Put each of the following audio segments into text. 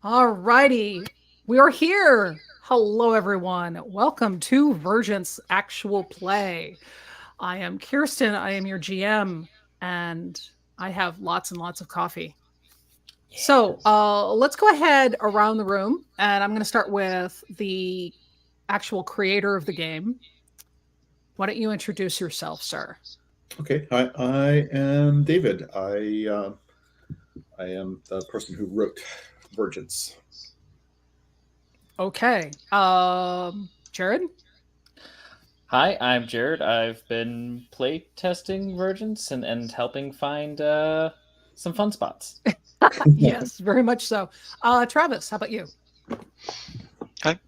All righty. We are here. Hello, everyone. Welcome to Vergence Actual Play. I am Kirsten. I am your GM, and I have lots and lots of coffee. So let's go ahead around the room, and I'm going to start with the actual creator of the game. Why don't you introduce yourself, sir? Okay, hi, I am David. I am the person who wrote Vergence. Okay. Jared? Hi, I'm Jared. I've been play testing Vergence and helping find some fun spots. Yes, very much so. Travis, how about you? Hi,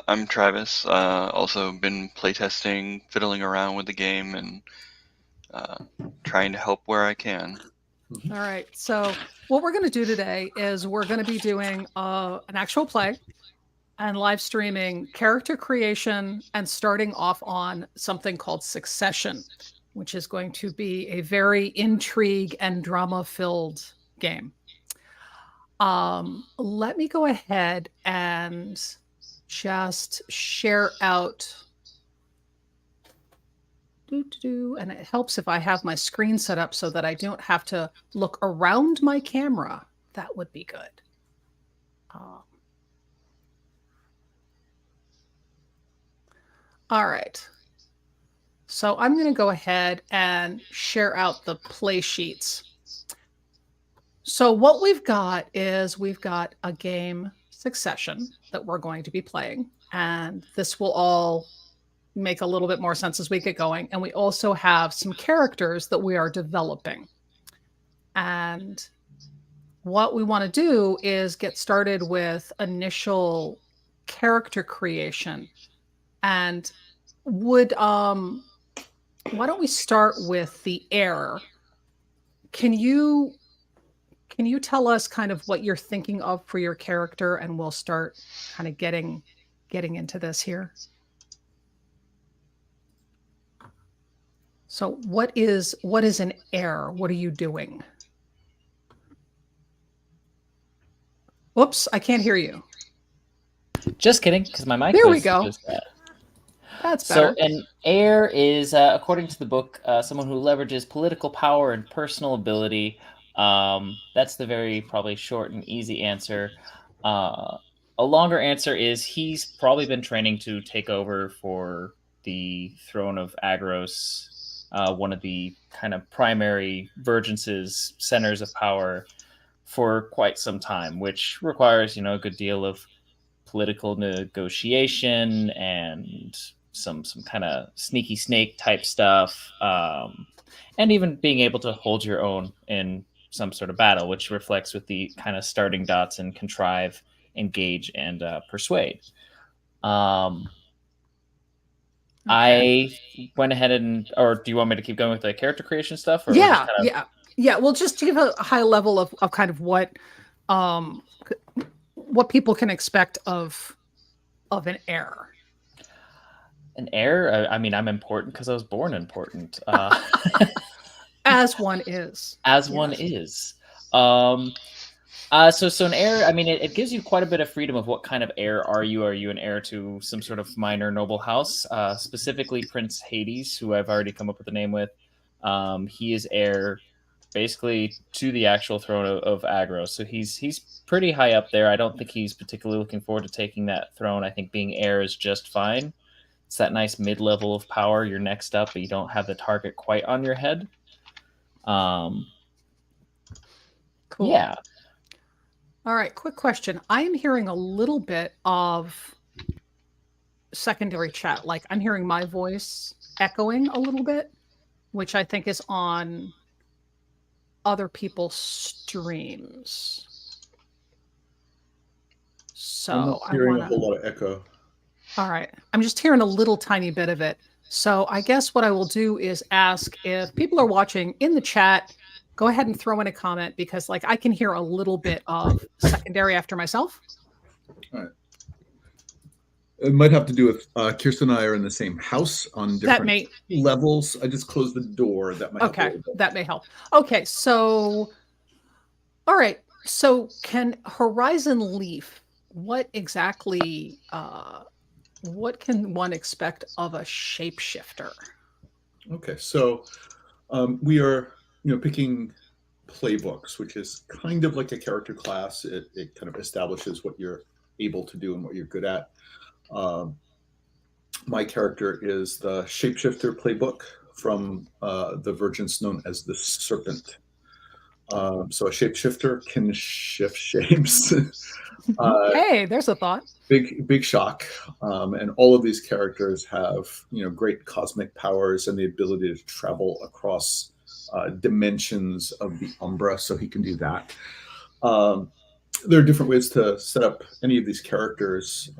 I'm Travis. Also been playtesting, fiddling around with the game, and trying to help where I can. All right. So, what we're going to do today is we're going to be doing an actual play and live streaming character creation and starting off on something called Succession, which is going to be a very intrigue and drama filled game. Let me go ahead and just share out. And it helps if I have my screen set up so that I don't have to look around my camera. That would be good. All right. So I'm going to go ahead and share out the play sheets. So what we've got is we've got a game Succession that we're going to be playing. And this will all make a little bit more sense as we get going. And we also have some characters that we are developing. And what we want to do is get started with initial character creation. And why don't we start with the heir? Can you tell us kind of what you're thinking of for your character, and we'll start kind of getting into this here? So what is an heir? What are you doing? Whoops, I can't hear you. Just kidding, because my mic There we was go. just that. That's better. So an heir is, according to the book, someone who leverages political power and personal ability. That's the very probably short and easy answer. A longer answer is he's probably been training to take over for the throne of Agros, one of the kind of primary Vergence's centers of power, for quite some time, which requires, a good deal of political negotiation and some kind of sneaky snake type stuff, and even being able to hold your own in some sort of battle, which reflects with the kind of starting dots and contrive, engage, and persuade. I went ahead or do you want me to keep going with the character creation stuff? Or yeah. Well, just to give a high level of kind of what people can expect of an heir. An heir? I mean, I'm important because I was born important. As one is. As one is. So an heir, I mean, it gives you quite a bit of freedom of what kind of heir are you? Are you an heir to some sort of minor noble house? Specifically Prince Hades, who I've already come up with a name with. He is heir basically to the actual throne of Agros. So he's pretty high up there. I don't think he's particularly looking forward to taking that throne. I think being heir is just fine. It's that nice mid-level of power. You're next up, but you don't have the target quite on your head. Cool. Yeah. All right, quick question. I am hearing a little bit of secondary chat. Like I'm hearing my voice echoing a little bit, which I think is on other people's streams. So I'm not hearing a whole lot of echo. All right. I'm just hearing a little tiny bit of it. So I guess what I will do is ask if people are watching in the chat, go ahead and throw in a comment, because like I can hear a little bit of secondary after myself. All right. It might have to do with Kirsten and I are in the same house on different levels. I just closed the door. That might help. Okay, that may help. Okay, so all right. So can Horizon Leaf, what exactly, what can one expect of a shapeshifter? Okay, so we are, picking playbooks, which is kind of like a character class. It kind of establishes what you're able to do and what you're good at. Um, my character is the shapeshifter playbook from the Vergence known as the Serpent. So a shapeshifter can shift shapes. Hey, there's a thought. Big shock, and all of these characters have great cosmic powers and the ability to travel across dimensions of the Umbra, so he can do that. There are different ways to set up any of these characters,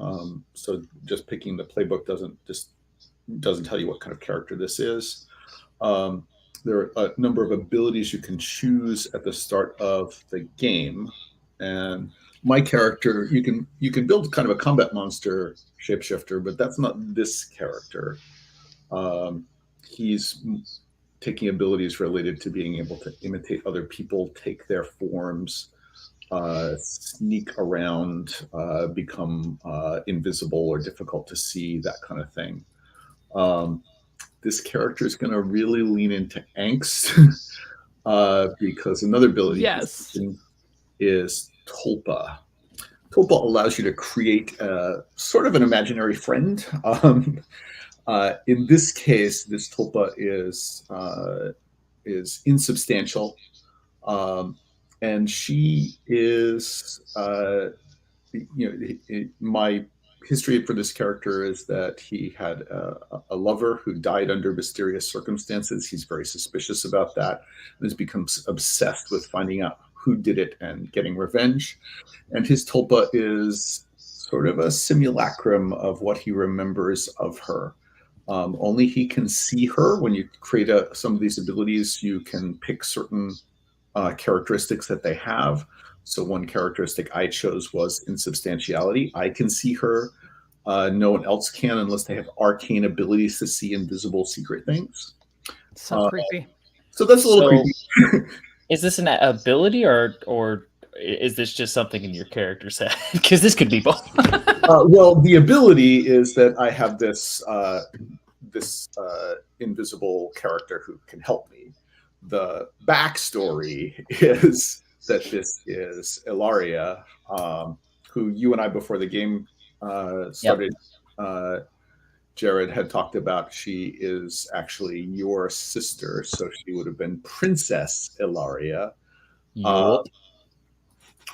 so just picking the playbook doesn't tell you what kind of character this is. There are a number of abilities you can choose at the start of the game, and my character, you can build kind of a combat monster shapeshifter, but that's not this character. He's taking abilities related to being able to imitate other people, take their forms, sneak around, become invisible or difficult to see, that kind of thing. This character is going to really lean into angst because another ability Yes. is Tulpa. Tulpa allows you to create sort of an imaginary friend. In this case, this Tulpa is insubstantial, and she is my history for this character is that he had a lover who died under mysterious circumstances. He's very suspicious about that and has become obsessed with finding out who did it and getting revenge. And his tulpa is sort of a simulacrum of what he remembers of her. Only he can see her. When you create some of these abilities, you can pick certain characteristics that they have. So one characteristic I chose was insubstantiality. I can see her. No one else can unless they have arcane abilities to see invisible secret things. So creepy. So that's a little creepy. Is this an ability or is this just something in your character set? Because this could be both. Well, the ability is that I have this invisible character who can help me. The backstory is that this is Ilaria, who you and I, before the game started, Jared had talked about. She is actually your sister, so she would have been Princess Ilaria of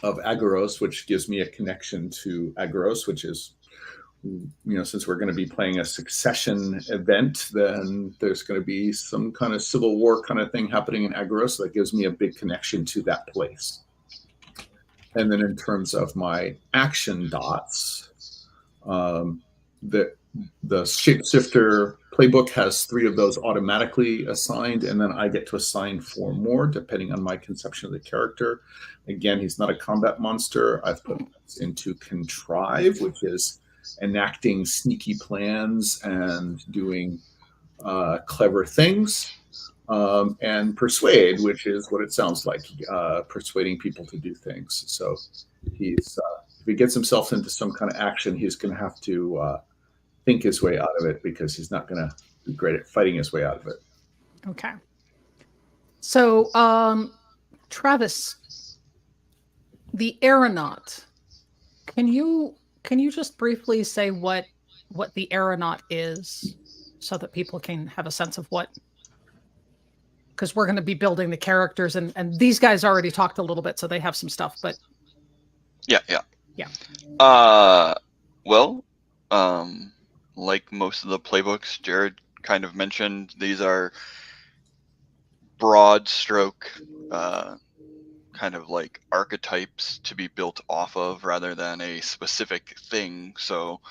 Agoros, which gives me a connection to Agoros, which is, since we're going to be playing a succession event, then there's going to be some kind of civil war kind of thing happening in Agoros. So that gives me a big connection to that place. And then in terms of my action dots, the shapeshifter playbook has 3 of those automatically assigned, and then I get to assign 4 more depending on my conception of the character. Again, he's not a combat monster. I've put this into contrive, which is enacting sneaky plans and doing clever things, and persuade, which is what it sounds like, persuading people to do things. So he's if he gets himself into some kind of action, he's going to have to think his way out of it, because he's not going to be great at fighting his way out of it. Okay. So, Travis, the aeronaut, can you just briefly say what the aeronaut is, so that people can have a sense of what, because we're going to be building the characters, and these guys already talked a little bit, so they have some stuff, but Yeah. Well, like most of the playbooks Jared kind of mentioned, these are broad stroke kind of like archetypes to be built off of rather than a specific thing. So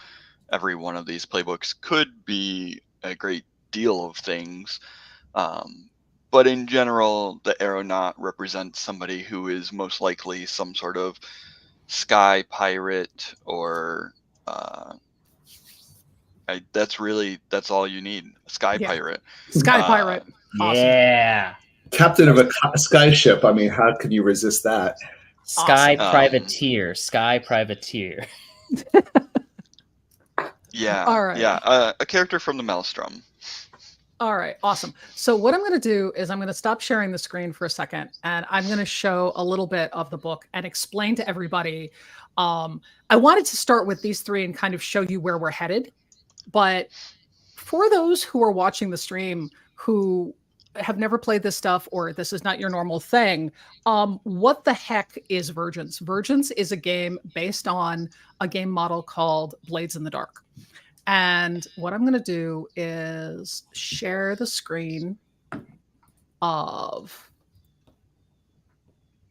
every one of these playbooks could be a great deal of things. But in general, the aeronaut represents somebody who is most likely some sort of sky pirate, or that's all you need. Sky pirate. Sky pirate. Awesome. Yeah. Captain of a sky ship. I mean, how can you resist that? Sky Awesome. Privateer. Sky Privateer. Yeah. All right. Yeah. A character from the Maelstrom. All right, awesome. So what I'm going to do is I'm going to stop sharing the screen for a second, and I'm going to show a little bit of the book and explain to everybody. I wanted to start with these three and kind of show you where we're headed. But for those who are watching the stream who have never played this stuff or this is not your normal thing, what the heck is Vergence? Vergence is a game based on a game model called Blades in the Dark. And what I'm going to do is share the screen of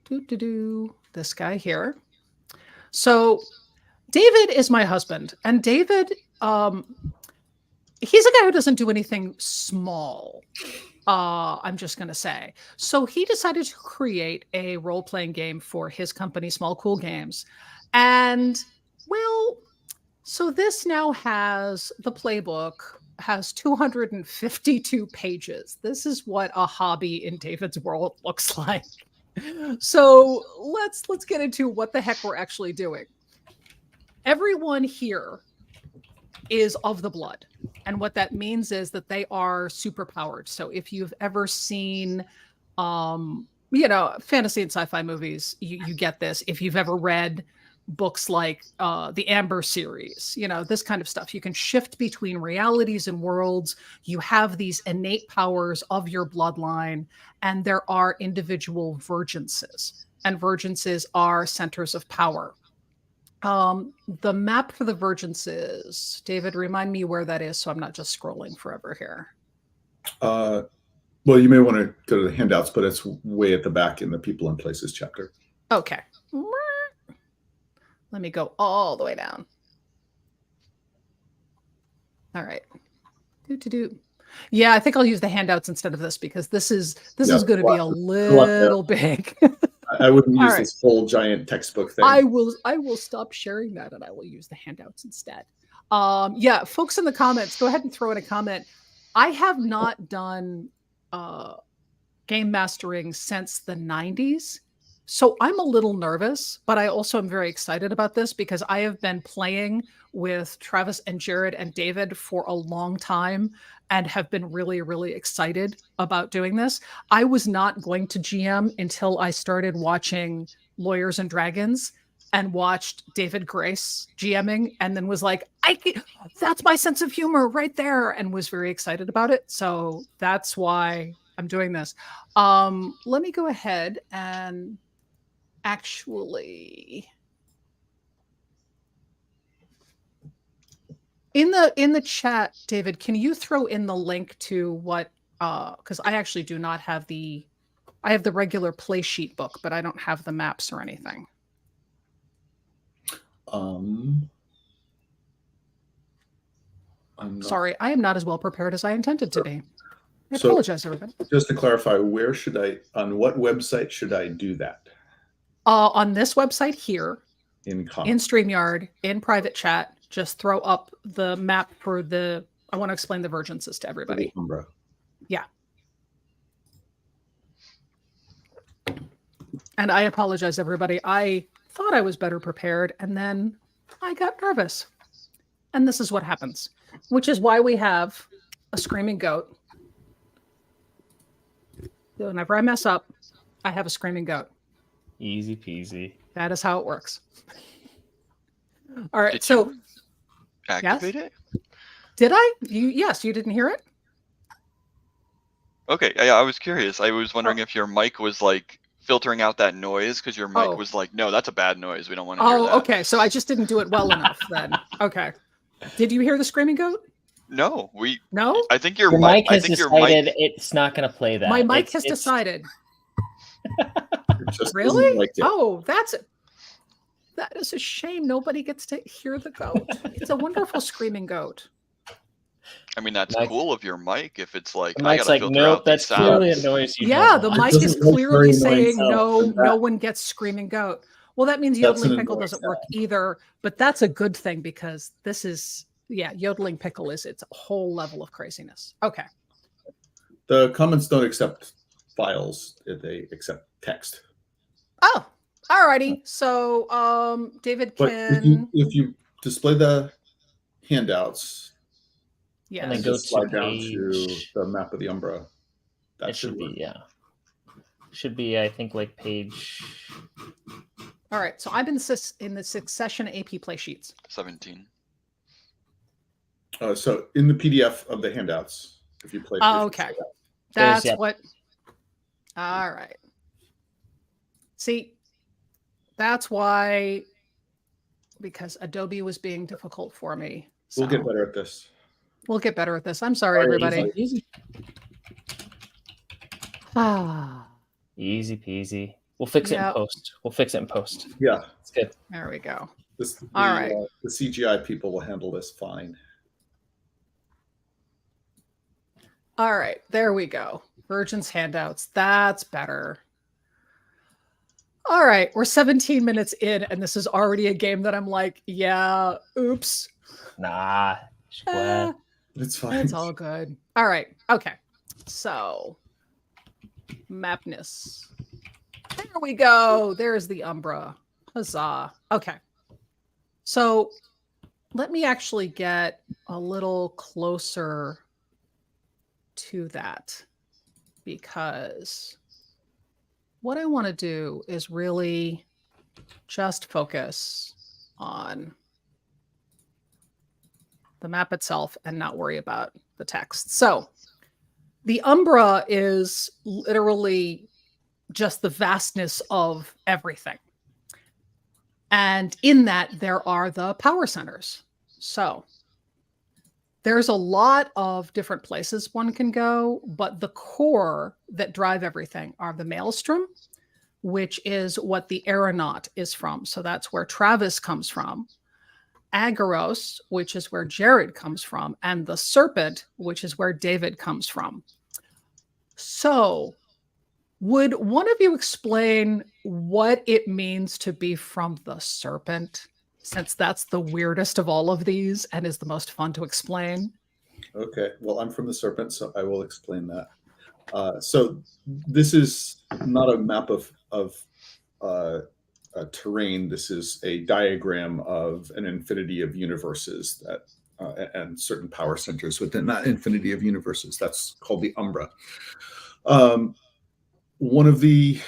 this guy here. So David is my husband, and David, he's a guy who doesn't do anything small. I'm just going to say. So he decided to create a role-playing game for his company, Small Cool Games. And, well, so this now has the playbook has 252 pages. This is what a hobby in David's world looks like. So let's get into what the heck we're actually doing. Everyone here is of the blood. And what that means is that they are superpowered. So if you've ever seen fantasy and sci-fi movies, you get this. If you've ever read books like the Amber series, this kind of stuff. You can shift between realities and worlds. You have these innate powers of your bloodline, and there are individual vergences. And vergences are centers of power. The map for the vergences, David, remind me where that is so I'm not just scrolling forever here. Well, you may want to go to the handouts, but it's way at the back in the People and Places chapter. Okay. Let me go all the way down. All right. Yeah, I think I'll use the handouts instead of this because this is going to be a little big. I wouldn't use this whole giant textbook thing. I will stop sharing that and I will use the handouts instead. Yeah, folks in the comments, go ahead and throw in a comment. I have not done game mastering since the 90s. So I'm a little nervous, but I also am very excited about this because I have been playing with Travis and Jared and David for a long time and have been really, really excited about doing this. I was not going to GM until I started watching Lawyers and Dragons and watched David Grace GMing and then was like, that's my sense of humor right there, and was very excited about it. So that's why I'm doing this. Let me go ahead and actually in the chat, David, can you throw in the link to what because I actually do not have I have the regular play sheet book, but I don't have the maps or anything. Sorry, I am not as well prepared as I intended to be. I apologize, everybody. Just to clarify, on what website should I do that? On this website here, in StreamYard, in private chat, just throw up the map for I want to explain the vergences to everybody. Yeah. And I apologize, everybody. I thought I was better prepared, and then I got nervous. And this is what happens, which is why we have a screaming goat. Whenever I mess up, I have a screaming goat. Easy peasy. That is how it works. All right. Did you activate it? Did I? Yes, you didn't hear it? Okay. Yeah, I was curious. I was wondering if your mic was like filtering out that noise because your mic was like, no, that's a bad noise. We don't want to hear that. Okay. So I just didn't do it well enough then. Okay. Did you hear the screaming goat? No, No? I think your mic has decided it's not going to play that. My mic has decided. Really? Oh, that is a shame. Nobody gets to hear the goat. It's a wonderful screaming goat. I mean, that's cool of your mic if it's like, the mic's like, nope, that's clearly a noise. The mic is clearly saying no one gets screaming goat. Well, that means yodeling pickle doesn't work either, but that's a good thing because this is, yodeling pickle it's a whole level of craziness. Okay. The comments don't accept files, they accept text. Oh, Alrighty. So David But can if you display the handouts yes. And then and go just to slide down to page. the map of the Umbra, that It should work. be, yeah. Should be, I think, like page. All right. So I'm in the succession AP play sheets. 17. So in the PDF of the handouts, if you play. Oh, okay. There's, That's yeah. what. All right. See, that's why, because Adobe was being difficult for me. So We'll get better at this. we'll get better at this. I'm sorry, All right, everybody. Easy, Ah, easy peasy. We'll fix it in Yeah. post. We'll fix it in post. Yeah, It's good. there we go. All right. The CGI people will handle this fine. All right. There we go. Vergence handouts. That's better. All right. We're 17 minutes in, and this is already a game that I'm like, yeah, oops. Nah. Eh, It's fine. it's all good. All right. Okay. So, mapness. There we go. There's the Umbra. Huzzah. Okay. So, let me actually get a little closer to that, because what I want to do is really just focus on the map itself and not worry about the text. So the Umbra is literally just the vastness of everything. And in that, there are the power centers. So there's a lot of different places one can go, but the core that drive everything are the Maelstrom, which is what the aeronaut is from. So that's where Travis comes from. Agaros, which is where Jared comes from, and the Serpent, which is where David comes from. So, would one of you explain what it means to be from the Serpent, since that's the weirdest of all of these and is the most fun to explain? Okay. Well, I'm from the Serpent, so I will explain that. So this is not a map of terrain. This is a diagram of an infinity of universes that and certain power centers within that infinity of universes. That's called the Umbra. One of the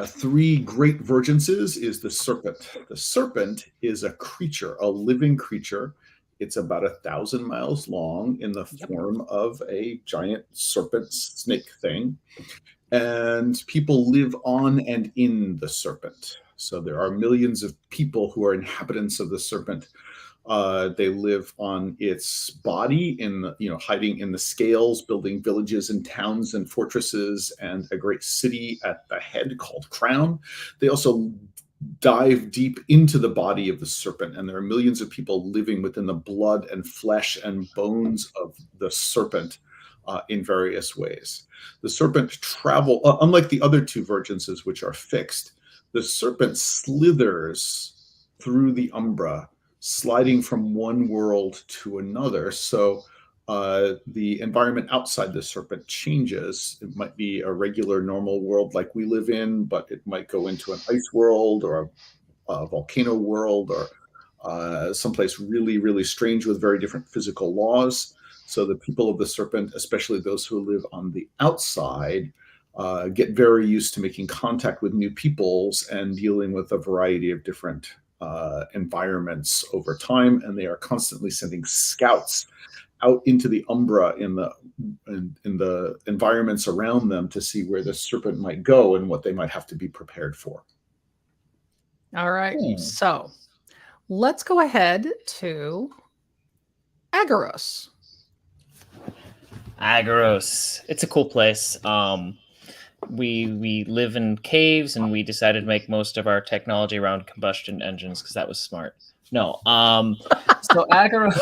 three great Vergences is the Serpent. The Serpent is a creature, a living creature. It's about 1,000 miles long in the form of a giant serpent snake thing. And people live on and in the Serpent. So there are millions of people who are inhabitants of the Serpent. They live on its body, hiding in the scales, building villages and towns and fortresses, and a great city at the head called Crown. They also dive deep into the body of the Serpent, and there are millions of people living within the blood and flesh and bones of the Serpent in various ways. The Serpent unlike the other two Vergences, which are fixed, the Serpent slithers through the Umbra, sliding from one world to another. So the environment outside the Serpent changes. It might be a regular, normal world like we live in, but it might go into an ice world or a volcano world or someplace really, really strange with very different physical laws. So the people of the Serpent, especially those who live on the outside, get very used to making contact with new peoples and dealing with a variety of different environments over time, and they are constantly sending scouts out into the Umbra in the environments around them to see where the Serpent might go and what they might have to be prepared for. All right. So let's go ahead to Agaros. Agaros. It's a cool place. We live in caves, and we decided to make most of our technology around combustion engines because that was smart. No. So Agaros.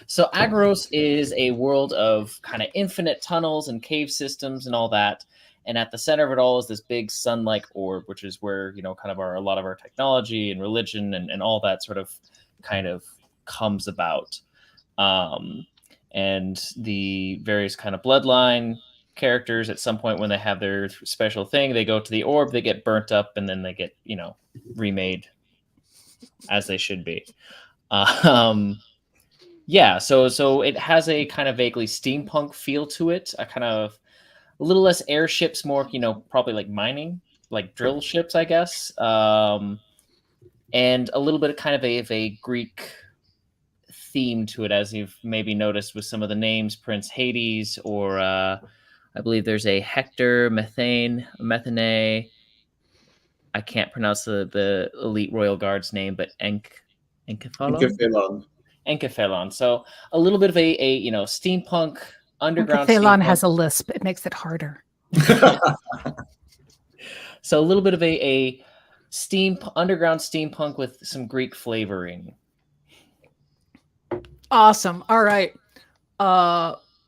So Agaros is a world of kind of infinite tunnels and cave systems and all that. And at the center of it all is this big sun-like orb, which is where, kind of a lot of our technology and religion and all that sort of kind of comes about. And the various kind of bloodline characters at some point when they have their special thing, they go to the orb, they get burnt up, and then they get, remade as they should be. Yeah, so it has a kind of vaguely steampunk feel to it. A kind of a little less airships, more, probably like mining, like drill ships, I guess. And a little bit of kind of a Greek theme to it, as you've maybe noticed with some of the names, Prince Hades, or I believe there's a Hector, Methane. I can't pronounce the elite royal guard's name, but Enkephalon. Enkephalon. So a little bit of a steampunk, underground Phalon steampunk. has a lisp. It makes it harder. So a little bit of a underground steampunk with some Greek flavoring. Awesome. All right.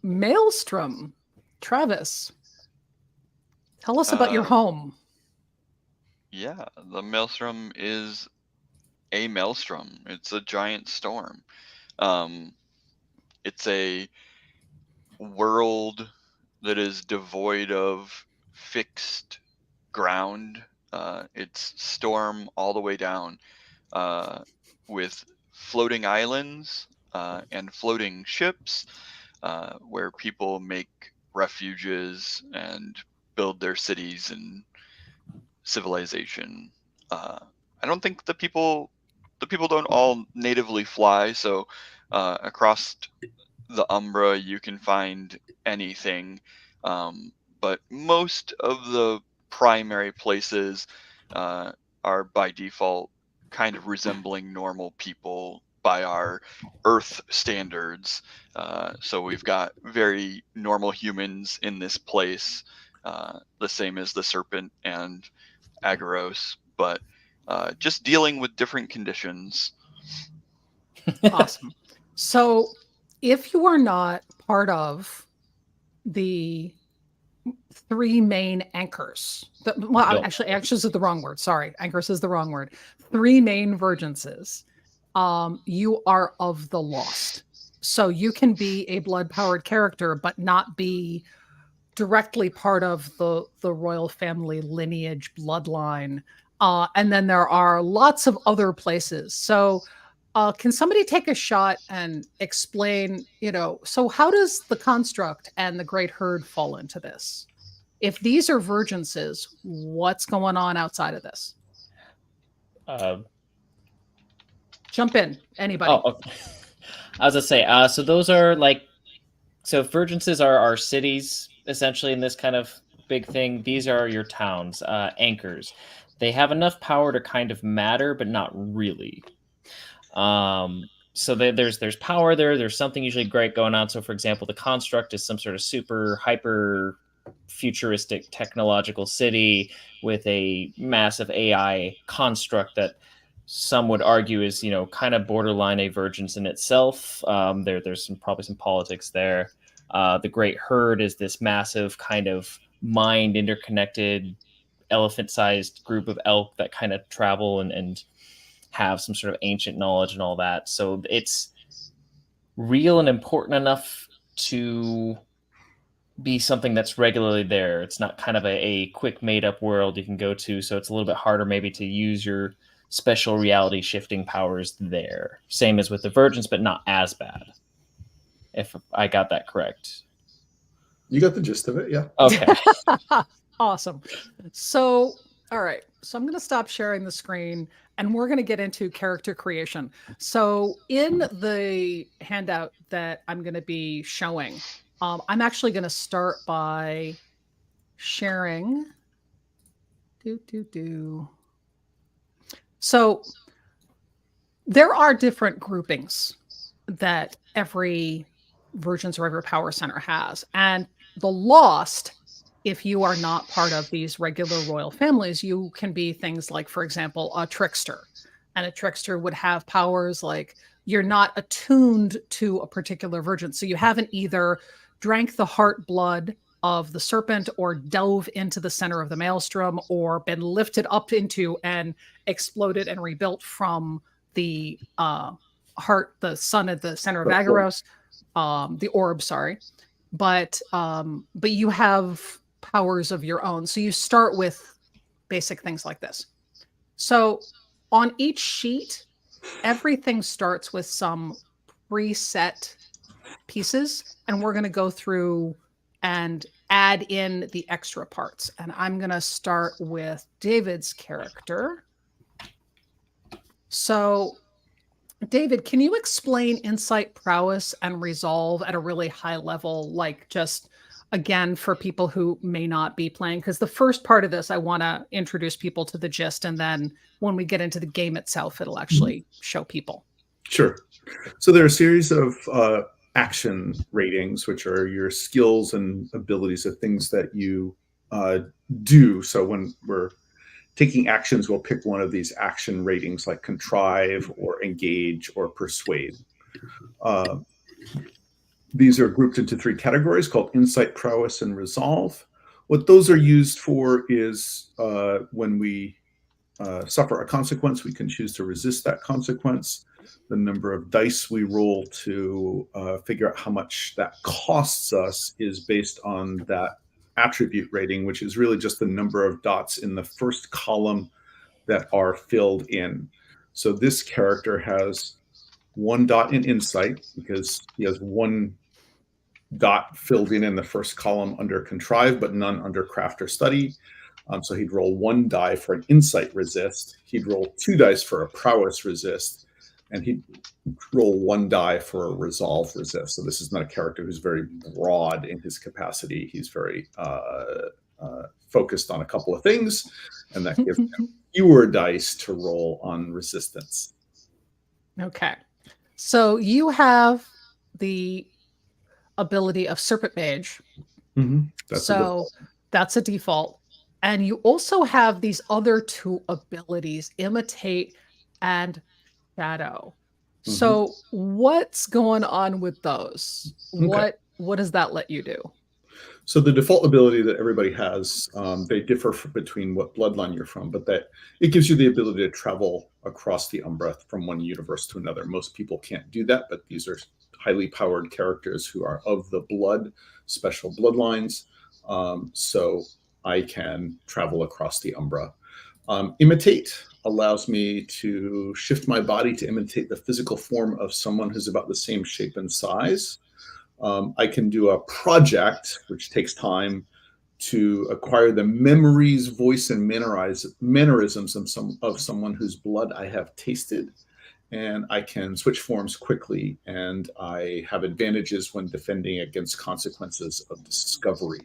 Maelstrom. Travis, tell us about your home. Yeah, the Maelstrom is a maelstrom. It's a giant storm. It's a world that is devoid of fixed ground. It's storm all the way down, with floating islands and floating ships, where people make refuges and build their cities and civilization. I don't think the people don't all natively fly, so across the Umbra you can find anything, but most of the primary places are by default kind of resembling normal people by our Earth standards. So we've got very normal humans in this place, the same as the Serpent and Agaros, but just dealing with different conditions. Awesome. So if you are not part of the three main anchors, actually, anchors is the wrong word. Sorry, anchors is the wrong word. Three main vergences. You are of the lost. So you can be a blood-powered character, but not be directly part of the royal family lineage bloodline. And then there are lots of other places. So can somebody take a shot and explain, so how does the construct and the great herd fall into this? If these are vergences, what's going on outside of this? Jump in, anybody. Oh, okay. I was gonna say, so those are so Vergences are cities essentially in this kind of big thing. These are your towns, anchors. They have enough power to kind of matter, but not really. So there's power there. There's something usually great going on. So, for example, the construct is some sort of super hyper futuristic technological city with a massive AI construct that some would argue is kind of borderline a Vergence in itself. There's probably some politics there. The Great Herd is this massive kind of mind interconnected elephant-sized group of elk that kind of travel and have some sort of ancient knowledge and all that. So it's real and important enough to be something that's regularly there. It's not kind of a quick made-up world you can go to, so it's a little bit harder maybe to use your special reality shifting powers there. Same as with the Vergence, but not as bad. If I got that correct. You got the gist of it, yeah. Okay. Awesome. So, all right. So I'm going to stop sharing the screen and we're going to get into character creation. So in the handout that I'm going to be showing, I'm actually going to start by sharing. So there are different groupings that every Vergence or every power center has. And the Lost, if you are not part of these regular royal families, you can be things like, for example, a trickster. And a trickster would have powers like you're not attuned to a particular Vergence. So you haven't either drank the heart blood of the serpent or dove into the center of the maelstrom or been lifted up into and exploded and rebuilt from the heart, the sun at the center of Agaros, the orb, sorry. but you have powers of your own. So you start with basic things like this. So on each sheet, everything starts with some preset pieces, and we're going to go through and add in the extra parts. And I'm going to start with David's character. So David, can you explain insight, prowess, and resolve at a really high level, like just again for people who may not be playing? Because the first part of this, I want to introduce people to the gist, and then when we get into the game itself, it'll actually show people. Sure. So there are a series of action ratings, which are your skills and abilities of things that you do. So when we're taking actions, we'll pick one of these action ratings like contrive or engage or persuade. These are grouped into 3 categories called insight, prowess, and resolve. What those are used for is when we suffer a consequence, we can choose to resist that consequence. The number of dice we roll to figure out how much that costs us is based on that attribute rating, which is really just the number of dots in the first column that are filled in. So this character has 1 dot in insight because he has 1 dot filled in the first column under contrive, but none under craft or study. So he'd roll 1 die for an insight resist. He'd roll 2 dice for a prowess resist, and he'd roll 1 die for a resolve resist. So this is not a character who's very broad in his capacity. He's very focused on a couple of things, and that gives him fewer dice to roll on resistance. Okay. So you have the ability of Serpent Mage. That's a default. And you also have these other 2 abilities, Imitate and Shadow. So what's going on with those? Okay. What does that let you do? So the default ability that everybody has, they differ between what bloodline you're from, but that it gives you the ability to travel across the Umbra from one universe to another. Most people can't do that, but these are highly powered characters who are of the blood, special bloodlines. So I can travel across the Umbra. Imitate allows me to shift my body to imitate the physical form of someone who's about the same shape and size. I can do a project, which takes time, to acquire the memories, voice, and mannerisms of someone whose blood I have tasted. And I can switch forms quickly, and I have advantages when defending against consequences of discovery.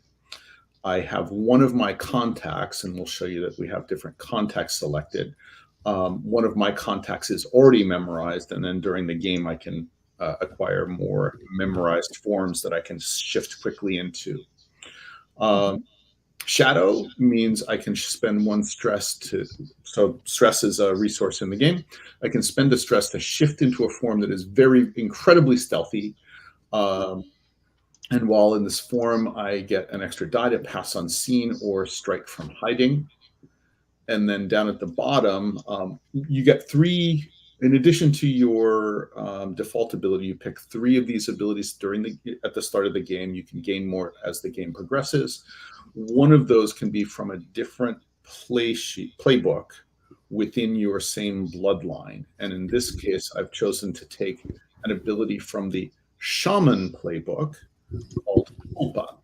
I have one of my contacts, and we'll show you that we have different contacts selected. One of my contacts is already memorized, and then during the game I can acquire more memorized forms that I can shift quickly into. Shadow means I can spend 1 stress so stress is a resource in the game. I can spend a stress to shift into a form that is very incredibly stealthy. And while in this form, I get an extra die to pass unseen or strike from hiding. And then down at the bottom, you get 3, in addition to your default ability, you pick 3 of these abilities at the start of the game. You can gain more as the game progresses. One of those can be from a different playbook within your same bloodline. And in this case, I've chosen to take an ability from the Shaman playbook called Ulpa.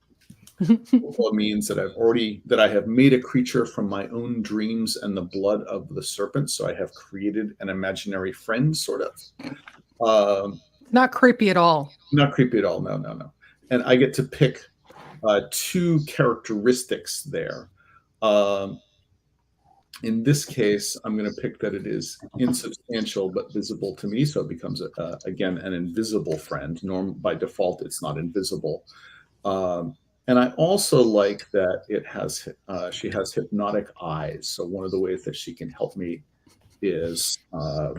Ulpa means that I have made a creature from my own dreams and the blood of the serpent. So I have created an imaginary friend, sort of. Not creepy at all. Not creepy at all. No. And I get to pick 2 characteristics there. In this case, I'm going to pick that it is insubstantial but visible to me. So it becomes, again, an invisible friend. By default, it's not invisible. And I also like that she has hypnotic eyes. So one of the ways that she can help me is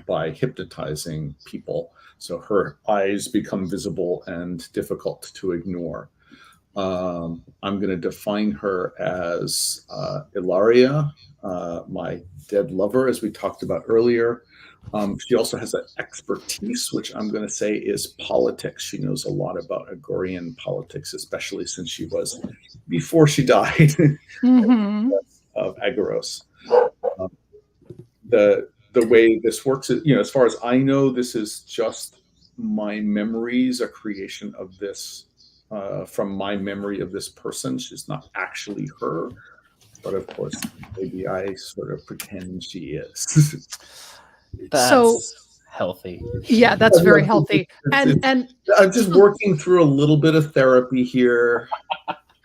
by hypnotizing people. So her eyes become visible and difficult to ignore. I'm going to define her as Ilaria, my dead lover, as we talked about earlier. She also has an expertise, which I'm going to say is politics. She knows a lot about Agorian politics, especially since she was, before she died, Mm-hmm. of Agoros. The way this works is, as far as I know, this is just my memories, a creation of this from my memory of this person. She's not actually her, but of course, maybe I sort of pretend she is. That's So healthy. yeah, that's very healthy. And I'm just working through a little bit of therapy here.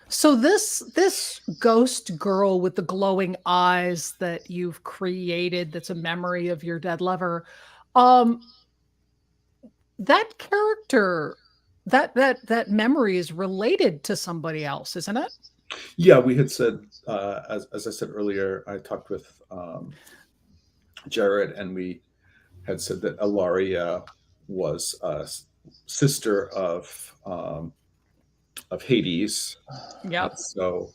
so this ghost girl with the glowing eyes that you've created, that's a memory of your dead lover, um, that character, that memory is related to somebody else, isn't it? Yeah, we had said, as I said earlier, I talked with Jared, and we had said that Ilaria was a sister of Hades. Yep. So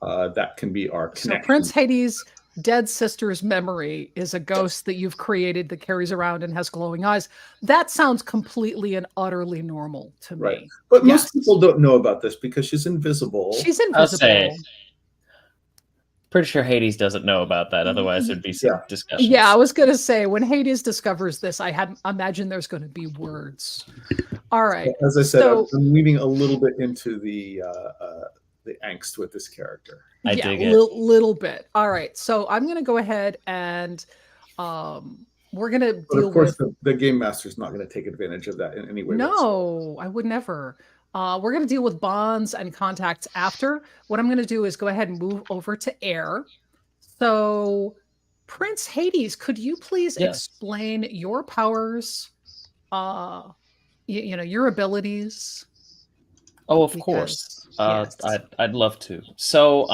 that can be our So connection. Prince Hades' dead sister's memory is a ghost that you've created that carries around and has glowing eyes. That sounds completely and utterly normal to Right. me. But Yes. most people don't know about this because she's invisible. She's I'll say, invisible. pretty sure Hades doesn't know about that. Otherwise, there'd be some Yeah. discussions. Yeah, I was gonna say when Hades discovers this, I had imagined there's going to be words. All right. As I said, So I'm leaning a little bit into the angst with this character. I yeah, dig it. little bit. All right. So I'm gonna go ahead and we're gonna But deal of course, with the game master is not going to take advantage of that in any way whatsoever. no, I would never. We're going to deal with bonds and contacts after. What I'm going to do is go ahead and move over to air. So, Prince Hades, could you please Yes. explain your powers, your abilities? Oh, of Because, course. yes. I'd love to. So,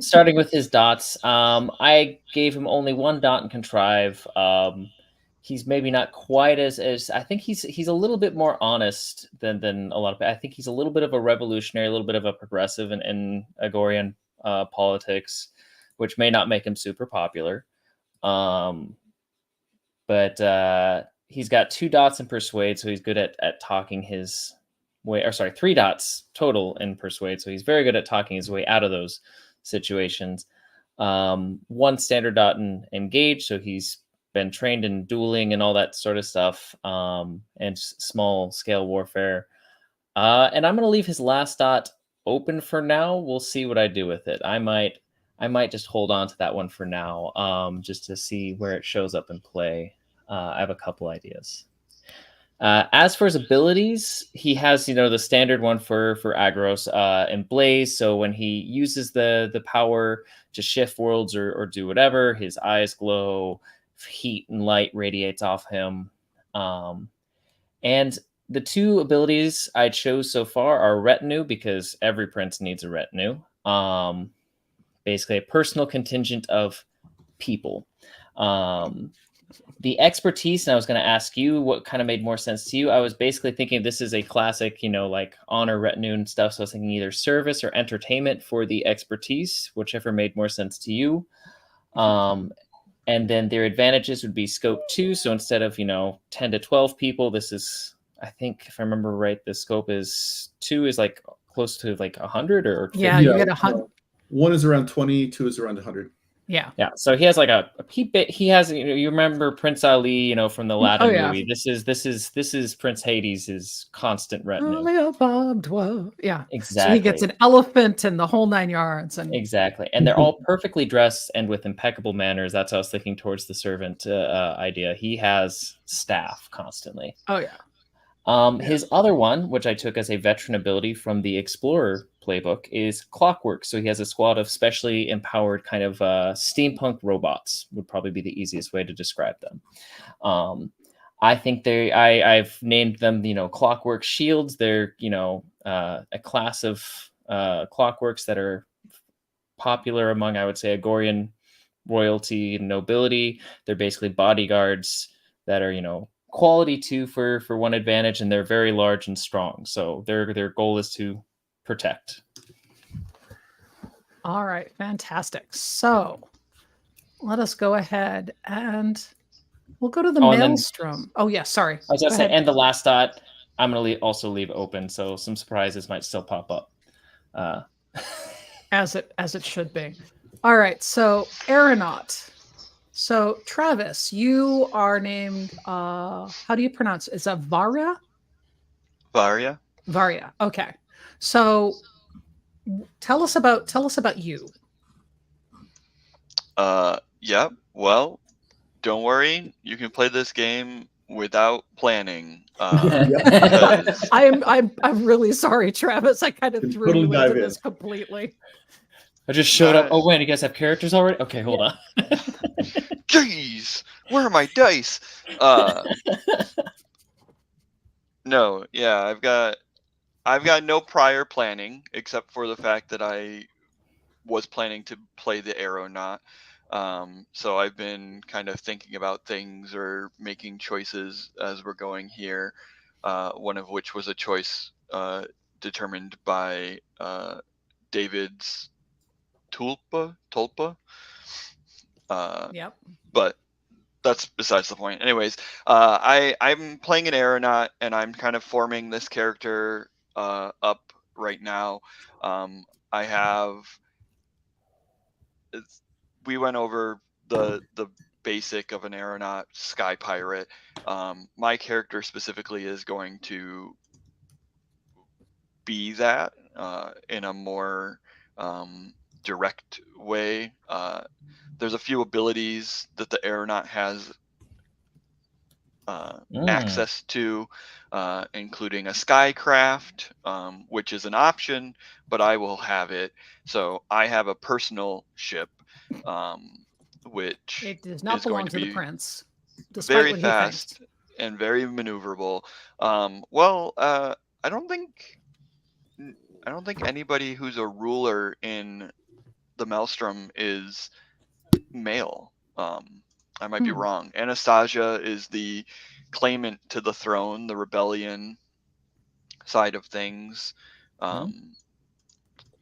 starting with his dots, I gave him only one dot in contrive. He's maybe not quite as I think he's a little bit more honest than a lot of. I think he's a little bit of a revolutionary, a little bit of a progressive in Agorian politics, which may not make him super popular. But he's got 2 dots in persuade, so he's good at talking his way. Or sorry, 3 dots total in persuade, so he's very good at talking his way out of those situations. 1 standard dot in engage, so he's been trained in dueling and all that sort of stuff, and small scale warfare. And I'm going to leave his last dot open for now. We'll see what I do with it. I might just hold on to that one for now, just to see where it shows up in play. I have a couple ideas. As for his abilities, he has, the standard one for Agros and Blaze. So when he uses the power to shift worlds or do whatever, his eyes glow, heat and light radiates off him. And the 2 abilities I chose so far are retinue, because every prince needs a retinue. Basically a personal contingent of people. The expertise, and I was going to ask you what kind of made more sense to you. I was basically thinking this is a classic, like honor retinue and stuff. So I was thinking either service or entertainment for the expertise, whichever made more sense to you. And then their advantages would be scope 2. So instead of, 10 to 12 people, this is, I think if I remember right, the scope is 2 is like close to like 100 or 50. Yeah, you get 100. 1 is around 20, 2 is around 100. Yeah. So he has like a he has, you remember Prince Ali, from the Aladdin movie. This is Prince Hades' constant retinue. Yeah. Exactly. So he gets an elephant and the whole 9 yards. And exactly. And they're all perfectly dressed and with impeccable manners. That's how I was thinking towards the servant idea. He has staff constantly. Oh yeah. His other one, which I took as a veteran ability from the Explorer playbook, is Clockwork. So he has a squad of specially empowered kind of steampunk robots, would probably be the easiest way to describe them. I think I've named them, Clockwork Shields. They're, a class of clockworks that are popular among, I would say, Agorian royalty and nobility. They're basically bodyguards that are, quality 2 for 1 advantage, and they're very large and strong. So their goal is to protect. All right, fantastic. So let us go ahead and we'll go to the and then maelstrom. Oh yeah, sorry. I was gonna Go say, ahead. and the last dot, I'm gonna also leave open, so some surprises might still pop up. As it should be. All right, so aeronaut. So Travis, you are named. How do you pronounce it? Is that Varia? Varia. Varia. Okay. So tell us about you. Yeah. Well, don't worry. You can play this game without planning. Because I'm really sorry, Travis. I kind of Can threw totally you dive into in. this completely. I just showed up. That- Oh wait, you guys have characters already? Okay, hold on. Jeez, where are my dice? No, yeah, I've got no prior planning except for the fact that I was planning to play the aeronaut. So I've been kind of thinking about things or making choices as we're going here. One of which was a choice determined by David's tulpa. Yep. But that's besides the point. Anyways, I'm playing an aeronaut and I'm kind of forming this character up right now. I have we went over the basic of an aeronaut, sky pirate. My character specifically is going to be that in a more direct way. There's a few abilities that the aeronaut has access to, including a skycraft, which is an option, but I will have it. So I have a personal ship, which It does not is going belong to to the be prince, despite very what he thinks. fast and very maneuverable. I don't think anybody who's a ruler in the Maelstrom is male. I might be wrong. Anastasia is the claimant to the throne, the rebellion side of things. I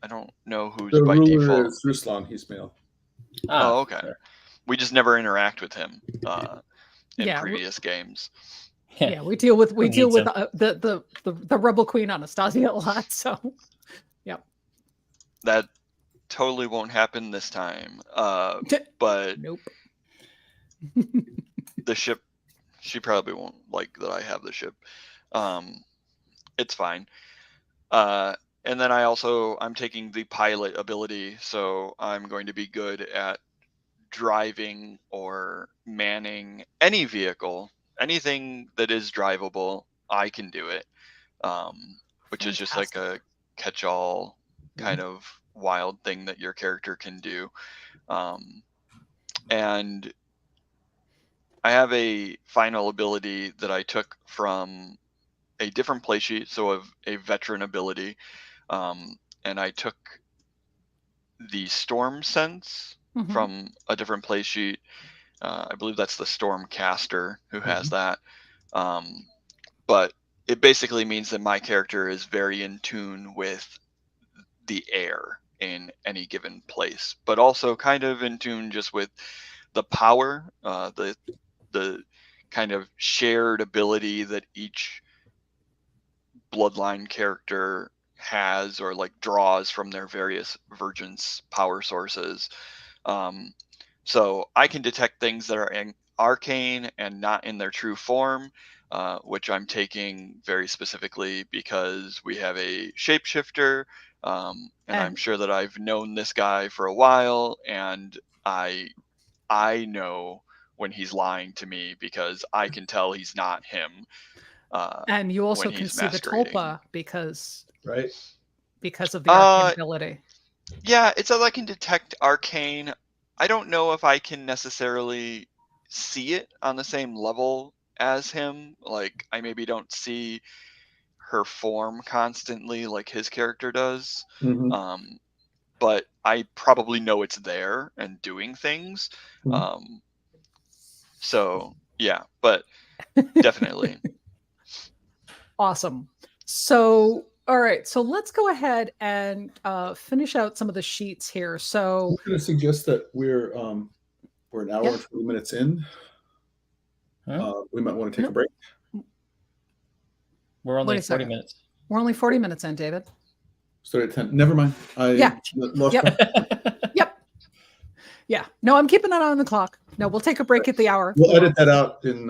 don't know who's The by ruler default. is Ruslan. He's male. Oh, okay. Sure. We just never interact with him in Yeah, previous games. Yeah, we deal with him. the rebel queen Anastasia a lot. So, yep. That totally won't happen this time. But Nope. the ship, she probably won't like that I have the ship. It's fine. And then I'm taking the pilot ability, so I'm going to be good at driving or manning any vehicle, anything that is drivable. I can do it, which is just like a catch-all kind of wild thing that your character can do. And I have a final ability that I took from a different play sheet, so of a veteran ability, and I took the storm sense from a different play sheet. I believe that's the Stormcaster who has that. But it basically means that my character is very in tune with the air in any given place, but also kind of in tune just with the power, the kind of shared ability that each bloodline character has or like draws from their various Vergence power sources. So I can detect things that are arcane and not in their true form, which I'm taking very specifically because we have a shapeshifter, and I'm sure that I've known this guy for a while, and I know when he's lying to me because I can tell he's not him. And you also can see the tulpa because of the arcane ability. Yeah, it says I can detect arcane. I don't know if I can necessarily see it on the same level as him. Like, I maybe don't see her form constantly like his character does. But I probably know it's there and doing things. So, yeah. But Definitely. Awesome. So, all right. So let's go ahead and finish out some of the sheets here. So, I'm going to suggest that we're an hour and 40 minutes in. We might want to take a break. We're only Wait a 40 second. minutes. We're only 40 minutes in, David. Start at 10. Never mind. Yeah. Lost Yep. Yep. Yeah. No, I'm keeping an eye on the clock. No, we'll take a break at the hour. We'll edit that out in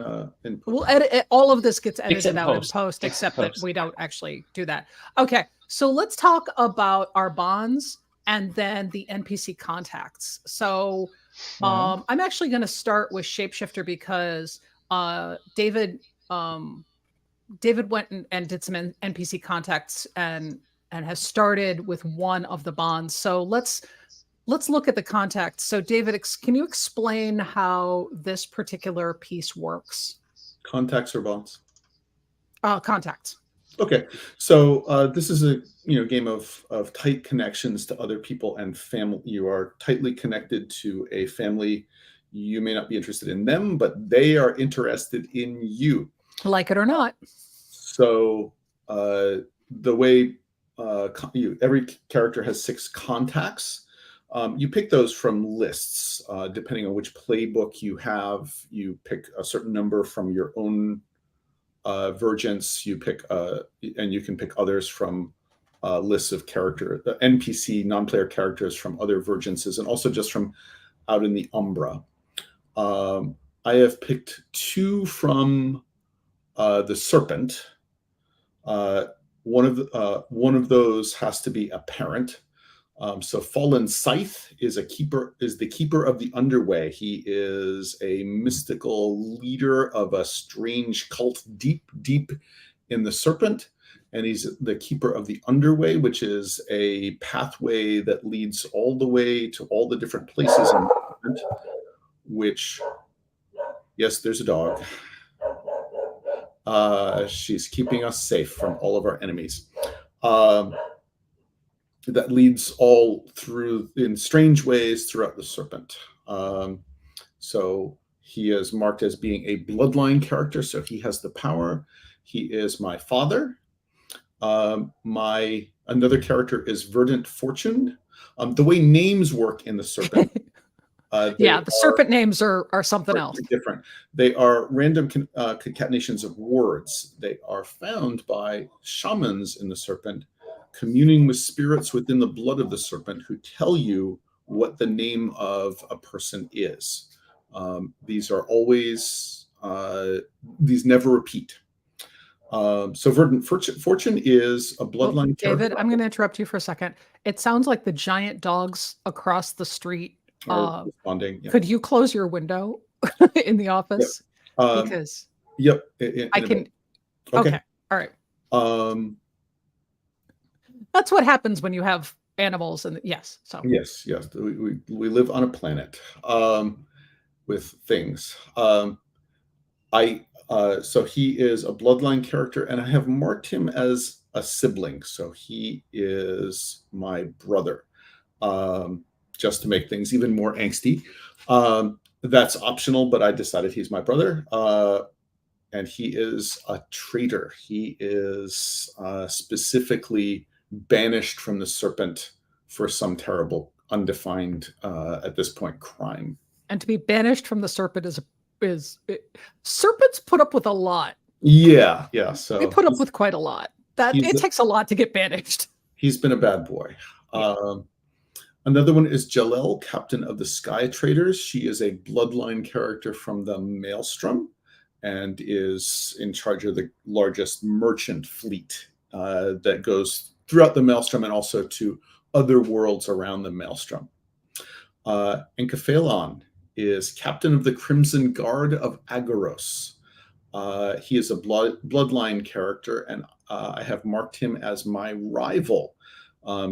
We'll edit it. All of this gets edited in out in post. post, Fix except post. that we don't actually do that. Okay. So let's talk about our bonds and then the NPC contacts. So I'm actually going to start with Shapeshifter because David went and did some NPC contacts and has started with one of the bonds. So let's look at the contacts. So David, can you explain how this particular piece works? contacts or bonds. Contacts. Okay, so this is a game of tight connections to other people and family. You are tightly connected to a family. You may not be interested in them, but they are interested in you. Like it or not. So the way every character has 6 contacts. You pick those from lists, depending on which playbook you have. You pick a certain number from your own Vergence. You pick, and you can pick others from lists of the NPC non-player characters from other Vergences, and also just from out in the Umbra. I have picked 2 from the Serpent. One of those has to be a parent. So Fallen Scythe is the keeper of the underway. He is a mystical leader of a strange cult deep in the Serpent, and he's the keeper of the underway, which is a pathway that leads all the way to all the different places in the Serpent, which, yes, there's a dog. She's keeping us safe from all of our enemies. That leads all through in strange ways throughout the Serpent. So he is marked as being a bloodline character, so he has the power. He is my father. Another character is Verdant Fortune. The way names work in the Serpent. The Serpent names are something else. Different. They are random concatenations of words. They are found by shamans in the Serpent, communing with spirits within the blood of the Serpent who tell you what the name of a person is. These are always, these never repeat. So Verdant Fortune is a bloodline character. David, I'm going to interrupt you for a second. It sounds like the giant dogs across the street are responding. Yeah. Could you close your window in the office? Yep. Because I can. Okay. All right. That's what happens when you have animals, and yes. So yes, we live on a planet with things. So he is a bloodline character, and I have marked him as a sibling. So he is my brother, just to make things even more angsty. That's optional, but I decided he's my brother. And he is a traitor. He is specifically banished from the Serpent for some terrible, undefined, at this point, crime. And to be banished from the Serpent serpents put up with a lot. Yeah. So they put up with quite a lot. It takes a lot to get banished. He's been a bad boy. Yeah. Another one is Jalel, captain of the Sky Traders. She is a bloodline character from the Maelstrom and is in charge of the largest merchant fleet that goes throughout the Maelstrom and also to other worlds around the Maelstrom. And Kephalon is captain of the Crimson Guard of Agaros. He is a bloodline character, and I have marked him as my rival.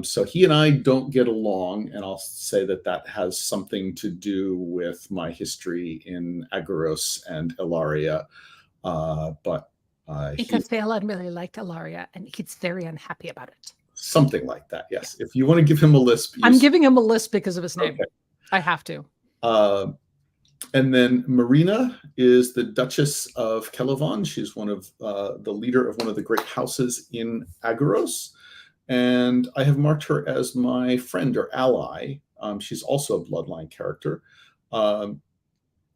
So he and I don't get along, and I'll say that has something to do with my history in Agaros and Ilaria. But Kephalon really liked Ilaria, and he's very unhappy about it. Something like that, yes. If you want to give him a lisp. I'm giving him a lisp because of his name. Okay. I have to. And then Marina is the Duchess of Kelovon. She's one of the leader of one of the great houses in Agoros. And I have marked her as my friend or ally. She's also a bloodline character.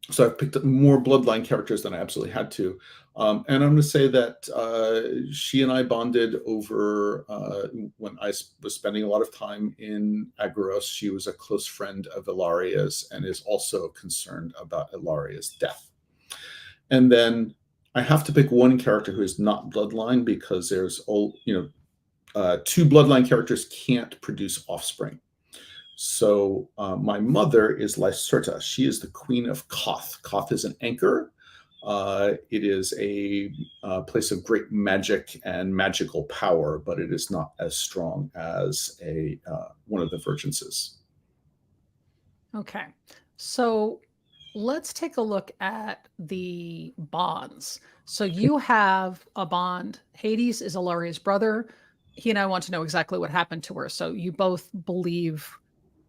So I've picked up more bloodline characters than I absolutely had to. And I'm going to say that she and I bonded over when I was spending a lot of time in Agoros. She was a close friend of Ilaria's and is also concerned about Ilaria's death. And then I have to pick one character who is not bloodline because there's two bloodline characters can't produce offspring. So my mother is Lyserta. She is the queen of Koth. Koth is an anchor. It is a place of great magic and magical power, but it is not as strong as one of the Vergences. Okay, so let's take a look at the bonds. So you have a bond. Hades is Ilaria's brother. He and I want to know exactly what happened to her. So you both believe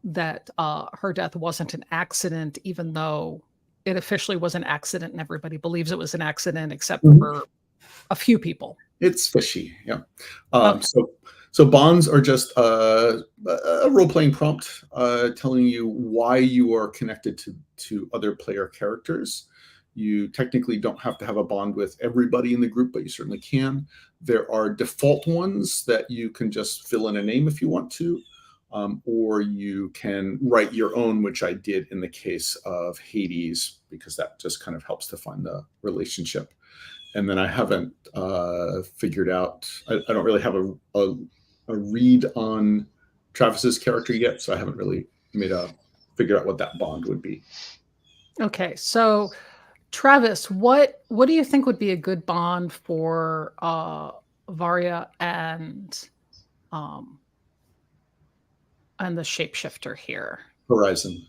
that her death wasn't an accident, even though it officially was an accident and everybody believes it was an accident except for a few people. It's fishy, yeah. Okay. So bonds are just a role-playing prompt telling you why you are connected to other player characters. You technically don't have to have a bond with everybody in the group, but you certainly can. There are default ones that you can just fill in a name if you want to. Or you can write your own, which I did in the case of Hades, because that just kind of helps to find the relationship. And then I haven't figured out, I don't really have a read on Travis's character yet, so I haven't really figured out what that bond would be. Okay, so Travis, what do you think would be a good bond for Varia and the shapeshifter here? Horizon.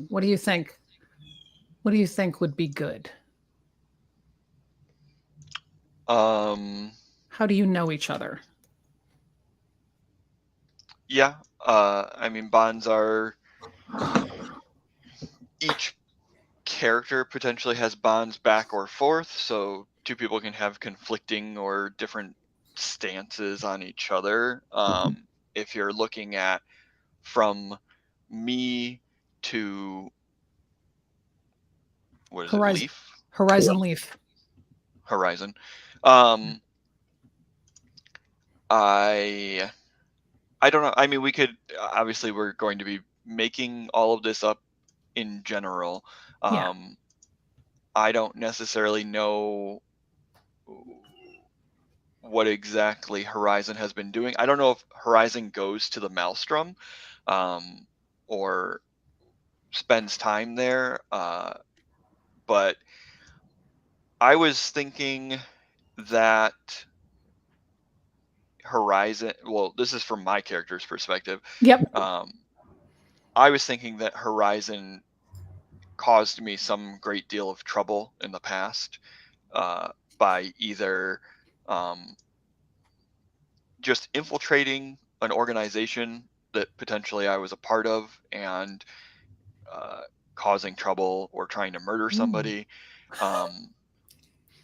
What do you think? What do you think would be good? How do you know each other? Yeah, I mean, bonds are, each character potentially has bonds back or forth, so two people can have conflicting or different stances on each other. If you're looking at from me to, what is it, Horizon. Leaf? Horizon Leaf. Horizon. I don't know. I mean, we could, obviously we're going to be making all of this up in general. Yeah. I don't necessarily know what exactly Horizon has been doing. I don't know if Horizon goes to the Maelstrom or spends time there, but I was thinking that Horizon, well, this is from my character's perspective. Yep. I was thinking that Horizon caused me some great deal of trouble in the past by either just infiltrating an organization that potentially I was a part of and causing trouble or trying to murder somebody,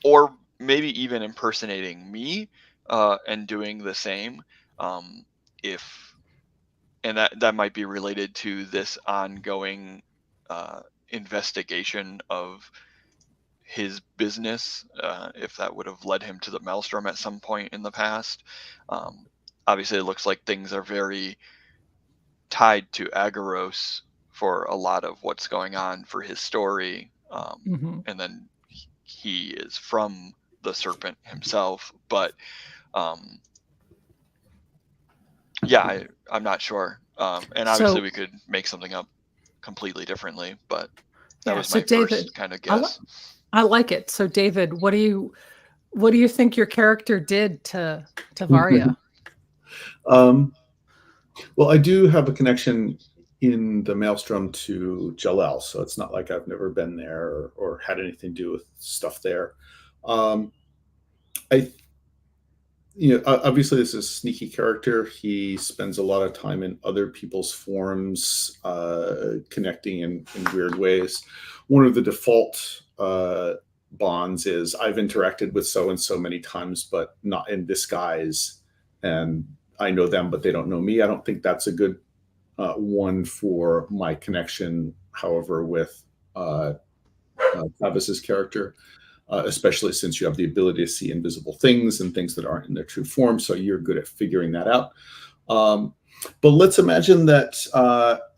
or maybe even impersonating me and doing the same. If and that might be related to this ongoing investigation of his business, if that would have led him to the Maelstrom at some point in the past. Obviously, it looks like things are very tied to Agoros for a lot of what's going on for his story. And then he is from the Serpent himself. But yeah, I'm not sure. And obviously, we could make something up completely differently, but that was my first kind of guess. I like it. So David, what do you think your character did to Varia? Well, I do have a connection in the Maelstrom to Jalel, so it's not like I've never been there or had anything to do with stuff there. Obviously this is a sneaky character. He spends a lot of time in other people's forms, connecting in weird ways. One of the default bonds is I've interacted with so and so many times, but not in this guise, and I know them, but they don't know me. I don't think that's a good one for my connection. However, with Travis's character, especially since you have the ability to see invisible things and things that aren't in their true form, so you're good at figuring that out. But let's imagine that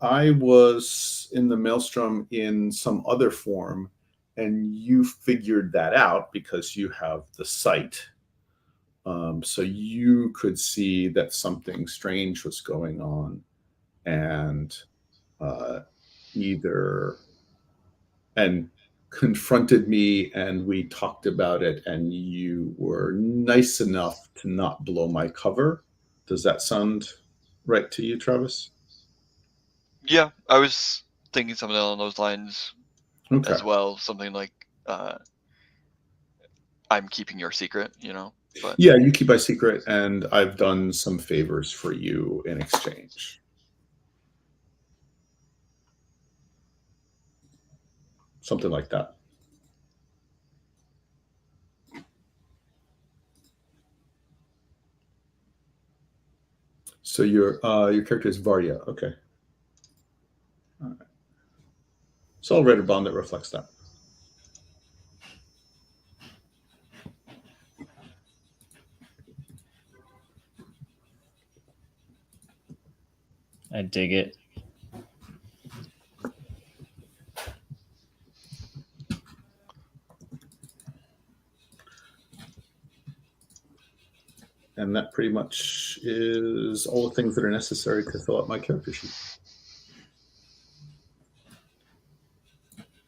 I was in the Maelstrom in some other form, and you figured that out because you have the sight. So you could see that something strange was going on, and and confronted me, and we talked about it, and you were nice enough to not blow my cover. Does that sound right to you, Travis? Yeah, I was thinking something along those lines Okay. as well. Something like, I'm keeping your secret, But Yeah, you keep my secret, and I've done some favors for you in exchange. Something like that. So your character is Varya. Okay. All right. So I'll write a bond that reflects that. I dig it. And that pretty much is all the things that are necessary to fill out my character sheet.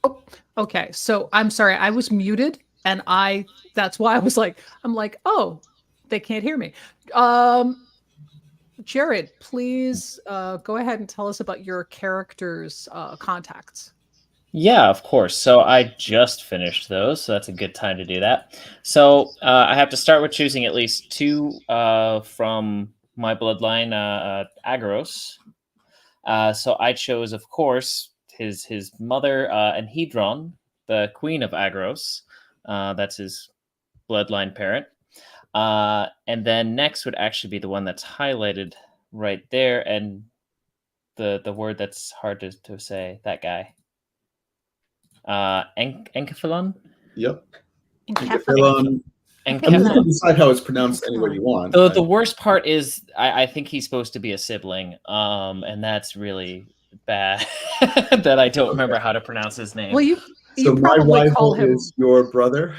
Oh, okay. So I'm sorry, I was muted, and that's why I'm like, oh, they can't hear me. Jared, please go ahead and tell us about your character's contacts. Yeah, of course. So I just finished those, so that's a good time to do that. So I have to start with choosing at least two from my bloodline, Agros. So I chose, of course, his mother, Anhedron, the Queen of Agros. That's his bloodline parent. And then next would actually be the one that's highlighted right there, and the word that's hard to say, that guy. Encephalon? Yep. Enkephalon. I mean, you can decide how it's pronounced any way you want. The worst part is I think he's supposed to be a sibling, and that's really bad that I don't remember how to pronounce his name. Well, you my probably call rival him is your brother.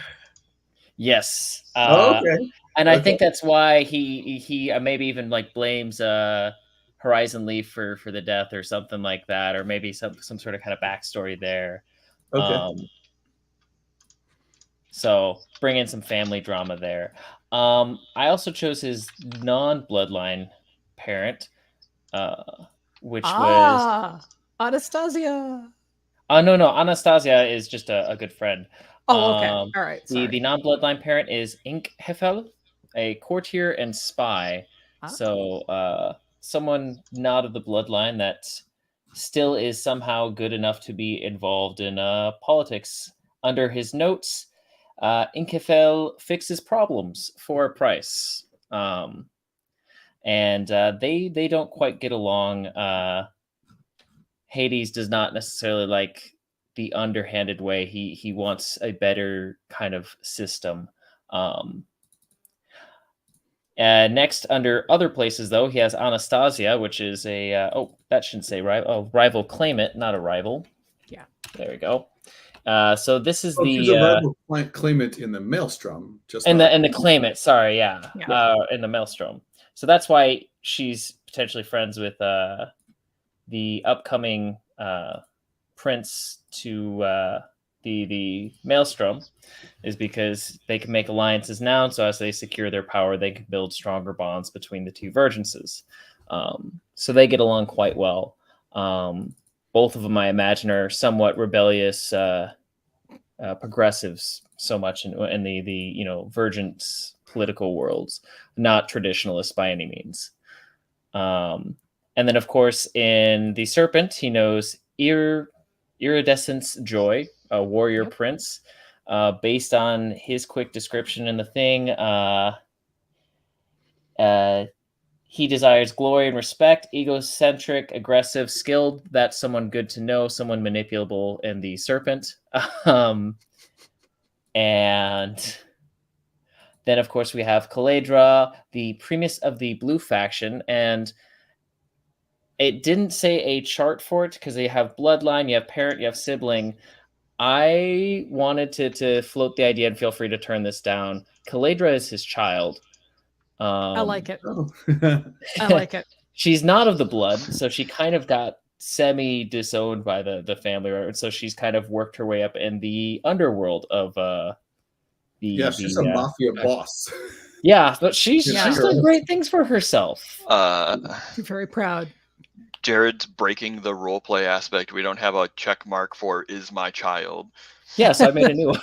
Yes. Okay. And I think that's why he maybe even like blames Horizon Leaf for the death or something like that, or maybe some sort of kind of backstory there. Okay. So bring in some family drama there. I also chose his non-bloodline parent, which was Anastasia. Oh no, Anastasia is just a good friend. Oh, okay. All right. Sorry. The non-bloodline parent is Inkhefel, a courtier and spy. So someone not of the bloodline that still is somehow good enough to be involved in politics. Under his notes, Inkhefel fixes problems for a price. And they don't quite get along. Hades does not necessarily like the underhanded way. He wants a better kind of system. Next, under other places, though, he has Anastasia, which is a that shouldn't say rival claimant, not a rival. Yeah, there we go. So this is she's a rival claimant in the Maelstrom, just in the claimant. Sorry, yeah. In the Maelstrom. So that's why she's potentially friends with the upcoming prince to the Maelstrom, is because they can make alliances now, and so as they secure their power, they can build stronger bonds between the two Vergences. So they get along quite well. Both of them, I imagine, are somewhat rebellious progressives, so much in the Vergence political worlds, not traditionalists by any means. And then, of course, in the Serpent, he knows Iridescence Joy, a warrior Yep. prince. Based on his quick description in the thing, he desires glory and respect, egocentric, aggressive, skilled. That's someone good to know, someone manipulable in the Serpent. And then, of course, we have Caledra, the primus of the blue faction. And it didn't say a chart for it because you have bloodline, you have parent, you have sibling. I wanted to float the idea, and feel free to turn this down. Caledra is his child. I like it. Oh. I like it. She's not of the blood, so she kind of got semi-disowned by the family, right? So she's kind of worked her way up in the underworld of Yeah, she's a mafia boss. Yeah, but she's Yeah. done great things for herself. I'm very proud. Jared's breaking the roleplay aspect. We don't have a check mark for "is my child." Yeah, so I made a new one.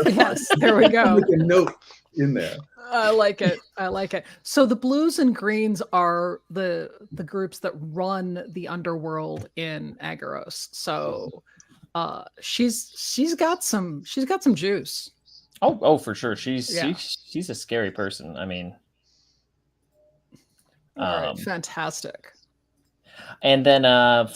Yes, there we go. Make a note in there. I like it. I like it. So the blues and greens are the groups that run the underworld in Agaros. So she's got some juice. Oh, for sure. She's Yeah. she's a scary person. I mean, All right, fantastic. and then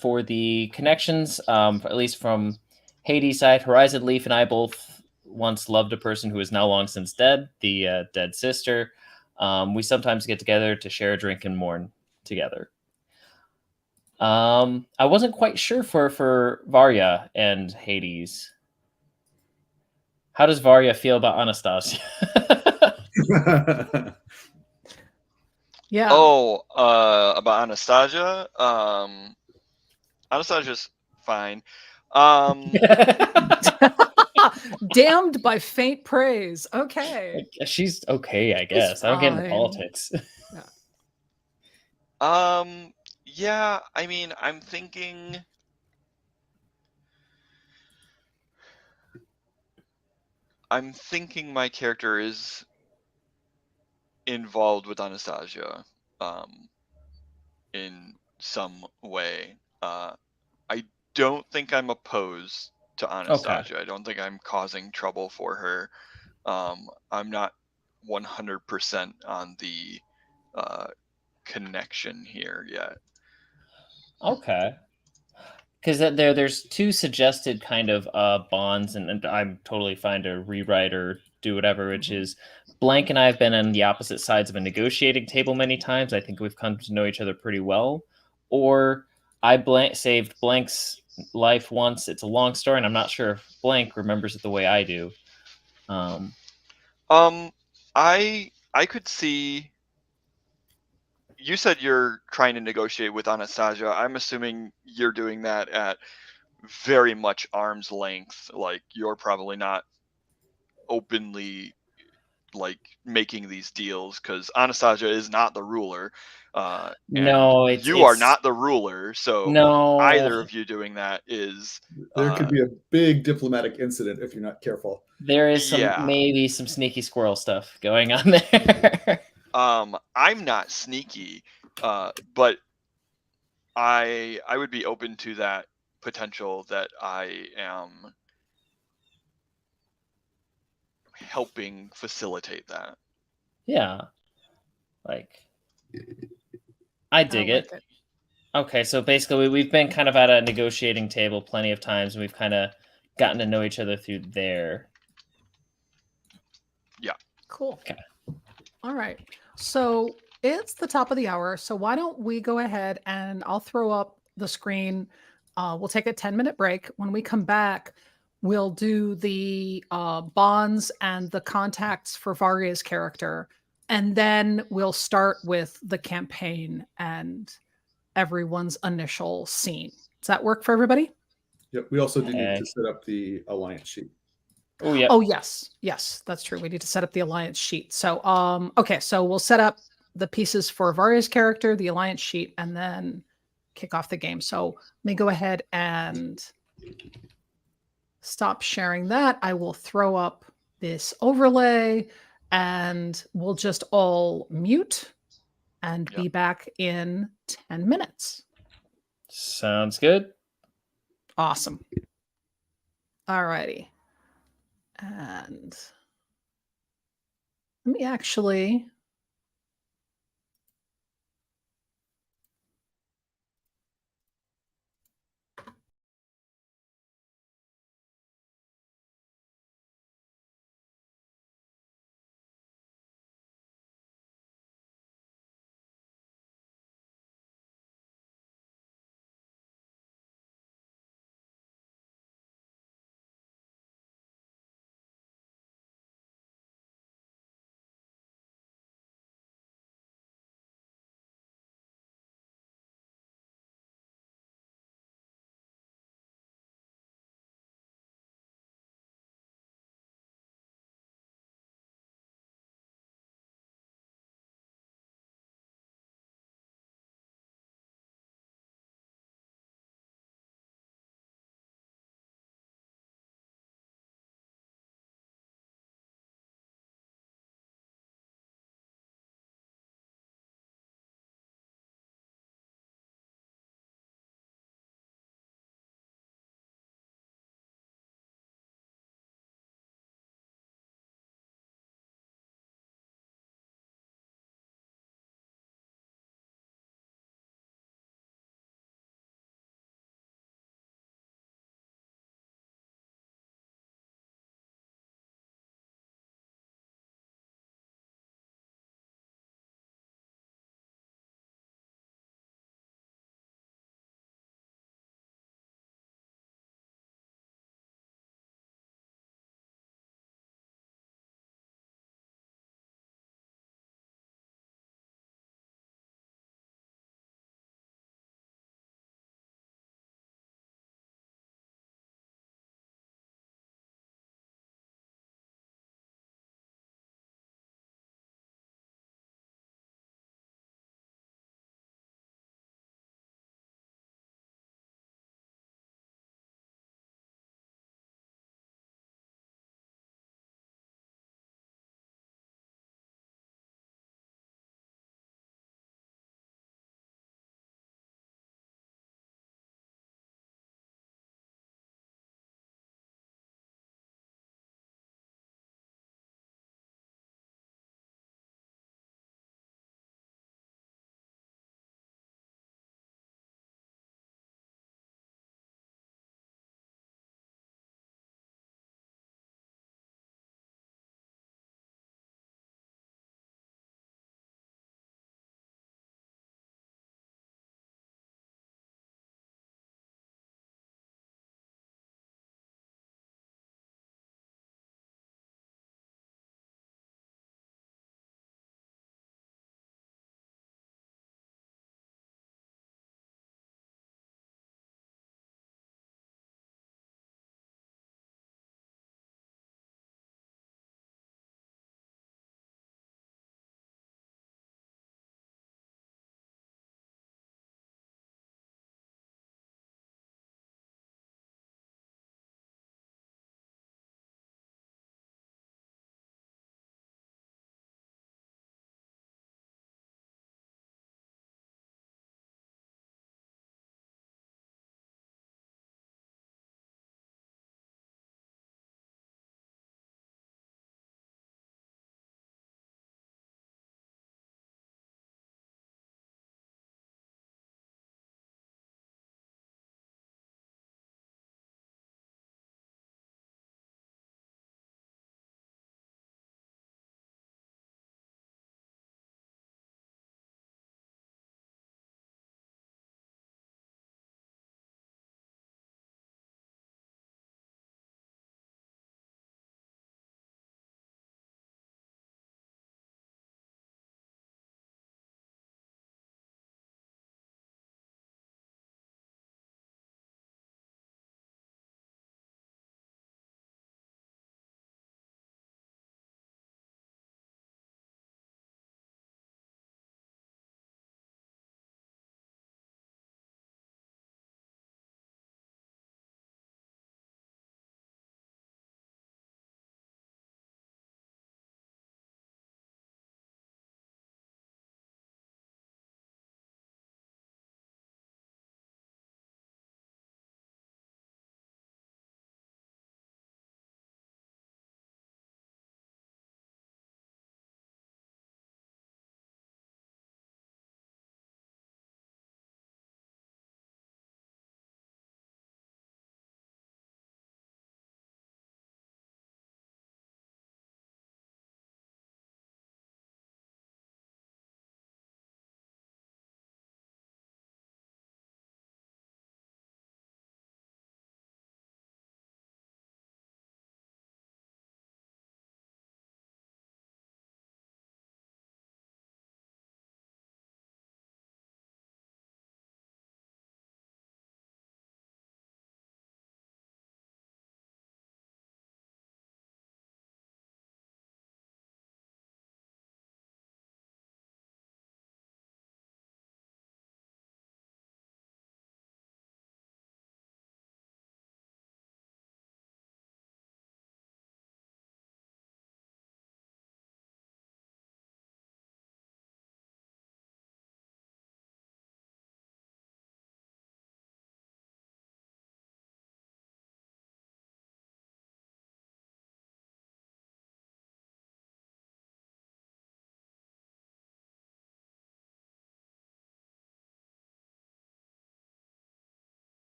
for the connections, at least from Hades' side, Horizon Leaf and I both once loved a person who is now long since dead, the dead sister. We sometimes get together to share a drink and mourn together. I wasn't quite sure for Varya and Hades. How does Varya feel about Anastasia? Yeah. Oh, about Anastasia. Anastasia's fine. Damned by faint praise. Okay. She's okay, I guess. I don't get into fine. politics. Yeah, I mean, I'm thinking my character is involved with Anastasia, in some way. I don't think I'm opposed to Anastasia. I don't think I'm causing trouble for her. I'm not 100% on the connection here yet. Okay. Because there's two suggested kind of bonds, and I'm totally fine to rewrite or do whatever, which is Blank and I have been on the opposite sides of a negotiating table many times. I think we've come to know each other pretty well. Or I saved Blank's life once. It's a long story, and I'm not sure if Blank remembers it the way I do. I could see. You said you're trying to negotiate with Anastasia. I'm assuming you're doing that at very much arm's length. Like, you're probably not openly like making these deals because Anastasia is not the ruler. No, you are not the ruler. So no. either of you doing that is There could be a big diplomatic incident if you're not careful. There is maybe some sneaky squirrel stuff going on there. I'm not sneaky, but I would be open to that potential that I am helping facilitate that. Yeah. Like, I dig it. Okay, so basically we've been kind of at a negotiating table plenty of times, and we've kind of gotten to know each other through there. Yeah. Cool. Okay. All right. So it's the top of the hour. So why don't we go ahead and I'll throw up the screen. We'll take a 10-minute break. When we come back, we'll do the bonds and the contacts for Varya's character. And then we'll start with the campaign and everyone's initial scene. Does that work for everybody? Yep. We also do need to set up the alliance sheet. Oh, yeah. Oh, yes. Yes, that's true. We need to set up the alliance sheet. So, okay. So we'll set up the pieces for Varya's character, the alliance sheet, and then kick off the game. So let me go ahead and stop sharing that. I will throw up this overlay and we'll just all mute and Yep. be back in 10 minutes. Sounds good. Awesome. All righty. And let me actually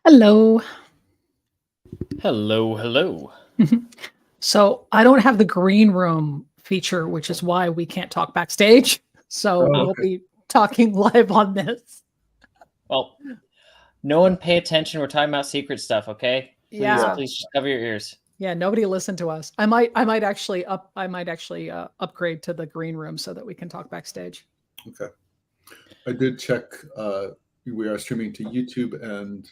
Hello. Hello, hello. So I don't have the green room feature, which is why we can't talk backstage. So Oh, we'll okay. be talking live on this. Well, no one pay attention. We're talking about secret stuff, okay? Please, Yeah. please just cover your ears. Yeah, nobody listen to us. I might actually upgrade to the green room so that we can talk backstage. Okay. I did check. We are streaming to YouTube and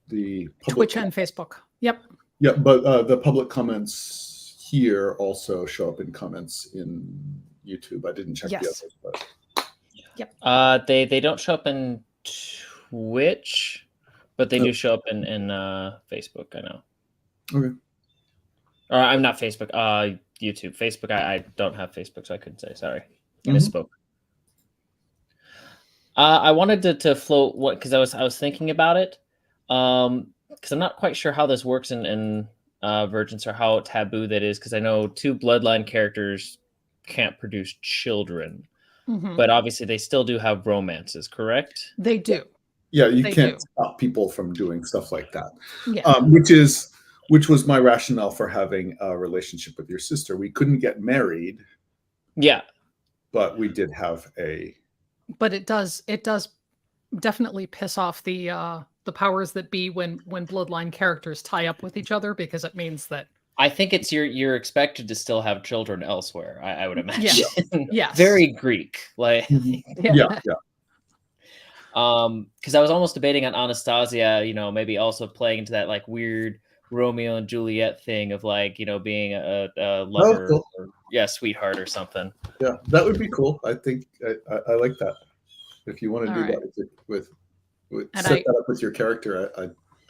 the public Twitch and Facebook. Yep. Yeah, but the public comments here also show up in comments in YouTube. I didn't check the Yes. others, but They don't show up in Twitch, but they do show up in Facebook. I know. okay. Or I'm not Facebook. YouTube. Facebook. I don't have Facebook, so I couldn't say. Sorry, I Mhm. misspoke. I wanted to float what because I was thinking about it. Because I'm not quite sure how this works in Vergence or how taboo that is. Because I know two bloodline characters can't produce children, Mhm. but obviously they still do have romances. Correct? They do. Yeah, you They can't do. stop people from doing stuff like that. Yeah. Which was my rationale for having a relationship with your sister. We couldn't get married, Yeah. but we did have a. But it does definitely piss off the powers that be when bloodline characters tie up with each other, because it means that I think it's you're expected to still have children elsewhere. I would imagine. Yes. Very Greek, like. Yeah. Because I was almost debating on Anastasia, maybe also playing into that like weird Romeo and Juliet thing of like, being a lover, cool. or sweetheart or something. Yeah, that would be cool. I think I like that. If you want to All do right. that with And set that up with your character,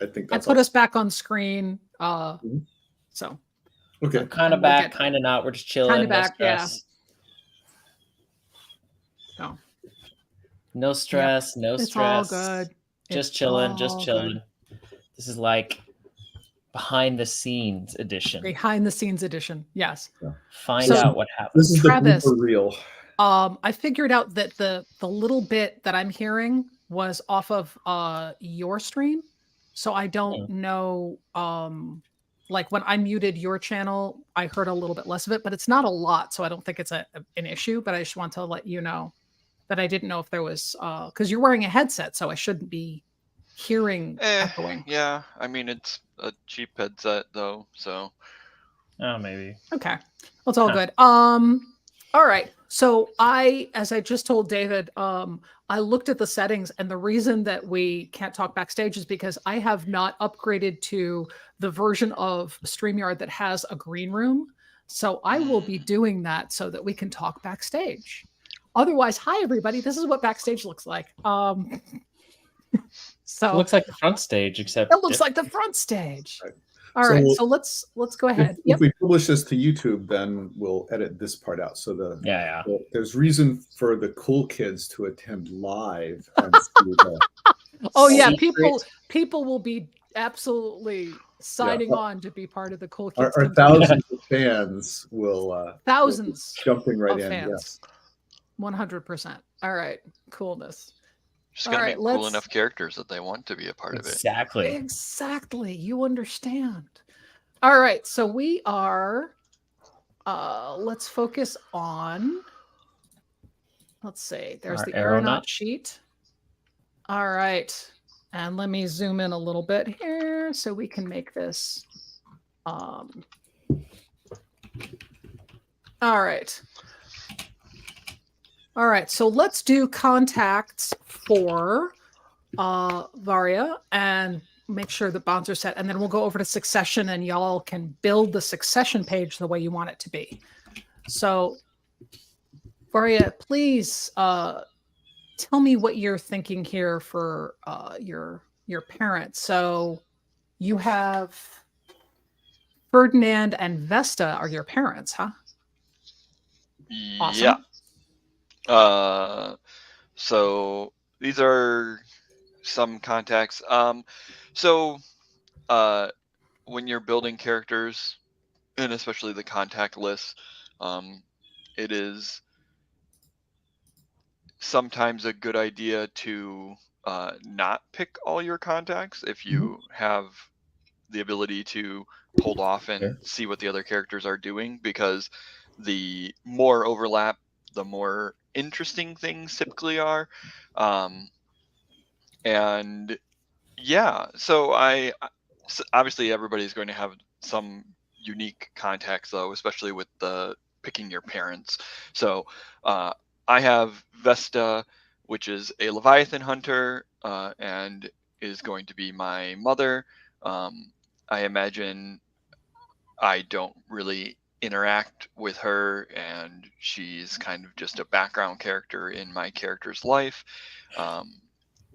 I think I that's put us back on screen. So okay. Kind And of we'll back, get- kind of not. We're just chilling. Kinda No back, yeah. stress. So No stress. No it's stress. all good. Just It's chilling. all Just good. chilling. This is like behind the scenes edition. Behind the scenes edition. Yes. Find So- out what happened. This is Travis. the blooper reel. I figured out that the little bit that I'm hearing was off of your stream. So I don't know, like when I muted your channel, I heard a little bit less of it, but it's not a lot, so I don't think it's an issue. But I just want to let you know that I didn't know if there was because you're wearing a headset, so I shouldn't be hearing echoing. Yeah, I mean it's a cheap headset though, so Oh, maybe. Okay. Well, it's all Huh. good. All right. So as I just told David, I looked at the settings, and the reason that we can't talk backstage is because I have not upgraded to the version of StreamYard that has a green room. So I will be doing that so that we can talk backstage. Otherwise, hi everybody. This is what backstage looks like. So It looks like the front stage, except it looks like the front stage. Right. All So right. So let's go ahead. If we publish this to YouTube, then we'll edit this part out. So there's reason for the cool kids to attend live. And see the Oh yeah, secret- people will be absolutely signing on to be part of the cool our kids. community. thousands of fans will Thousands jumping right of in. fans. 100%. All right, coolness. just All gotta right, make cool let's- enough characters that they want to be a part of it. Exactly. Exactly. You understand. All right, so we are let's focus on, let's see, there's Our the aeronaut. aeronaut sheet. All right. And let me zoom in a little bit here so we can make this all right. All right, so let's do contacts for Varia and make sure the bonds are set, and then we'll go over to succession, and y'all can build the succession page the way you want it to be. So Varia, please tell me what you're thinking here for your parents. So you have Ferdinand and Vesta are your parents, huh? Awesome. Yeah. So these are some contacts. When you're building characters, and especially the contact list, it is sometimes a good idea to not pick all your contacts if you have the ability to hold off and see what the other characters are doing, because the more overlap, the more interesting things typically are. And yeah, so obviously everybody's going to have some unique contacts though, especially with the picking your parents. So I have Vesta, which is a Leviathan hunter, and is going to be my mother. I imagine I don't really interact with her, and she's kind of just a background character in my character's life.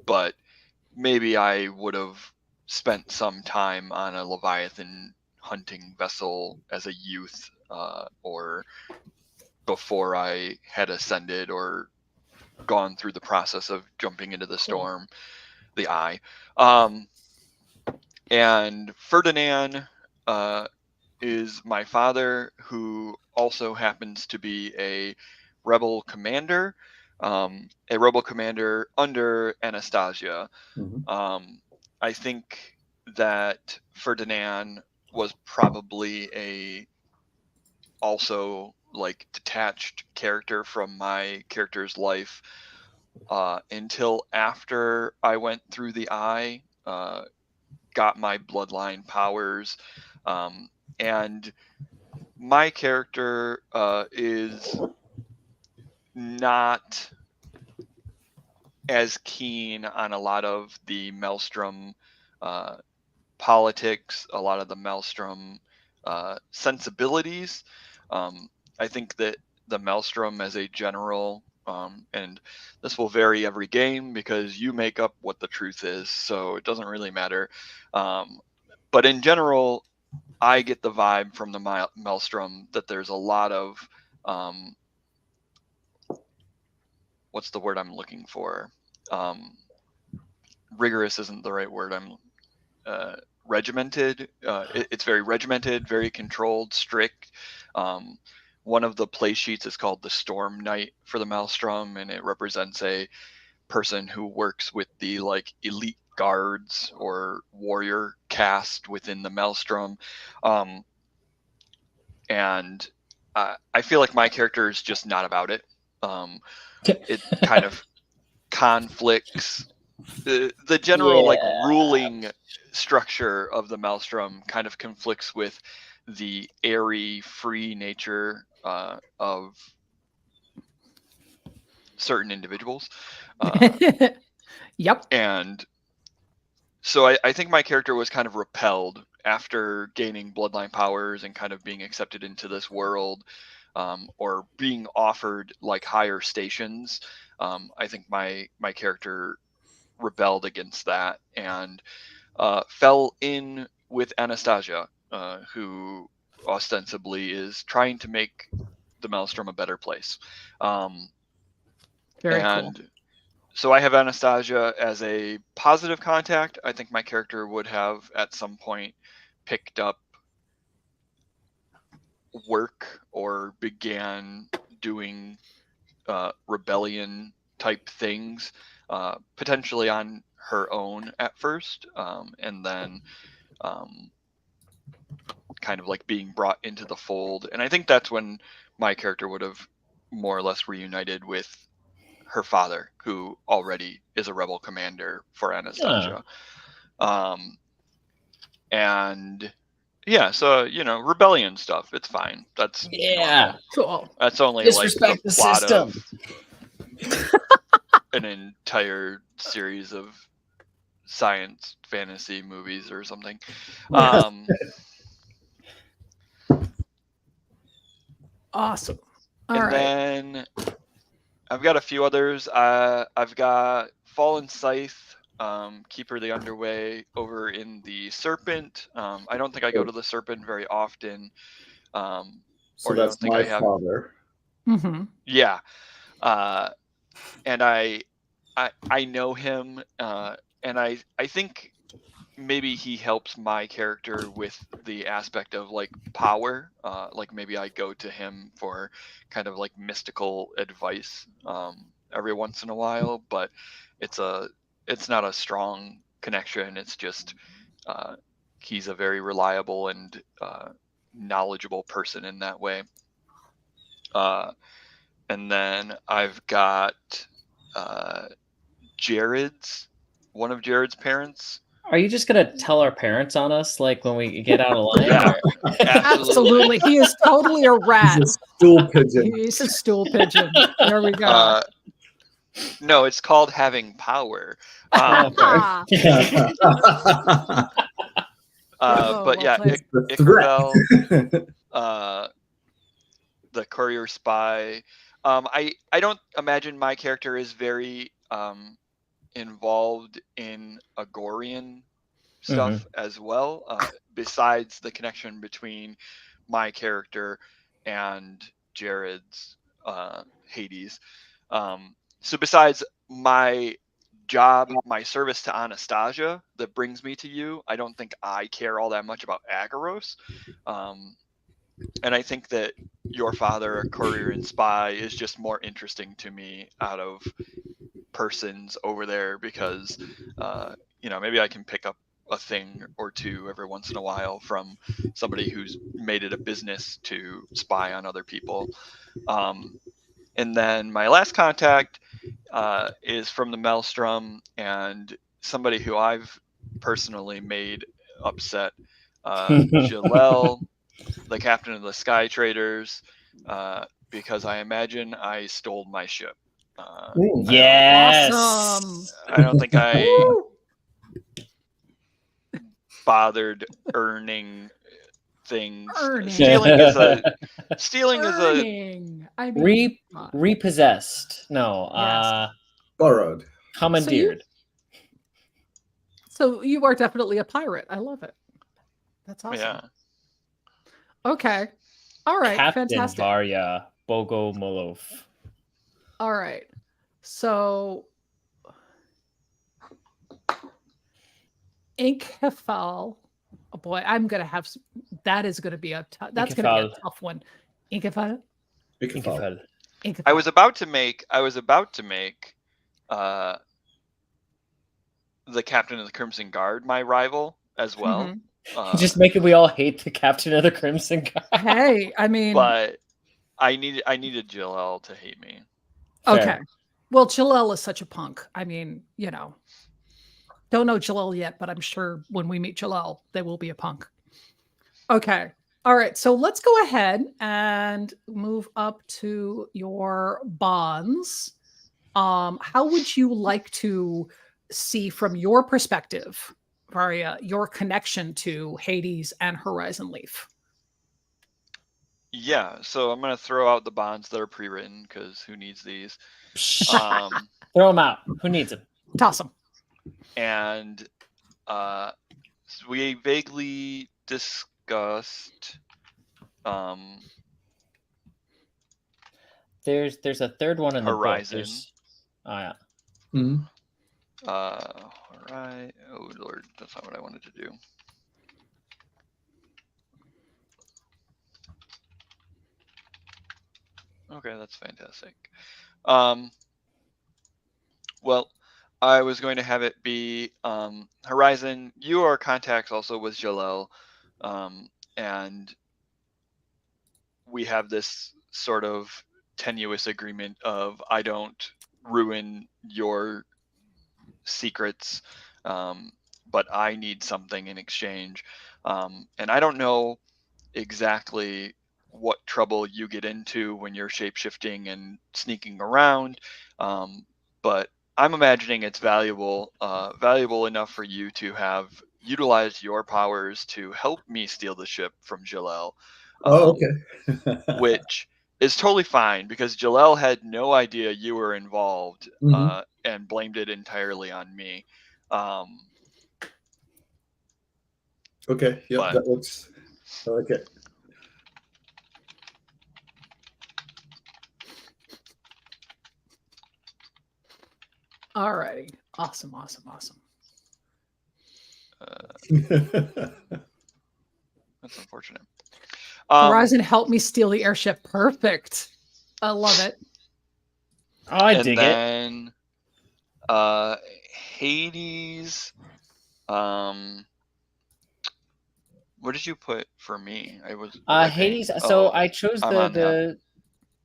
But maybe I would have spent some time on a Leviathan hunting vessel as a youth, or before I had ascended or gone through the process of jumping into the storm, the eye. And Ferdinand is my father, who also happens to be a rebel commander, under Anastasia. I think that Ferdinand was probably also like detached character from my character's life, until after I went through the eye, got my bloodline powers, and my character is not as keen on a lot of the Maelstrom politics, a lot of the Maelstrom sensibilities. I think that the Maelstrom as a general, and this will vary every game because you make up what the truth is, so it doesn't really matter. But in general, I get the vibe from the Maelstrom that there's a lot of, what's the word I'm looking for? Rigorous isn't the right word. Regimented. It's very regimented, very controlled, strict. One of the play sheets is called the Storm Knight for the Maelstrom, and it represents a person who works with the like elite guards or warrior caste within the Maelstrom. And I feel like my character is just not about it. It kind of conflicts the general like ruling structure of the Maelstrom kind of conflicts with the airy, free nature of certain individuals. Yep. And so I think my character was kind of repelled after gaining bloodline powers and kind of being accepted into this world, or being offered like higher stations. I think my character rebelled against that and fell in with Anastasia, who ostensibly is trying to make the Maelstrom a better place. Very and cool. so I have Anastasia as a positive contact. I think my character would have at some point picked up work or began doing rebellion type things, potentially on her own at first, and then kind of like being brought into the fold. And I think that's when my character would have more or less reunited with her father, who already is a rebel commander for Anastasia. And yeah, so rebellion stuff, it's fine. That's normal. Cool. That's only Disrespect like the the plot system. of an entire series of science fantasy movies or something. Awesome. All and right. then I've got a few others. I've got Fallen Scythe, Keeper the Underway over in the Serpent. I don't think I go to the Serpent very often. So or that's don't think my I have. father. Mm-hmm. Yeah. And I know him, and I think maybe he helps my character with the aspect of like power. Like maybe I go to him for kind of like mystical advice every once in a while, but it's a it's not a strong connection. It's just he's a very reliable and knowledgeable person in that way. And then I've got one of Jared's parents. Are you just gonna tell our parents on us, like when we get out of line? Yeah, or- Absolutely. He is totally a rat. He's a stool pigeon. He's a stool pigeon. There we go. No, it's called having power. Ah, Oh, But well yeah, played. the threat. Ichabel, the courier spy. I don't imagine my character is very involved in Agorian stuff as well. Besides the connection between my character and Jared's Hades. So besides my job, my service to Anastasia that brings me to you, I don't think I care all that much about Agaros. And I think that your father, a courier and spy, is just more interesting to me out of persons over there because, maybe I can pick up a thing or two every once in a while from somebody who's made it a business to spy on other people. And then my last contact is from the Maelstrom and somebody who I've personally made upset. Jalel, the captain of the Sky Traders, because I imagine I stole my ship. Yes. Awesome. I don't think I Woo! bothered earning things. Earning. Stealing is a Earning. I mean, Repossessed. No. Yes. Borrowed. Commandeered. So you are definitely a pirate. I love it. That's awesome. yeah. Okay. All right. Captain Fantastic. Varya Bogomolov. All right. So Inkefal. Oh boy, I'm gonna have that is gonna be a that's gonna be a tough one. Inkefal. Inkefal. I was about to make the captain of the Crimson Guard my rival as well. Just make it we all hate the captain of the Crimson Guard. Hey, I mean, but I needed Jalel to hate me. Okay. Fair. Well, Jalel is such a punk. I mean, don't know Jalel yet, but I'm sure when we meet Jalel, they will be a punk. Okay. All right. So let's go ahead and move up to your bonds. How would you like to see from your perspective, Varya, your connection to Hades and Horizon Leaf? Yeah, so I'm gonna throw out the bonds that are pre-written because who needs these? Throw them out. Who needs them? Toss them. And so we vaguely discussed. There's a third one in the Horizon. book. Oh yeah. Mm-hmm. Right. Oh Lord, that's not what I wanted to do. Okay, that's fantastic. Well, I was going to have it be Horizon. You are contacts also with Jalel, and we have this sort of tenuous agreement of I don't ruin your secrets, but I need something in exchange. And I don't know exactly what trouble you get into when you're shapeshifting and sneaking around, but I'm imagining it's valuable enough for you to have utilized your powers to help me steal the ship from Jalel. Okay. Which is totally fine because Jalel had no idea you were involved and blamed it entirely on me. Okay. Yeah, that looks. I like it. All righty. Awesome. That's unfortunate. Horizon helped me steal the airship. Perfect. I love it. Oh, I dig it. And then Hades. What did you put for me? I was Hades. So I chose I'm on the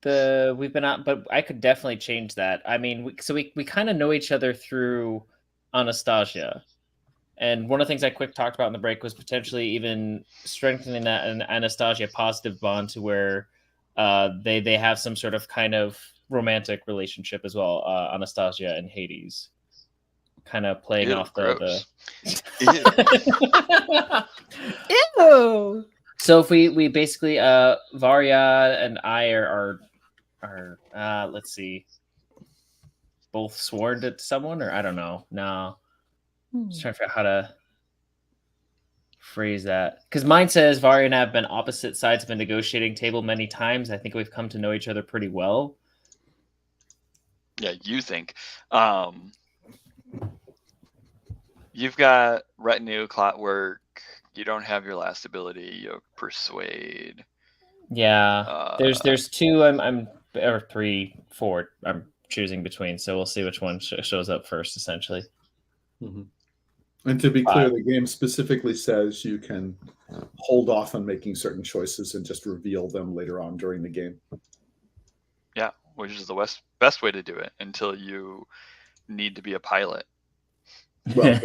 the we've been out, but I could definitely change that. I mean, we kind of know each other through Anastasia. And one of the things I quick talked about in the break was potentially even strengthening that an Anastasia positive bond to where they have some sort of kind of romantic relationship as well. Anastasia and Hades, kind of playing off the. Ew. So if we basically Varya and I are let's see, both sworn to someone, or I don't know. No, just trying to figure out how to phrase that, because mine says Varya and I have been opposite sides of a negotiating table many times. I think we've come to know each other pretty well. Yeah, you think. You've got retinue, clockwork. You don't have your last ability. You have persuade. Yeah, there's two. I'm or 3, 4. I'm choosing between, so we'll see which one shows up first, essentially. Mm-hmm. And to be clear, the game specifically says you can hold off on making certain choices and just reveal them later on during the game. Yeah, which is the best way to do it until you need to be a pilot. Well,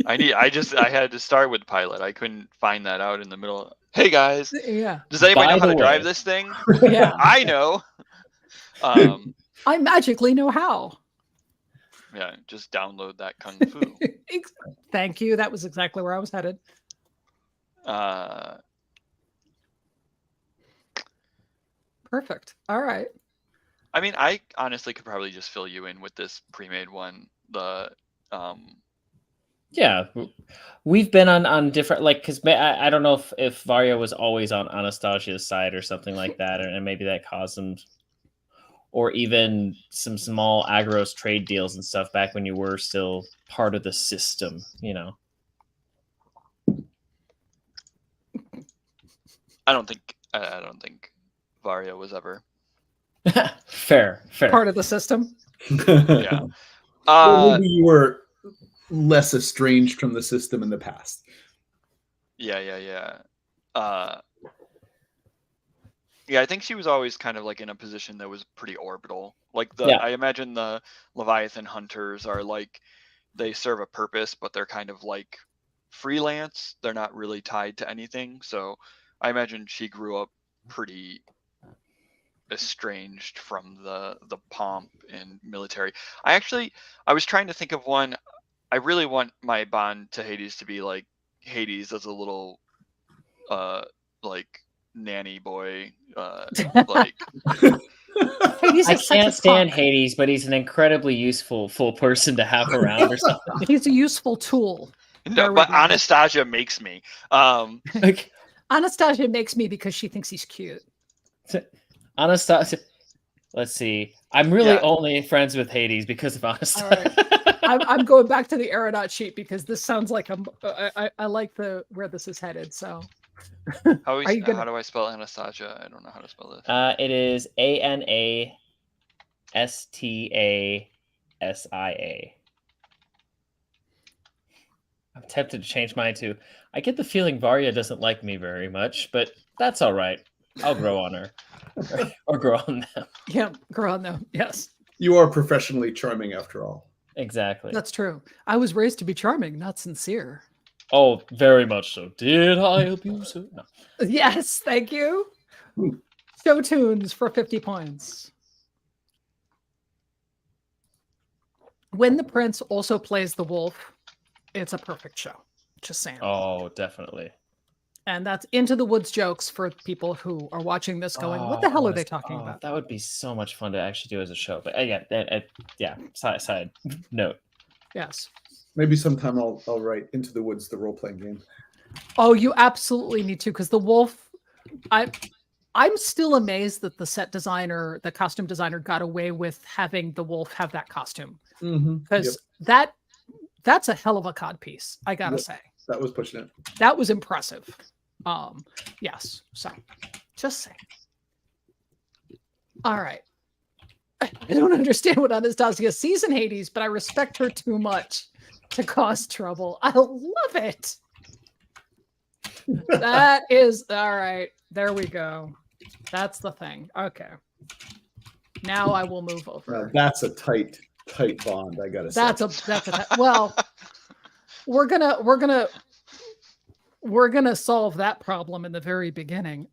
I had to start with pilot. I couldn't find that out in the middle. Hey guys, Yeah. does anybody know how to drive this thing? Yeah. I know. I magically know how. Yeah, just download that Kung Fu. Thank you. That was exactly where I was headed. Perfect. All right. I mean, I honestly could probably just fill you in with this pre-made one. Yeah, we've been on different, like, because I don't know if Varya was always on Anastasia's side or something like that, and maybe that caused some, or even some small Agros trade deals and stuff back when you were still part of the system, you know. I don't think Varya was ever fair part of the system. Yeah. Well, maybe you were less estranged from the system in the past. Yeah. Yeah, I think she was always kind of like in a position that was pretty orbital. Like I imagine the Leviathan hunters are like, they serve a purpose, but they're kind of like freelance. They're not really tied to anything. So I imagine she grew up pretty estranged from the pomp and military. I was trying to think of one. I really want my bond to Hades to be like Hades as a little like nanny boy, like I can't stand Hades, but he's an incredibly useful person to have around or something. He's a useful tool. No, but Anastasia makes me. Anastasia makes me because she thinks he's cute. Anastasia. Let's see. I'm really only friends with Hades because of Anastasia. Right. I'm going back to the aeronaut sheet because this sounds like I like where this is headed. So, how do I spell Anastasia? I don't know how to spell this. It is Anastasia. I'm tempted to change mine too. I get the feeling Varya doesn't like me very much, but that's all right. I'll grow on her. Or grow on them. Yeah, grow on them. Yes. You are professionally charming after all. Exactly. That's true. I was raised to be charming, not sincere. Oh, very much so. Did I abuse her? No. Yes, thank you. Show tunes for 50 points. When the prince also plays the wolf, it's a perfect show. Just saying. Oh, definitely. And that's Into the Woods jokes for people who are watching this going, what the hell are they talking about? That would be so much fun to actually do as a show. But side note. Yes. Maybe sometime I'll write Into the Woods, the role-playing game. Oh, you absolutely need to, because the wolf, I'm still amazed that the costume designer got away with having the wolf have that costume. Because that's a hell of a cod piece, I gotta say. That was pushing it. That was impressive. Yes. So just saying. All right. I don't understand what Anastasia sees in Hades, but I respect her too much to cause trouble. I love it. That is all right. There we go. That's the thing. Okay. Now I will move over. That's a tight bond, I gotta say. That's a well. We're gonna solve that problem in the very beginning.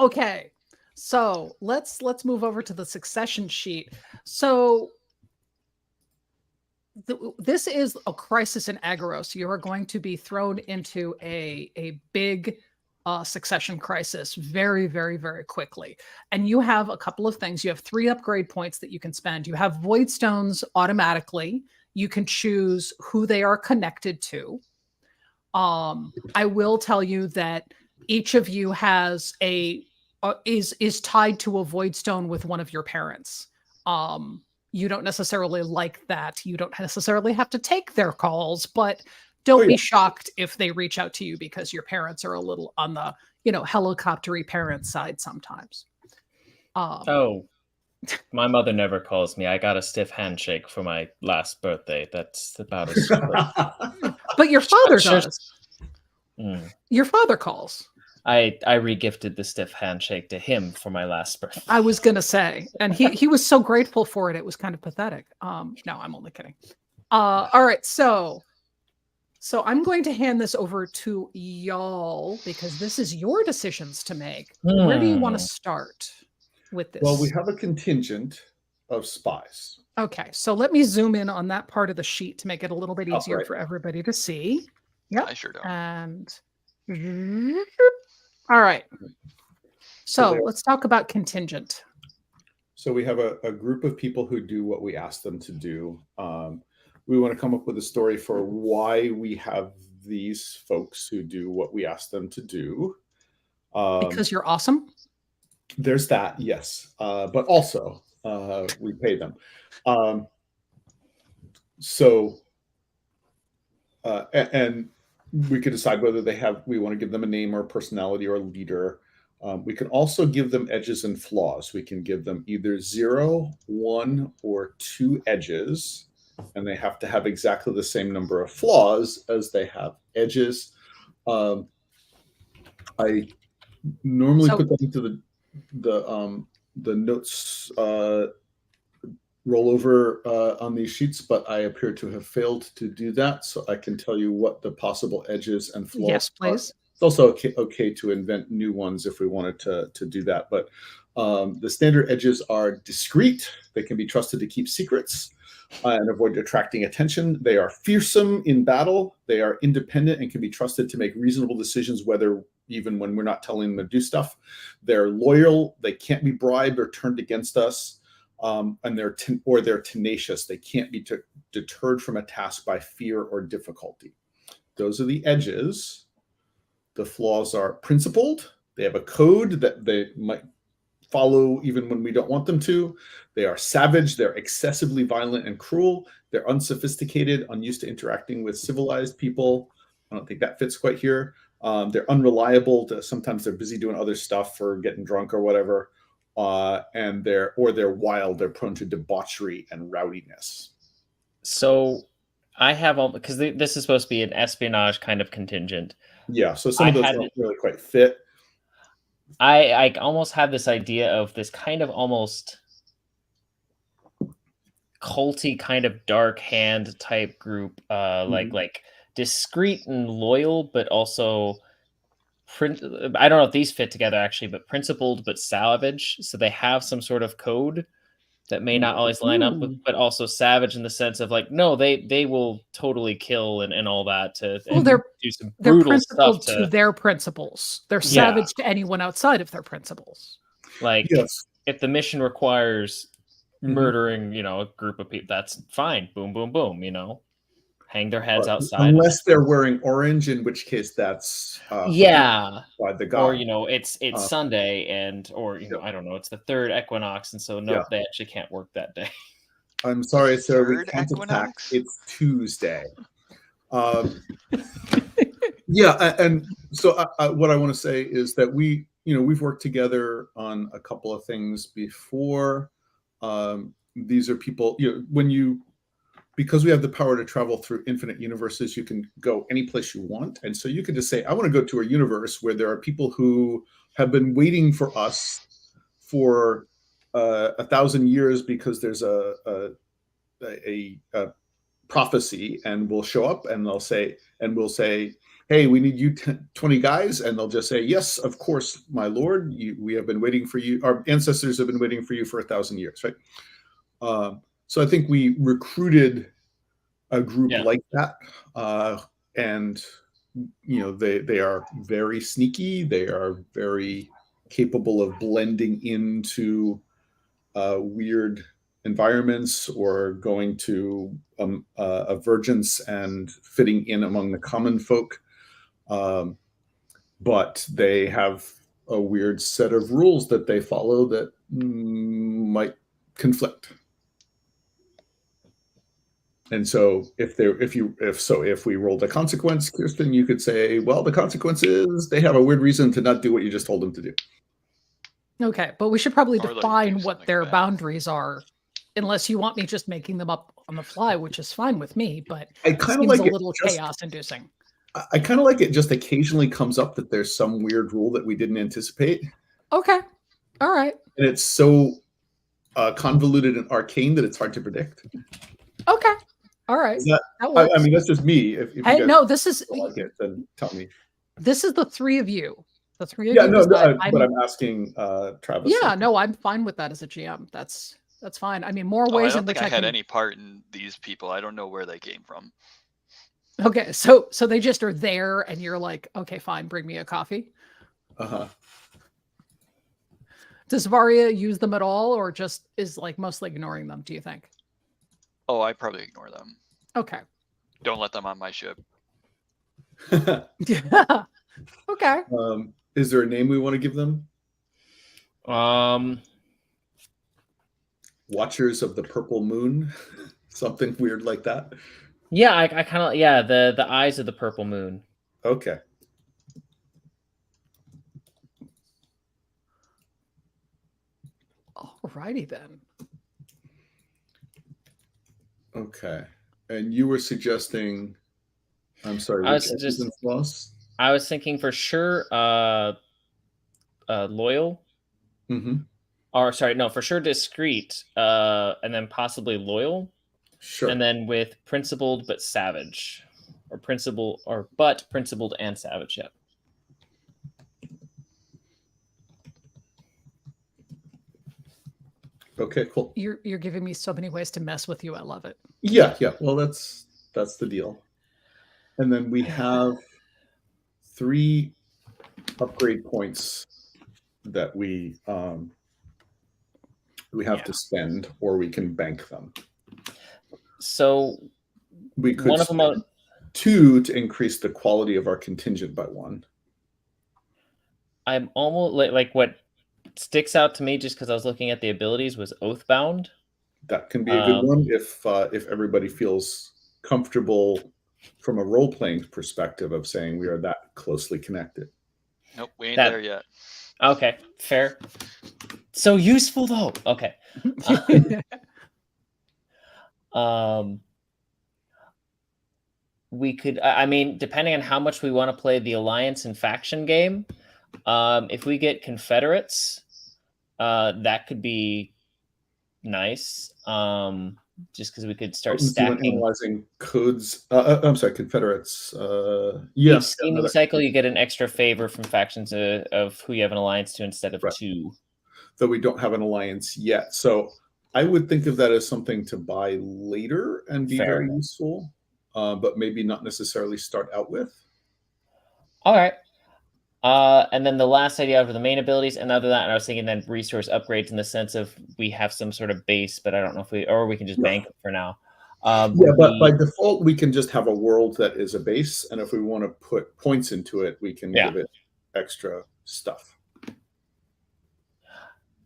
Okay. So let's move over to the succession sheet. So this is a crisis in Agoros. You are going to be thrown into a big succession crisis very, very, very quickly. And you have a couple of things. You have 3 upgrade points that you can spend. You have void stones automatically. You can choose who they are connected to. I will tell you that each of you has is tied to a void stone with one of your parents. You don't necessarily like that. You don't necessarily have to take their calls, but don't be shocked if they reach out to you because your parents are a little on the, helicoptery parent side sometimes. My mother never calls me. I got a stiff handshake for my last birthday. That's about as But your father does. Your father calls. I regifted the stiff handshake to him for my last birthday. I was gonna say, and he was so grateful for it. It was kind of pathetic. No, I'm only kidding. All right, so I'm going to hand this over to y'all because this is your decisions to make. Where do you want to start with this? Well, we have a contingent of spies. Okay, so let me zoom in on that part of the sheet to make it a little bit easier for everybody to see. Yeah, I sure don't. And all right. So let's talk about contingent. So we have a group of people who do what we ask them to do. We want to come up with a story for why we have these folks who do what we ask them to do. Because you're awesome? There's that, yes. But also, we pay them. And we could decide whether we want to give them a name or a personality or a leader. We can also give them edges and flaws. We can give them either 0, 1, or 2 edges, and they have to have exactly the same number of flaws as they have edges. I normally put that into the notes rollover on these sheets, but I appear to have failed to do that. So I can tell you what the possible edges and flaws Yes, please. are. It's also okay to invent new ones if we wanted to do that. But the standard edges are discreet. They can be trusted to keep secrets and avoid attracting attention. They are fearsome in battle. They are independent and can be trusted to make reasonable decisions, even when we're not telling them to do stuff. They're loyal. They can't be bribed or turned against us. And they're tenacious. They can't be deterred from a task by fear or difficulty. Those are the edges. The flaws are principled. They have a code that they might follow even when we don't want them to. They are savage. They're excessively violent and cruel. They're unsophisticated, unused to interacting with civilized people. I don't think that fits quite here. They're unreliable. Sometimes they're busy doing other stuff or getting drunk or whatever. And they're wild. They're prone to debauchery and rowdiness. So I have all, because this is supposed to be an espionage kind of contingent. Yeah, so some of those don't really quite fit. I almost have this idea of this kind of almost culty kind of dark hand type group, like discreet and loyal, but also I don't know if these fit together actually, but principled but savage. So they have some sort of code that may not always line up with, but also savage in the sense of like, no, they will totally kill and all that to do some brutal stuff to their principles. They're savage to anyone outside of their principles. Like if the mission requires murdering, a group of people, that's fine. Boom, boom, boom, hang their heads outside. Unless they're wearing orange, in which case that's by the god. Or it's Sunday or I don't know, it's the 3rd equinox, and so they actually can't work that day. I'm sorry, sir. We 3rd can't attack. equinox? It's Tuesday. And so what I want to say is that we've worked together on a couple of things before. These are people, because we have the power to travel through infinite universes, you can go any place you want. And so you could just say, I want to go to a universe where there are people who have been waiting for us for 1,000 years because there's a prophecy, and we'll show up and we'll say, hey, we need you 20 guys. And they'll just say, yes, of course, my lord, we have been waiting for you. Our ancestors have been waiting for you for 1,000 years, right? So I think we recruited a group like that. And, they are very sneaky. They are very capable of blending into weird environments or going to a Vergence and fitting in among the common folk. But they have a weird set of rules that they follow that might conflict. And so if we rolled a consequence, Kirsten, you could say, well, the consequence is they have a weird reason to not do what you just told them to do. Okay, but we should probably Or, like, define do what their something bad. boundaries are, unless you want me just making them up on the fly, which is fine with me, but I it kind of seems like a it little just chaos-inducing. I kind of like it just occasionally comes up that there's some weird rule that we didn't anticipate. Okay, all right. And it's so convoluted and arcane that it's hard to predict. Okay, all right. That works. I mean, that's just me. If you Hey, guys no, this is don't like it, then tell me. this is the three of you. The three of Yeah, you no, decide. but I'm asking Travis. Yeah, no, I'm fine with that as a GM. That's fine. I mean, more Oh, I ways don't in think which I I had can. any part in these people. I don't know where they came from. Okay, so they just are there, and you're like, okay, fine, bring me a coffee. Uh-huh. Does Varia use them at all, or just is like mostly ignoring them? Do you think? Oh, I probably ignore them. Okay. Don't let them on my ship. Yeah. Okay. Is there a name we want to give them? Watchers of the Purple Moon, something weird like that. Yeah, I kind of the eyes of the purple moon. Okay. Alrighty then. Okay. And you were suggesting, I'm sorry, I which was just- loss? I was thinking for sure loyal. Mm-hmm. Or sorry, no, for sure discreet, and then possibly loyal. Sure. And then with principled but savage. Or principled and savage, yeah. Okay, cool. You're giving me so many ways to mess with you. I love it. Yeah. Well, that's the deal. And then we have 3 upgrade points that we have to spend, or we can bank them. So we could one of them 2 to increase the quality of our contingent by 1. I'm almost like what sticks out to me just because I was looking at the abilities was Oathbound. That can be a good one if everybody feels comfortable from a role-playing perspective of saying we are that closely connected. Nope, we ain't there yet. Okay, fair. So useful though. Okay. We could, I mean, depending on how much we want to play the alliance and faction game, if we get Confederates, that could be nice. Just because we could start stacking. Analyzing codes. I'm sorry, Confederates. Each scheming cycle, you get an extra favor from factions of who you have an alliance to instead of 2. Though we don't have an alliance yet. So I would think of that as something to buy later and be very useful, but maybe not necessarily start out with. All right. And then the last idea over the main abilities, and other than that, I was thinking then resource upgrades in the sense of we have some sort of base, but I don't know if we can just bank it for now. But by default, we can just have a world that is a base, and if we want to put points into it, we can give it extra stuff.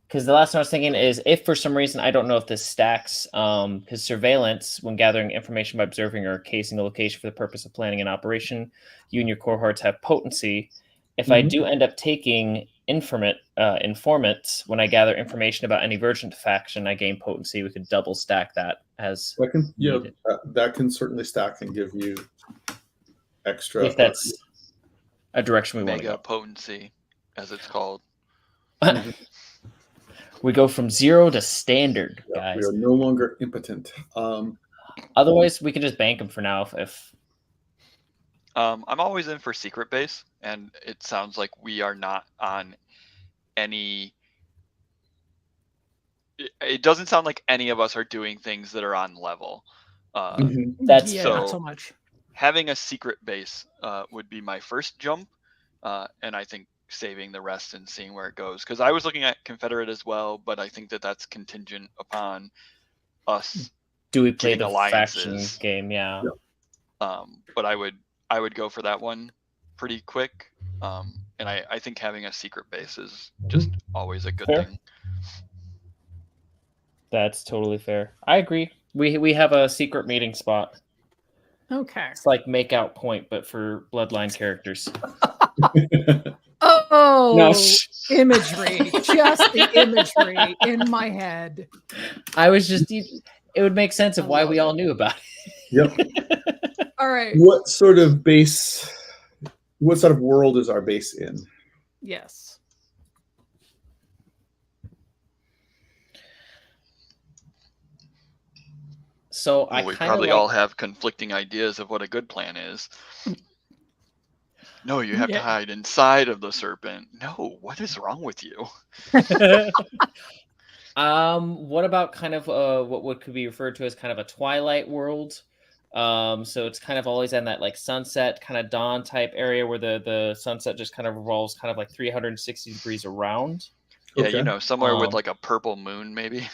Because the last one I was thinking is if for some reason, I don't know if this stacks, because surveillance, when gathering information by observing or casing a location for the purpose of planning an operation, you and your cohorts have potency. If I do end up taking informant. When I gather information about any Vergent faction, I gain potency. We could double stack that as needed. That can certainly stack and give you extra. If that's a direction we want to Mega go. potency, as it's called. We go from 0 to standard, guys. We are no longer impotent. Otherwise, we can just bank them for now. If I'm always in for secret base, and it sounds like we are not on any. It doesn't sound like any of us are doing things that are on level. That's not so much. Having a secret base would be my first jump, and I think saving the rest and seeing where it goes. Because I was looking at Confederate as well, but I think that that's contingent upon us. Do we play getting the faction game? Yeah. But I would go for that one pretty quick. And I think having a secret base is just always a good thing. That's totally fair. I agree. We have a secret meeting spot. Okay. It's like make out point, but for bloodline characters. Oh, no, imagery. Just the imagery in my head. I was just, it would make sense of why we all knew about it. Yep. All right. What sort of world is our base in? Yes. So we probably all have conflicting ideas of what a good plan is. No, you have to hide inside of the serpent. No, what is wrong with you? What about kind of what could be referred to as kind of a twilight world? So it's kind of always in that like sunset kind of dawn type area where the sunset just kind of revolves kind of like 360 degrees around. Yeah, somewhere with like a purple moon, maybe.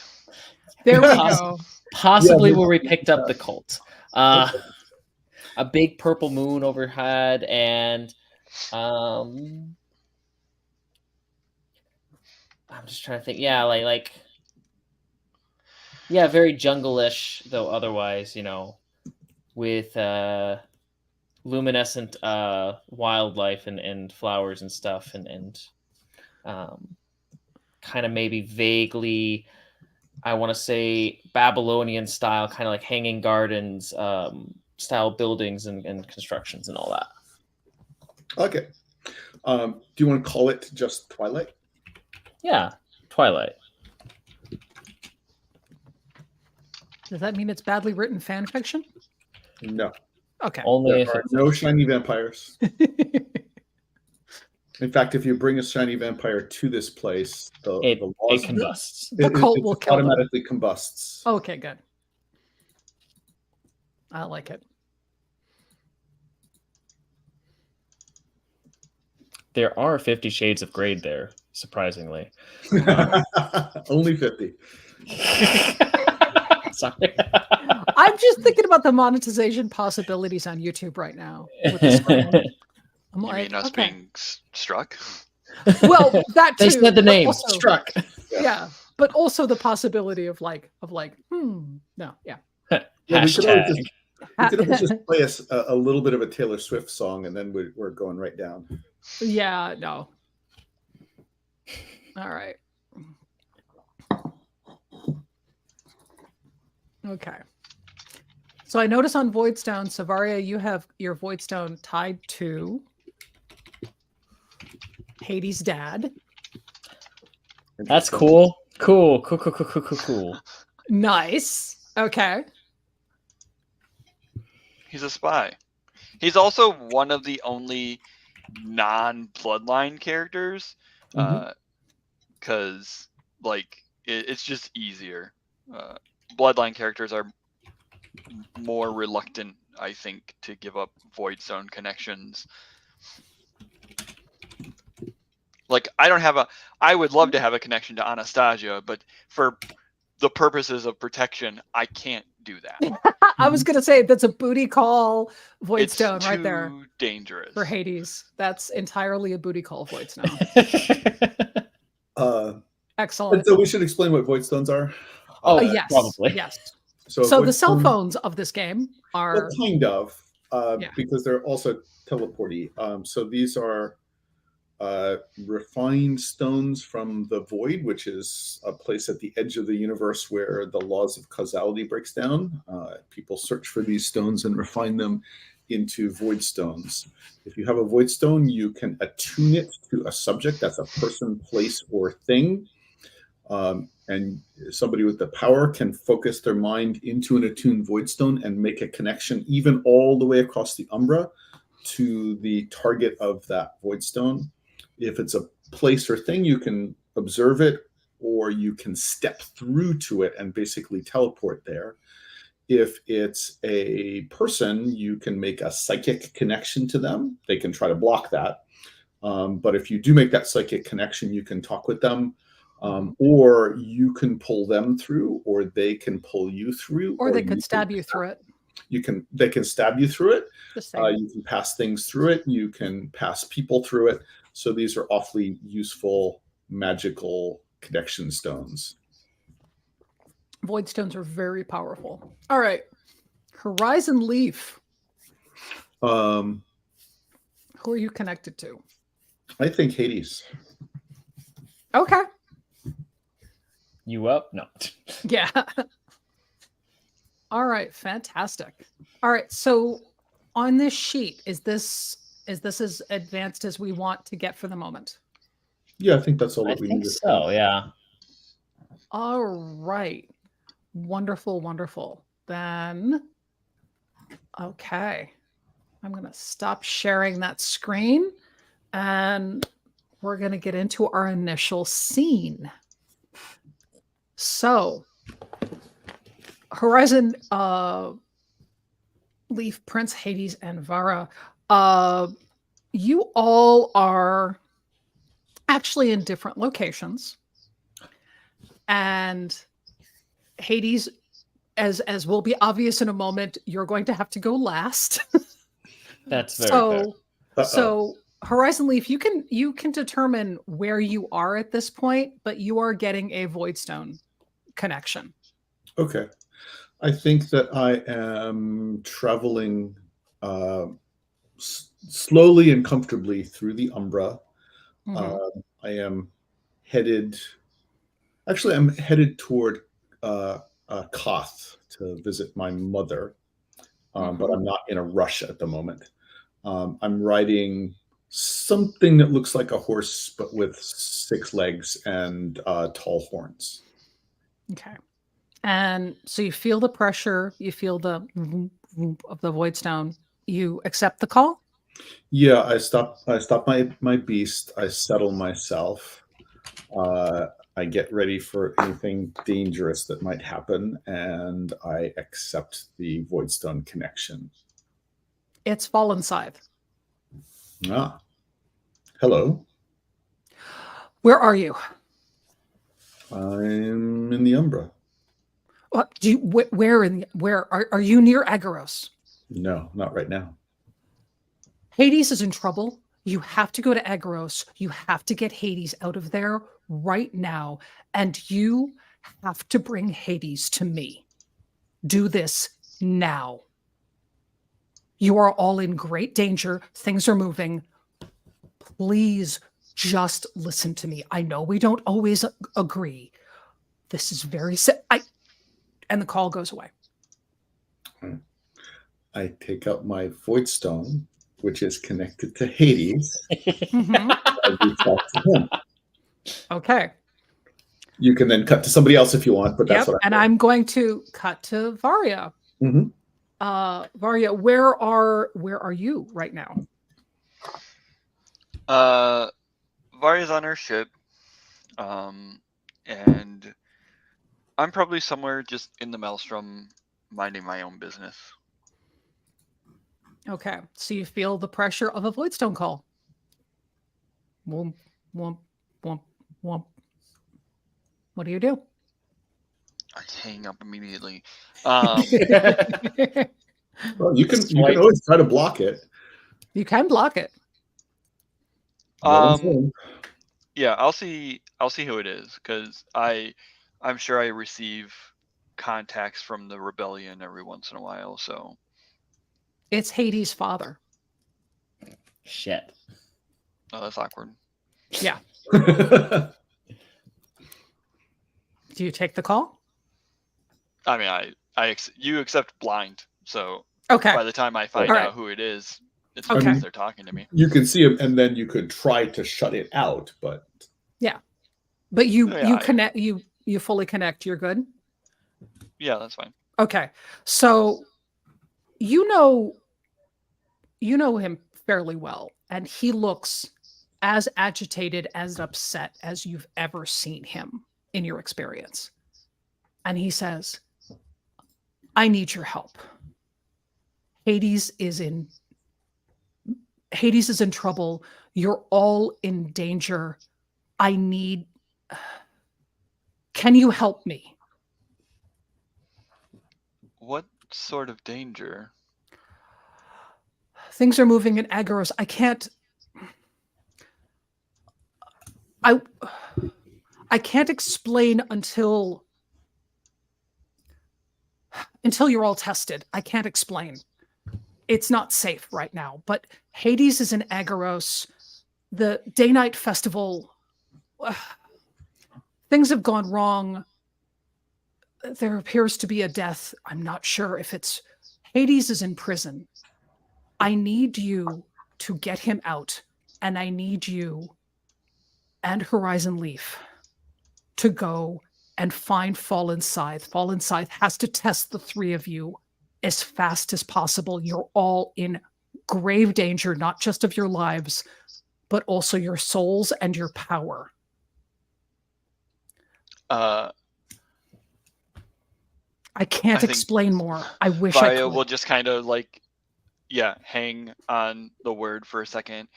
There we go. Possibly where we picked up the cult. A big purple moon overhead, and I'm just trying to think. Yeah, very jungle-ish, though otherwise, with luminescent wildlife and flowers and stuff, and kind of maybe vaguely, I want to say Babylonian style, kind of like hanging gardens, style buildings and constructions and all that. Okay. Do you want to call it just Twilight? Yeah, Twilight. Does that mean it's badly written fan fiction? No. Okay. Only if there are no shiny vampires. In fact, if you bring a shiny vampire to this place, the laws combusts. The cult will kill automatically combusts. Okay, good. I like it. There are 50 shades of grade there, surprisingly. Only 50. Sorry. I'm just thinking about the monetization possibilities on YouTube right now. With this I'm you mean us being struck? Well, that too. They said the name also, struck. Yeah, but also the possibility of no, yeah. Hashtag. We could always just play a little bit of a Taylor Swift song, and then we're going right down. Yeah, no. All right. Okay. So I notice on Voidstone, Savaria, you have your Voidstone tied to Hades' dad. That's cool. Cool. Nice. Okay. He's a spy. He's also one of the only non-bloodline characters, because it's just easier. Bloodline characters are more reluctant, I think, to give up Voidstone connections. Like, I would love to have a connection to Anastasia, but for the purposes of protection, I can't do that. I was going to say that's a booty call Voidstone it's right there. Too dangerous. For Hades. That's entirely a booty call Voidstone. Excellent. And so we should explain what Voidstones are. Yes. Probably. Yes. So the cell phones of this game are... Well, kind of, because they're also teleporty. So these are refined stones from the void, which is a place at the edge of the universe where the laws of causality breaks down. People search for these stones and refine them into void stones. If you have a void stone, you can attune it to a subject. That's a person, place, or thing. And somebody with the power can focus their mind into an attuned void stone and make a connection even all the way across the umbra to the target of that void stone. If it's a place or thing, you can observe it, or you can step through to it and basically teleport there. If it's a person, you can make a psychic connection to them. They can try to block that. But if you do make that psychic connection, you can talk with them, or you can pull them through, or they can pull you through, Or they could stab you through it. They can stab you through it. The same. You can pass things through it. You can pass people through it. So these are awfully useful magical connection stones. Void stones are very powerful. All right. Horizon Leaf. Um, Who are you connected to? I think Hades. Okay. You up? No. Yeah. All right. Fantastic. All right. So on this sheet, is this as advanced as we want to get for the moment? Yeah, I think that's all I that we think need. so, yeah. All right. Wonderful, wonderful. Then, okay. I'm going to stop sharing that screen and we're going to get into our initial scene. So, Horizon Leaf, Prince, Hades, and Vara, you all are actually in different locations. And Hades, as will be obvious in a moment, you're going to have to go last. That's very fair. So Horizon Leaf, you can determine where you are at this point, but you are getting a Voidstone connection. Okay. I think that I am traveling slowly and comfortably through the Umbra. Mm-hmm. I am headed. Actually, I'm headed toward Koth to visit my mother, but I'm not in a rush at the moment. I'm riding something that looks like a horse, but with 6 legs and tall horns. Okay. And so you feel the pressure, you feel the vroom, vroom of the Voidstone. You accept the call? Yeah, I stop my beast. I settle myself. I get ready for anything dangerous that might happen, and I accept the Voidstone connection. It's Fallen Scythe. Ah, hello. Where are you? I'm in the Umbra. What do you? Where are you near Agaros? No, not right now. Hades is in trouble. You have to go to Agaros. You have to get Hades out of there right now, and you have to bring Hades to me. Do this now. You are all in great danger. Things are moving. Please just listen to me. I know we don't always agree. This is very and the call goes away. I take out my Voidstone, which is connected to Hades. Mm-hmm. I reach out to him. Okay. You can then cut to somebody else if you want, but that's what I'm going to cut to Varia. Mm-hmm. Varia, where are you right now? Varia's on her ship, and I'm probably somewhere just in the Maelstrom, minding my own business. Okay, so you feel the pressure of a Voidstone call. Womp, womp, womp, womp. What do you do? I hang up immediately. Well, you can always try to block it. You can block it. Yeah, I'll see who it is, because I'm sure I receive contacts from the rebellion every once in a while. So it's Hades' father. Shit. Oh, that's awkward. Yeah. Do you take the call? I mean, you accept blind, so Okay. by the time I find All right. out who it is, it's Okay. because they're talking to me. You can see him, and then you could try to shut it out, but But you Yeah, you connect you fully connect. You're good. Yeah, that's fine. Okay. So you know him fairly well, and he looks as agitated, as upset as you've ever seen him in your experience. And he says, I need your help. Hades is in trouble. You're all in danger. Can you help me? What sort of danger? Things are moving in Agaros. I can't explain until you're all tested. I can't explain. It's not safe right now, but Hades is in Agaros. The day-night festival, things have gone wrong. There appears to be a death. I'm not sure if it's Hades is in prison. I need you to get him out, and I need you and Horizon Leaf to go and find Fallen Scythe. Fallen Scythe has to test the three of you as fast as possible. You're all in grave danger, not just of your lives, but also your souls and your power. I can't think explain more. I wish I Varia could. will just kind of hang on the word for a second,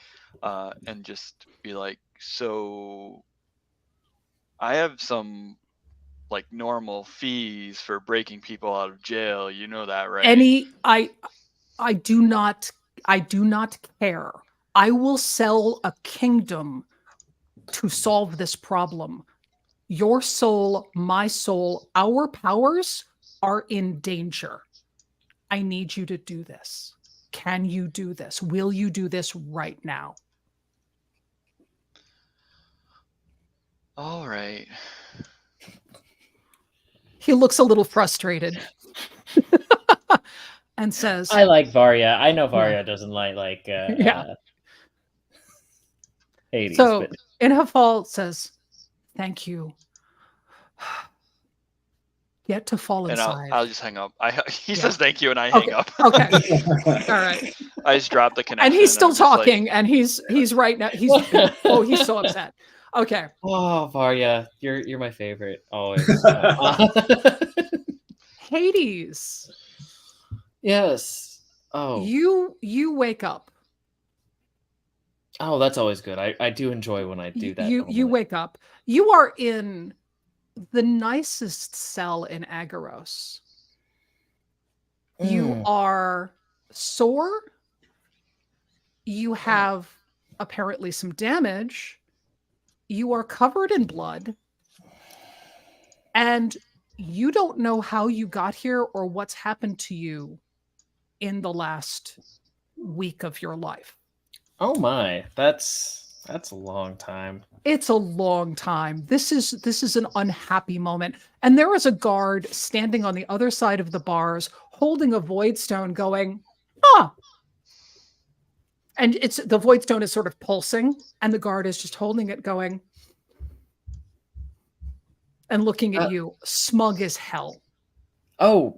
and just be like, so I have some normal fees for breaking people out of jail. You know that, right? I do not care. I will sell a kingdom to solve this problem. Your soul, my soul, our powers are in danger. I need you to do this. Can you do this? Will you do this right now? All right. He looks a little frustrated and says, I like Varia. I know Varia doesn't like Hades. So but... Inhafal says, thank you. Get to Fallen And Scythe. I'll just hang up. He says thank you, and I hang up. Okay. All right. I just drop the connection. And he's still I'm just like- talking, and he's right now. He's so upset. Okay. Oh, Varia, you're my favorite always. Hades. Yes. Oh. You wake up. Oh, that's always good. I do enjoy when I do that. You wake up. You are in the nicest cell in Agaros. You are sore. You have apparently some damage. You are covered in blood. And you don't know how you got here or what's happened to you in the last week of your life. Oh my, that's a long time. It's a long time. This is an unhappy moment. And there is a guard standing on the other side of the bars holding a void stone going, ah. And the void stone is sort of pulsing, and the guard is just holding it going and looking at you, smug as hell. Oh,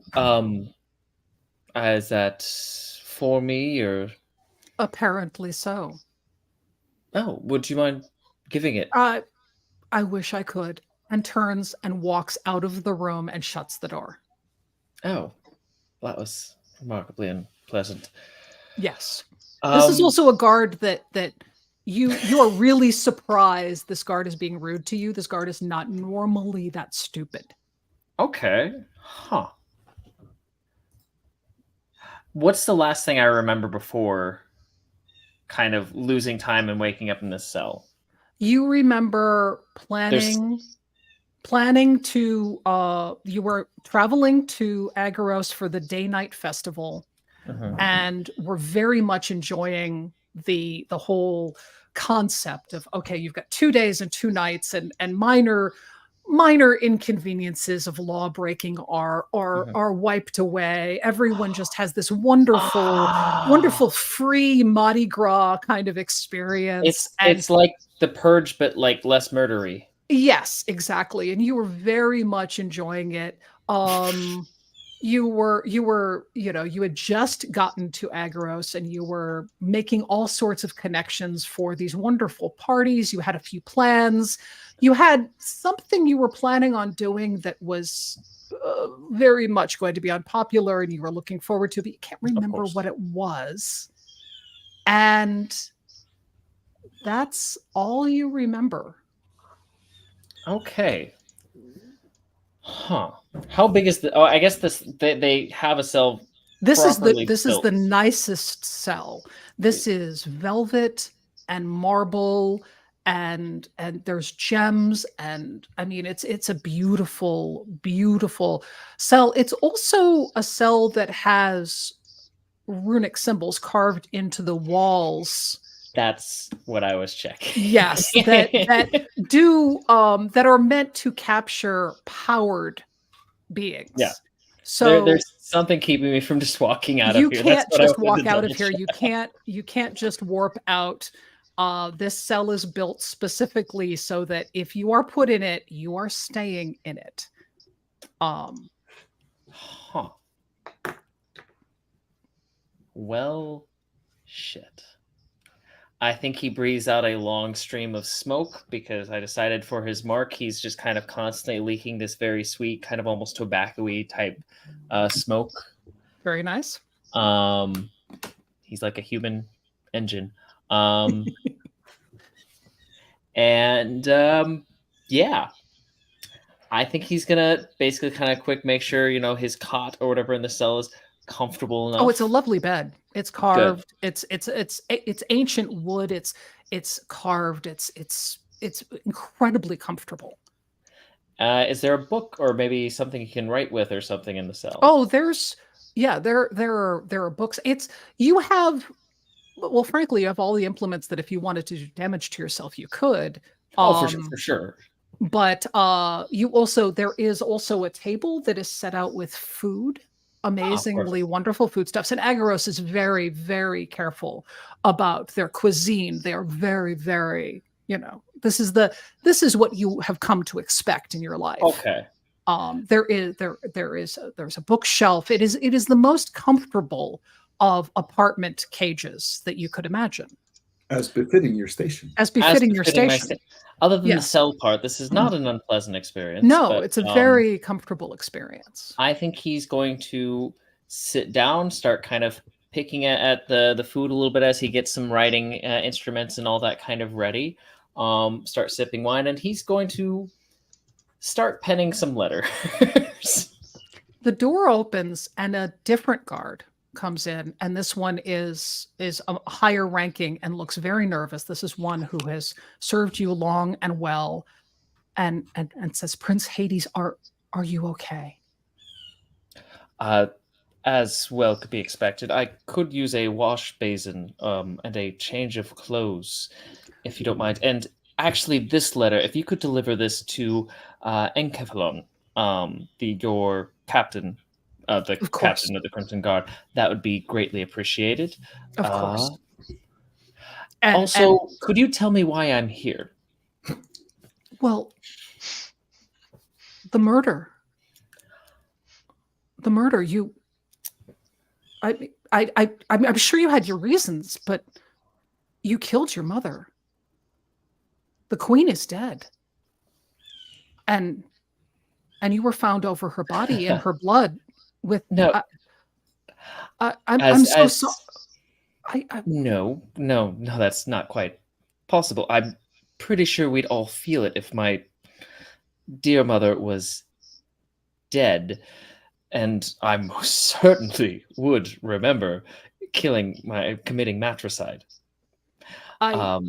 is that for me or? Apparently so. Oh, would you mind giving it? I wish I could. And turns and walks out of the room and shuts the door. Oh, that was remarkably unpleasant. Yes. This is also a guard that you are really surprised this guard is being rude to you. This guard is not normally that stupid. Okay. Huh. What's the last thing I remember before kind of losing time and waking up in this cell? You remember planning to you were traveling to Agaros for the day-night festival, and were very much enjoying the whole concept of, okay, you've got 2 days and 2 nights, and minor inconveniences of law breaking are wiped away. Everyone just has this wonderful Ah, free Mardi Gras kind of experience. And it's like The Purge, but like less murdery. yes, exactly. And you were very much enjoying it. Um, you had just gotten to Agros, and you were making all sorts of connections for these wonderful parties. You had a few plans. You had something you were planning on doing that was very much going to be unpopular, and you were looking forward to, but you can't Of remember course. what it was. And that's all you remember. Okay. Huh. How big is the? Oh, I guess they have a cell properly This is built. the nicest cell. This is velvet and marble, and there's gems, and I mean it's a beautiful cell. It's also a cell that has runic symbols carved into the walls. That's what I was checking. Yes, that are meant to capture powered Yeah. beings. So There's something keeping me from just walking out of you here. That's can't what I just wanted walk to out double of here. check. You can't just warp out. This cell is built specifically so that if you are put in it, you are staying in it. Huh. Well, shit. I think he breathes out a long stream of smoke because I decided for his mark, he's just kind of constantly leaking this very sweet, kind of almost tobacco-y type smoke. Very nice. He's like a human engine. And yeah, I think he's gonna basically kind of quick make sure his cot or whatever in the cell is comfortable Oh, it's a enough. lovely bed. It's Good. carved. It's ancient wood. It's carved. It's incredibly comfortable. Is there a book or maybe something you can write with or something in the cell? Oh, there are books. It's you have well, frankly, you have all the implements that if you wanted to do damage to yourself, you could. Oh, for sure, Um, for sure. but there is also a table that is set out with food, Oh, amazingly perfect. wonderful foodstuffs. And Agaros is very, very careful about their cuisine. They are very, very, this is what you have come to expect in your life. Okay. There's a bookshelf. It is the most comfortable of apartment cages that you could imagine, As befitting your station. as As befitting your befitting my station. other than the Yes. cell part, this is not an unpleasant experience, No, but it's a very comfortable experience. I think he's going to sit down, start kind of picking at the food a little bit as he gets some writing instruments and all that kind of ready. Start sipping wine, and he's going to start penning some letters. The door opens and a different guard comes in, and this one is a higher ranking and looks very nervous. This is one who has served you long and well, and says, "Prince Hades, are you okay?" As well could be expected, I could use a wash basin and a change of clothes, if you don't mind. And actually, this letter, if you could deliver this to Encephalon, your captain, the Of course, captain of the Crimson Guard, that would be greatly appreciated. of Uh, course. And also, could you tell me why I'm here? well, the murder. The murder. I'm sure you had your reasons, but you killed your mother. The queen is dead, and you were found over her body in her blood. With No, I'm as so as sorry. no, that's not quite possible. I'm pretty sure we'd all feel it if my dear mother was dead, and I most certainly would remember committing matricide. I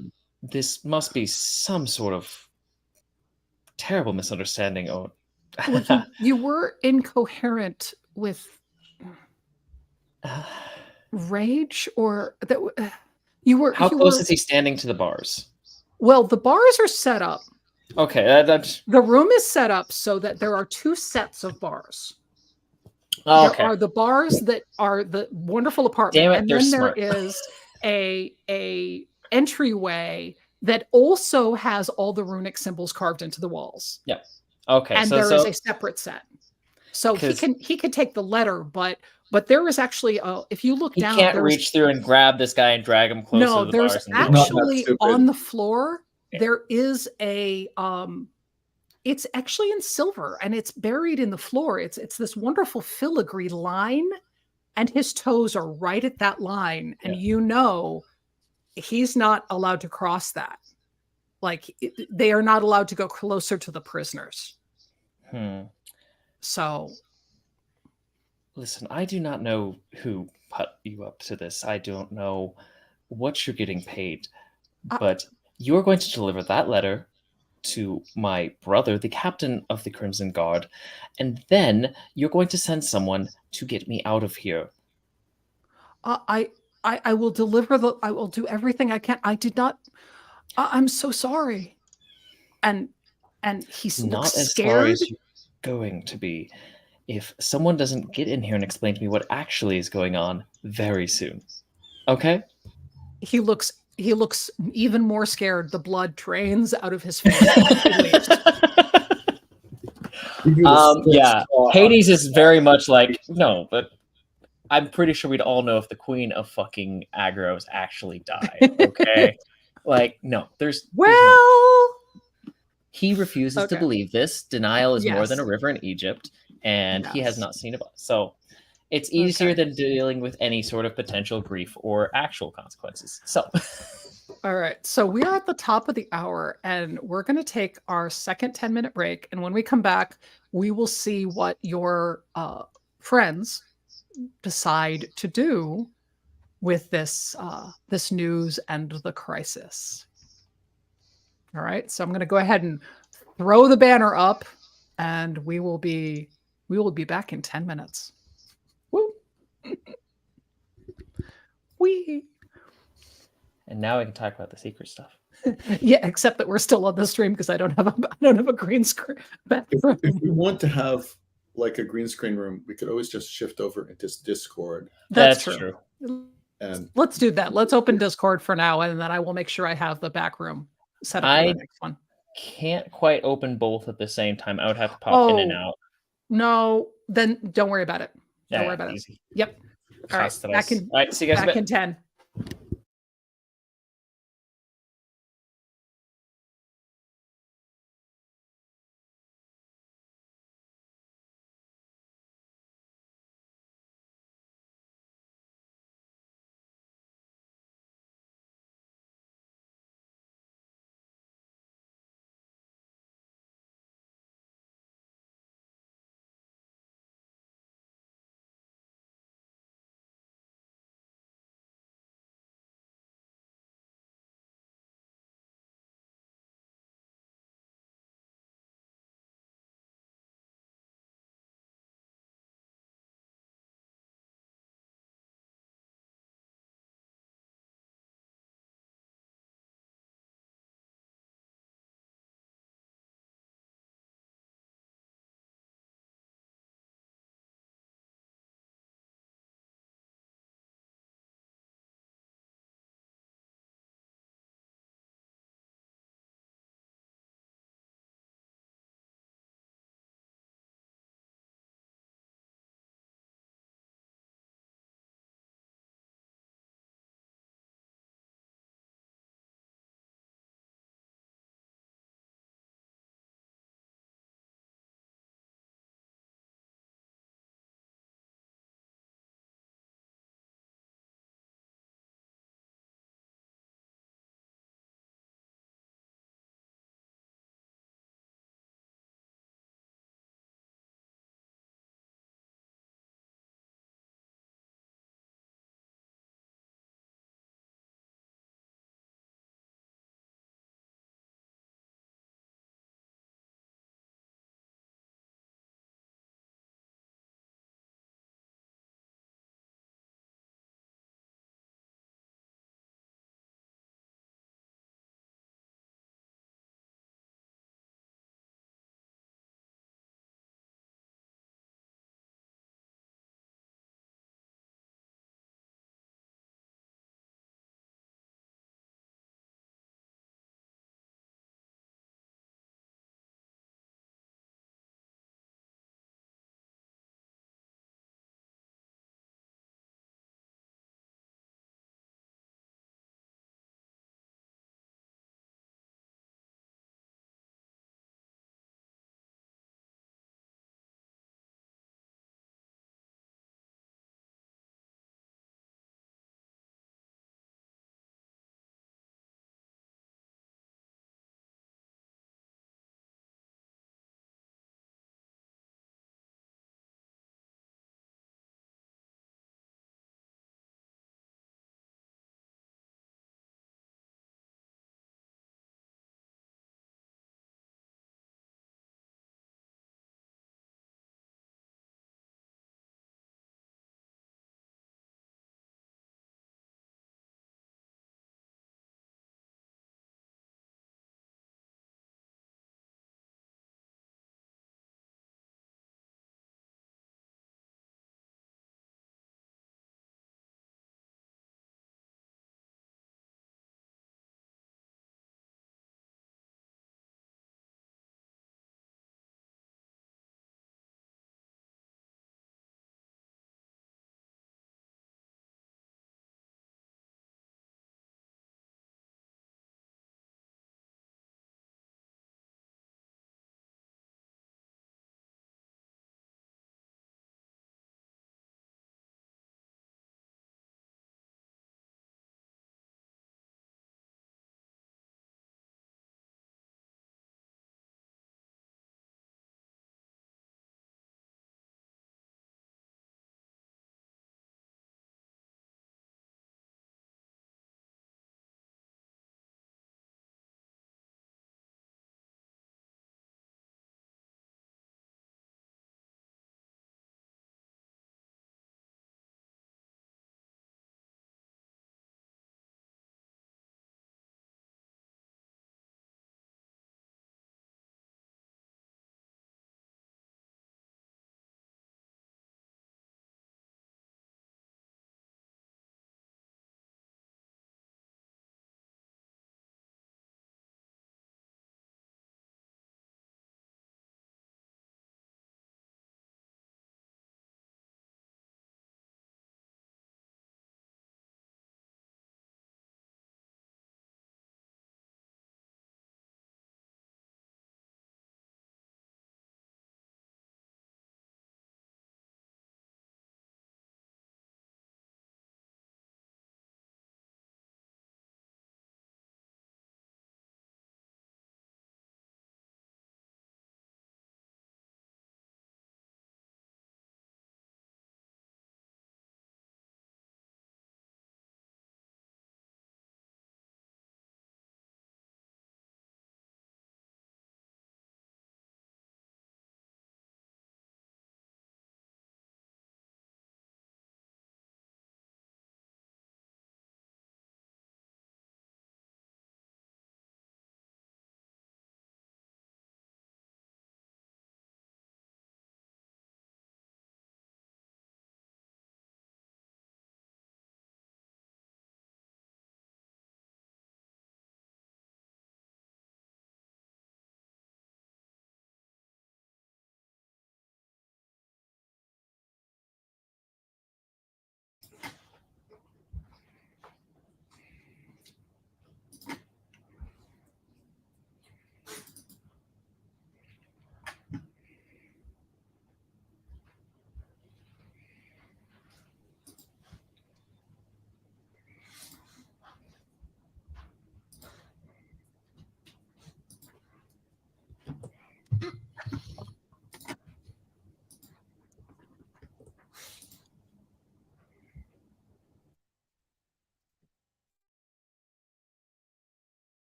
This must be some sort of terrible misunderstanding. Or well, you were incoherent with rage, or that How you close were is he standing to the bars? well, the bars are set up. Okay, that's The room is set up so that there are 2 sets of bars. oh, There okay. are the bars that are the wonderful apartment, Damn it, and they're then there smart. is a entryway that also has all the runic symbols carved into the walls. Yep. Okay, And so there is a separate set. So he 'cause can take the letter, but there is actually a if you look he down, can't there's reach through and grab this guy and drag him closer no, to the there's bars and He's leave not him. that actually stupid. on the floor, Yeah. there is a it's actually in silver and it's buried in the floor. It's this wonderful filigree line, and his toes are right at that line, and Yeah. you know he's not allowed to cross that. Like they are not allowed to go closer to the prisoners. Hmm. So Listen, I do not know who put you up to this. I don't know what you're getting paid, I, but you're going to deliver that letter to my brother, the captain of the Crimson Guard, and then you're going to send someone to get me out of here. I I will deliver the I will do everything I can. I did not I'm so sorry. And he looks Not as sorry scared. as you're going to be if someone doesn't get in here and explain to me what actually is going on very soon. Okay? He looks even more scared. The blood drains out of his face. He leaves. You do the Yeah. claw on Hades his is very much like, no, but I'm pretty sure we'd all know if the queen of fucking aggros actually died. Okay? Like, no, there's no. Well, He refuses to okay. believe this. Denial is more than a Yes. river in Egypt, and he has Yes. not seen a bus. So it's easier Okay. than dealing with any sort of potential grief or actual consequences. So All right. So we are at the top of the hour and we're going to take our second 10-minute break. And when we come back, we will see what your friends decide to do with this news and the crisis. All right. So I'm going to go ahead and throw the banner up and we will be back in 10 minutes. Woo. Wee. and now we can talk about the secret stuff. Yeah, except that we're still on the stream because I don't have a green screen bathroom. If we want to have like a green screen room, we could always just shift over into Discord. That's true. And Let's do that. Let's open Discord for now, and then I will make sure I have the back room set up for the next one. Can't quite open both at the same time. I would have to pop in and out. No, then don't worry about it. Don't worry about easy. it. Yep. All right. All right, see you guys back in 10.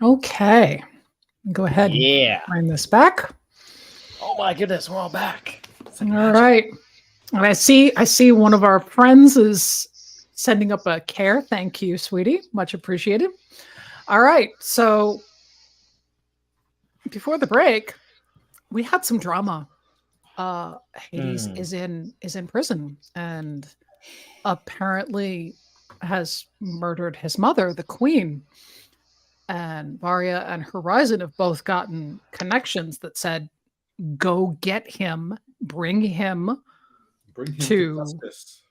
Okay. Go ahead and Yeah. bring this back. Oh my goodness, we're all back. It's like All magic. right. And I see one of our friends is sending up a care. Thank you, sweetie. Much appreciated. All right. So before the break, we had some drama. Hades is in prison and apparently has murdered his mother, the queen. And Varia and Horizon have both gotten connections that said, go get him, bring him Bring him to justice.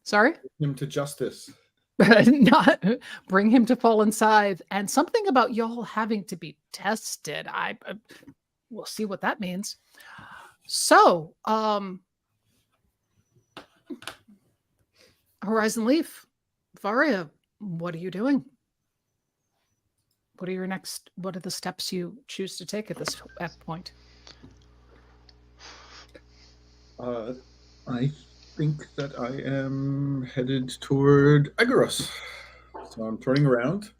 Sorry? Bring him to justice. Not bring him to Fallen Scythe, and something about y'all having to be tested. We'll see what that means. So, Horizon Leaf, Varia, what are you doing? What are the steps you choose to take at this point? I think that I am headed toward Agoros. So I'm turning around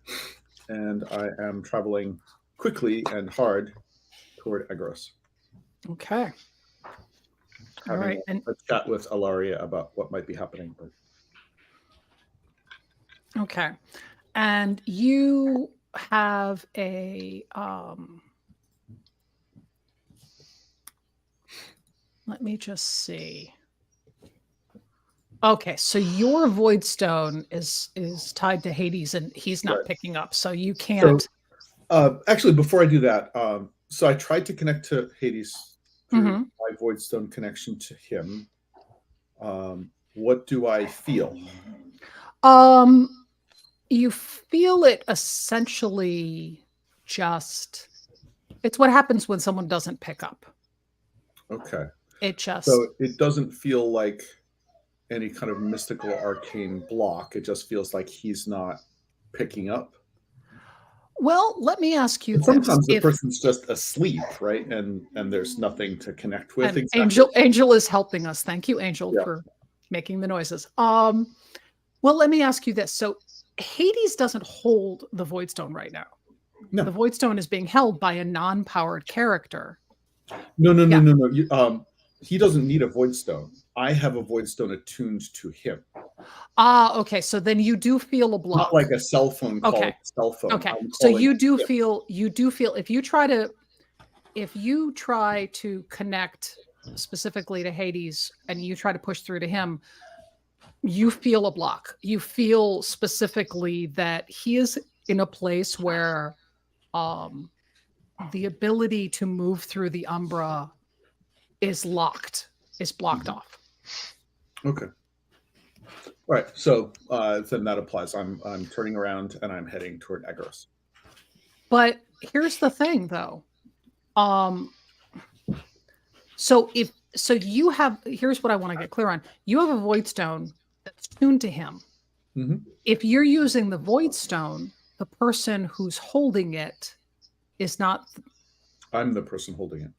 and I am traveling quickly and hard toward Agoros. Okay. All Having right. a chat with Alaria about what might be happening. Okay. And you have a let me just see. Okay, so your void stone is tied to Hades and he's not picking up, so you can't. So, actually, before I do that, so I tried to connect to Hades through my void stone connection to him. What do I feel? You feel it essentially just. It's what happens when someone doesn't pick up. Okay. So it doesn't feel like any kind of mystical arcane block. It just feels like he's not picking up. Well, let me ask you. Sometimes the person's just asleep, right? And there's nothing to connect with. Exactly. Angel is helping us. Thank you, Angel, for making the noises. Well, let me ask you this. So Hades doesn't hold the void stone right now. No. The void stone is being held by a non-powered character. No. He doesn't need a void stone. I have a void stone attuned to him. Okay. So then you do feel a block. Not like a cell phone call. Okay. Cell phone. Okay. So you do feel if you try to connect specifically to Hades and you try to push through to him, you feel a block. You feel specifically that he is in a place where the ability to move through the Umbra is blocked off. Okay. All right. So then that applies. I'm turning around and I'm heading toward Agoros. But here's the thing, though. Here's what I want to get clear on. You have a void stone that's tuned to him. Mm-hmm. If you're using the void stone, the person who's holding it is not. I'm the person holding it.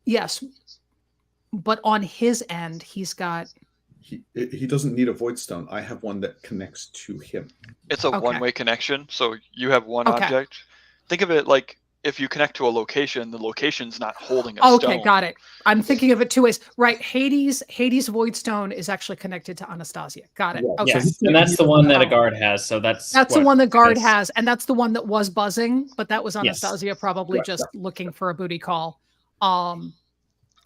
Yes. But on his end, he's got. He doesn't need a void stone. I have one that connects to him. It's a one-way connection. So you have one object. Think of it like if you connect to a location, the location's not holding a stone. Okay, got it. I'm thinking of it two ways. Right. Hades void stone is actually connected to Anastasia. Got it. Yeah. Okay. Yes, and that's the one that a guard has. So that's the one that guard has, and that's the one that was buzzing, but that was Anastasia probably just looking for a booty call.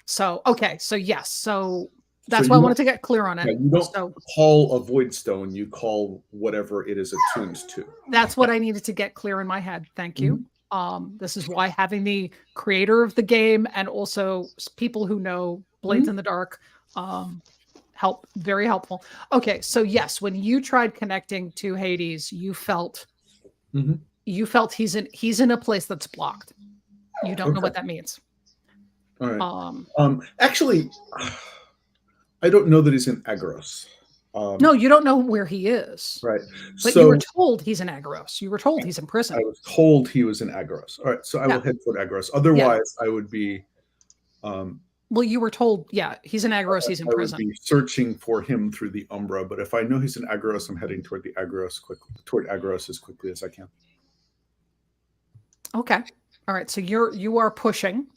So yes. So that's why I wanted to get clear on it. You don't call a void stone, you call whatever it is attuned to. That's what I needed to get clear in my head. Thank you. This is why having the creator of the game and also people who know Blades in the Dark very helpful. Okay, so yes, when you tried connecting to Hades, you felt he's in a place that's blocked. You don't know what that means. All right. Actually, I don't know that he's in Agoros. No, you don't know where he is. Right. But you were told he's in Agoros. You were told he's in prison. I was told he was in Agoros. All right. So I will head toward Agoros. Otherwise, I would be. Well, you were told, he's in Agoros. He's in prison. I would be searching for him through the Umbra. But if I know he's in Agoros, I'm heading toward Agoros as quickly as I can. Okay. All right. So you are pushing,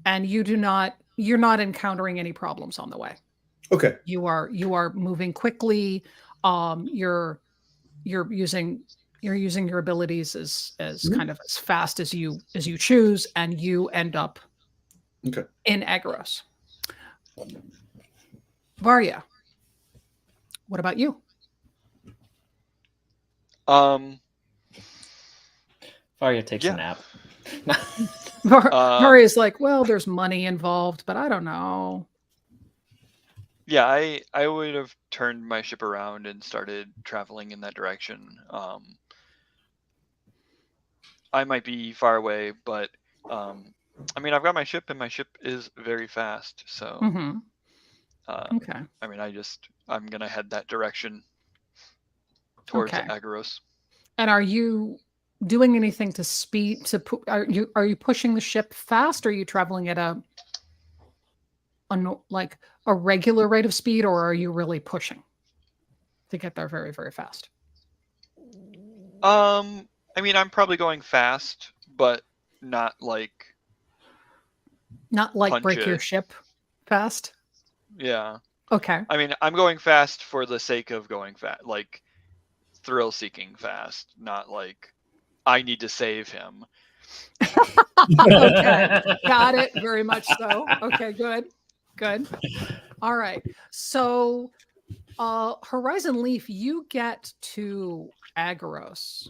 and you're not encountering any problems on the way. Okay. You are moving quickly. You're using your abilities as Mhm. kind of as fast as you choose, and you end up Okay. in Agros. Varya, what about you? Um, Varya takes a yeah. nap. Varya's like, well, there's money involved, but I don't know. Yeah, I would have turned my ship around and started traveling in that direction. I might be far away, but I mean, I've got my ship, and my ship is very fast. So, Hmm. uh, Okay. I mean, I'm gonna head that direction towards Okay. Agoros. And are you doing anything to speed are you pushing the ship fast, or are you traveling at like a regular rate of speed, or are you really pushing to get there very, very fast? I mean, I'm probably going fast, but not like Not like punch break your it. ship fast? Yeah. Okay. I mean, I'm going fast for the sake of going fast, like thrill seeking fast, not like I need to save him. Okay. Got it. Very much so. Okay, good. Good. All right. So, Horizon Leaf, you get to Agoros,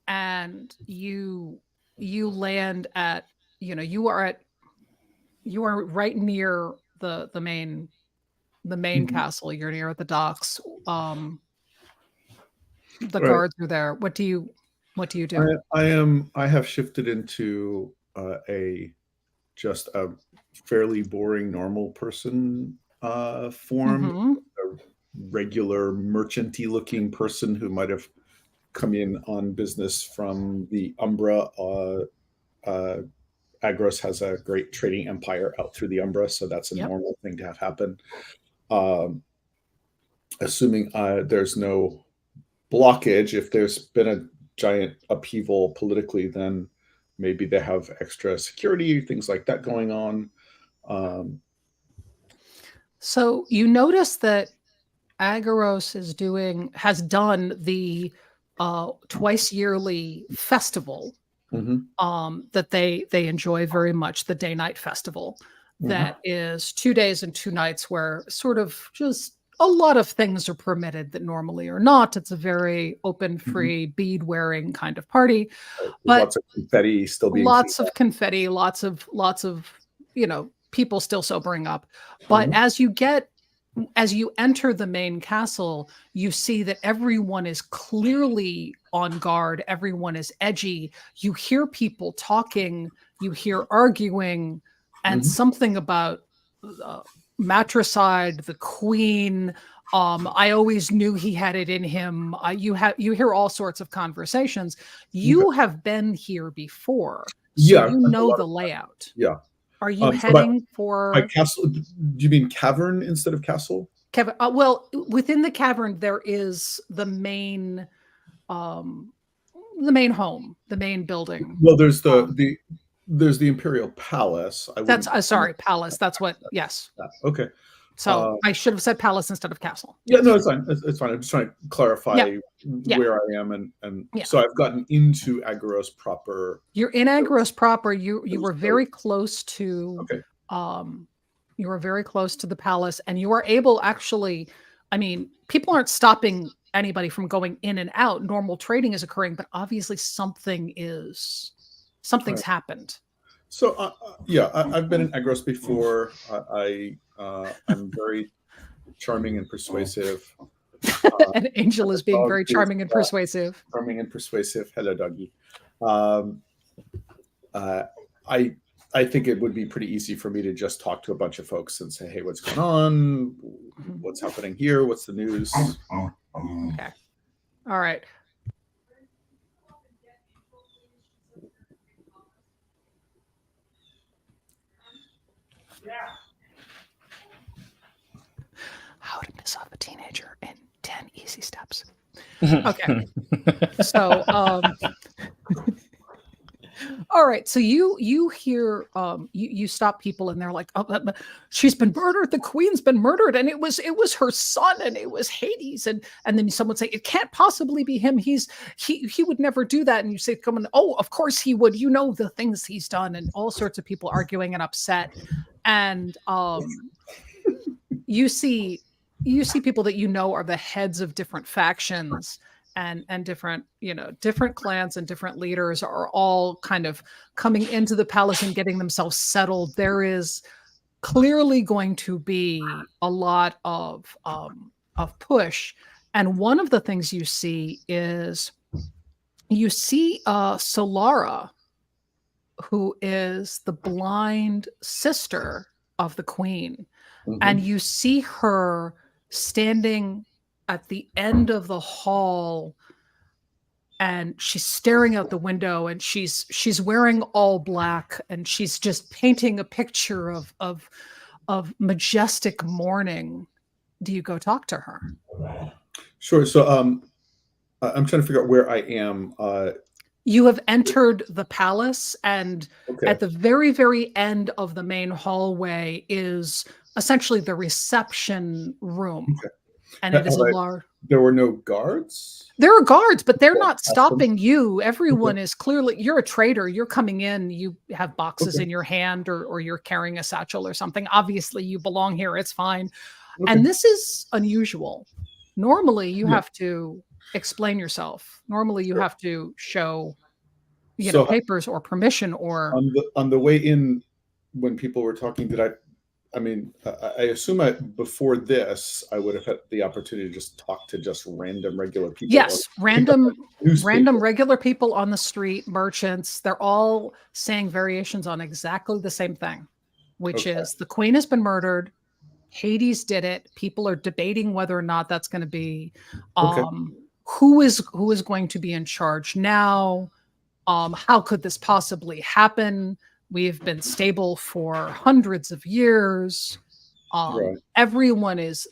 and you land at, you are right near the main Mhm. castle. You're near the docks. Um, the Right. guards are there. What do you I, do? I have shifted into a just a fairly boring normal person form, Mm-hmm. a regular merchanty looking person who might have come in on business from the Umbra. Uh, Agros has a great trading empire out through the Umbra, so that's a Yep. normal thing to have happen. Um, Assuming there's no blockage, if there's been a giant upheaval politically, then maybe they have extra security, things like that going on. Um, So you notice that Agoros has done the twice yearly festival mhm, that they enjoy very much, the day night festival. mhm, That is 2 days and 2 nights where sort of just a lot of things are permitted that normally are not. It's a very open, mhm. free, bead wearing kind of party, There's but lots of confetti still being cleaned lots of up. confetti, lots of, people still sobering up. But Mhm, as you enter the main castle, you see that everyone is clearly on guard. Everyone is edgy. You hear people talking, you hear arguing, and mhm. something about matricide, the queen. I always knew he had it in him. You hear all sorts of conversations. Okay. You have been here before, so Yeah, you that's a know lot the of layout. yeah. Are you So by heading for castle, do you mean cavern instead of castle? Kevin? Well, within the cavern there is um, the main home, the main building. Well, there's Um, there's the Imperial Palace. I that's wouldn't. sorry, palace. That's what. Yes. That. Okay. So I should have said palace instead of castle. Yeah, no, Yes. it's fine. It's fine. I'm just trying to Yeah. clarify Yeah. where I am, and Yeah. so I've gotten into Agoros proper. You're in Agros proper. You There's were no- very close to Okay. um you were very close to the palace, and you are able, actually, I mean, people aren't stopping anybody from going in and out. Normal trading is occurring, but obviously All something's right. happened. So yeah, I've been in Agros before. I'm very charming and persuasive. And Angel is being Dog very is charming and persuasive. charming and persuasive. Hello, doggy. Um, uh, I I think it would be pretty easy for me to just talk to a bunch of folks and say, "Hey, what's going on? What's happening here? What's the news?" Okay. All right. How to piss off a teenager in 10 easy steps. Okay. So, All right, so you hear you stop people and they're like, oh, she's been murdered. The queen's been murdered, and it was her son, and it was Hades, and then someone say it can't possibly be him. He would never do that, and you say, come on, oh, of course he would. You know the things he's done, and all sorts of people arguing and upset, and you see people that you know are the heads of different factions and different different clans and different leaders are all kind of coming into the palace and getting themselves settled. There is clearly going to be a lot of push, and one of the things you see is Solara, who is the blind sister of the queen. And you see her standing at the end of the hall, and she's staring out the window, and she's wearing all black, and she's just painting a picture of majestic mourning. Do you go talk to her? Sure. So I'm trying to figure out where I am. You have entered the palace, and Okay. at the very, very end of the main hallway is essentially the reception room. Okay. And it is a large. There were no guards? There are guards, but they're Okay. not stopping you. Everyone Okay. is clearly, you're a trader. You're coming in, you have boxes Okay. in your hand, or you're carrying a satchel or something. Obviously, you belong here. It's fine. Okay. And this is unusual. Normally, you Yeah. have to explain yourself. Normally, you Sure. have to show So papers or permission or on the way in, when people were talking, I mean, I assume before this, I would have had the opportunity to just talk to just random regular people. yes, or pick up a newspaper. random regular people on the street, merchants. They're all saying variations on exactly the same thing, which Okay. is the queen has been murdered. Hades did it. People are debating whether or not that's going to be Okay. who is going to be in charge now. How could this possibly happen? We've been stable for hundreds of years. Right. Everyone is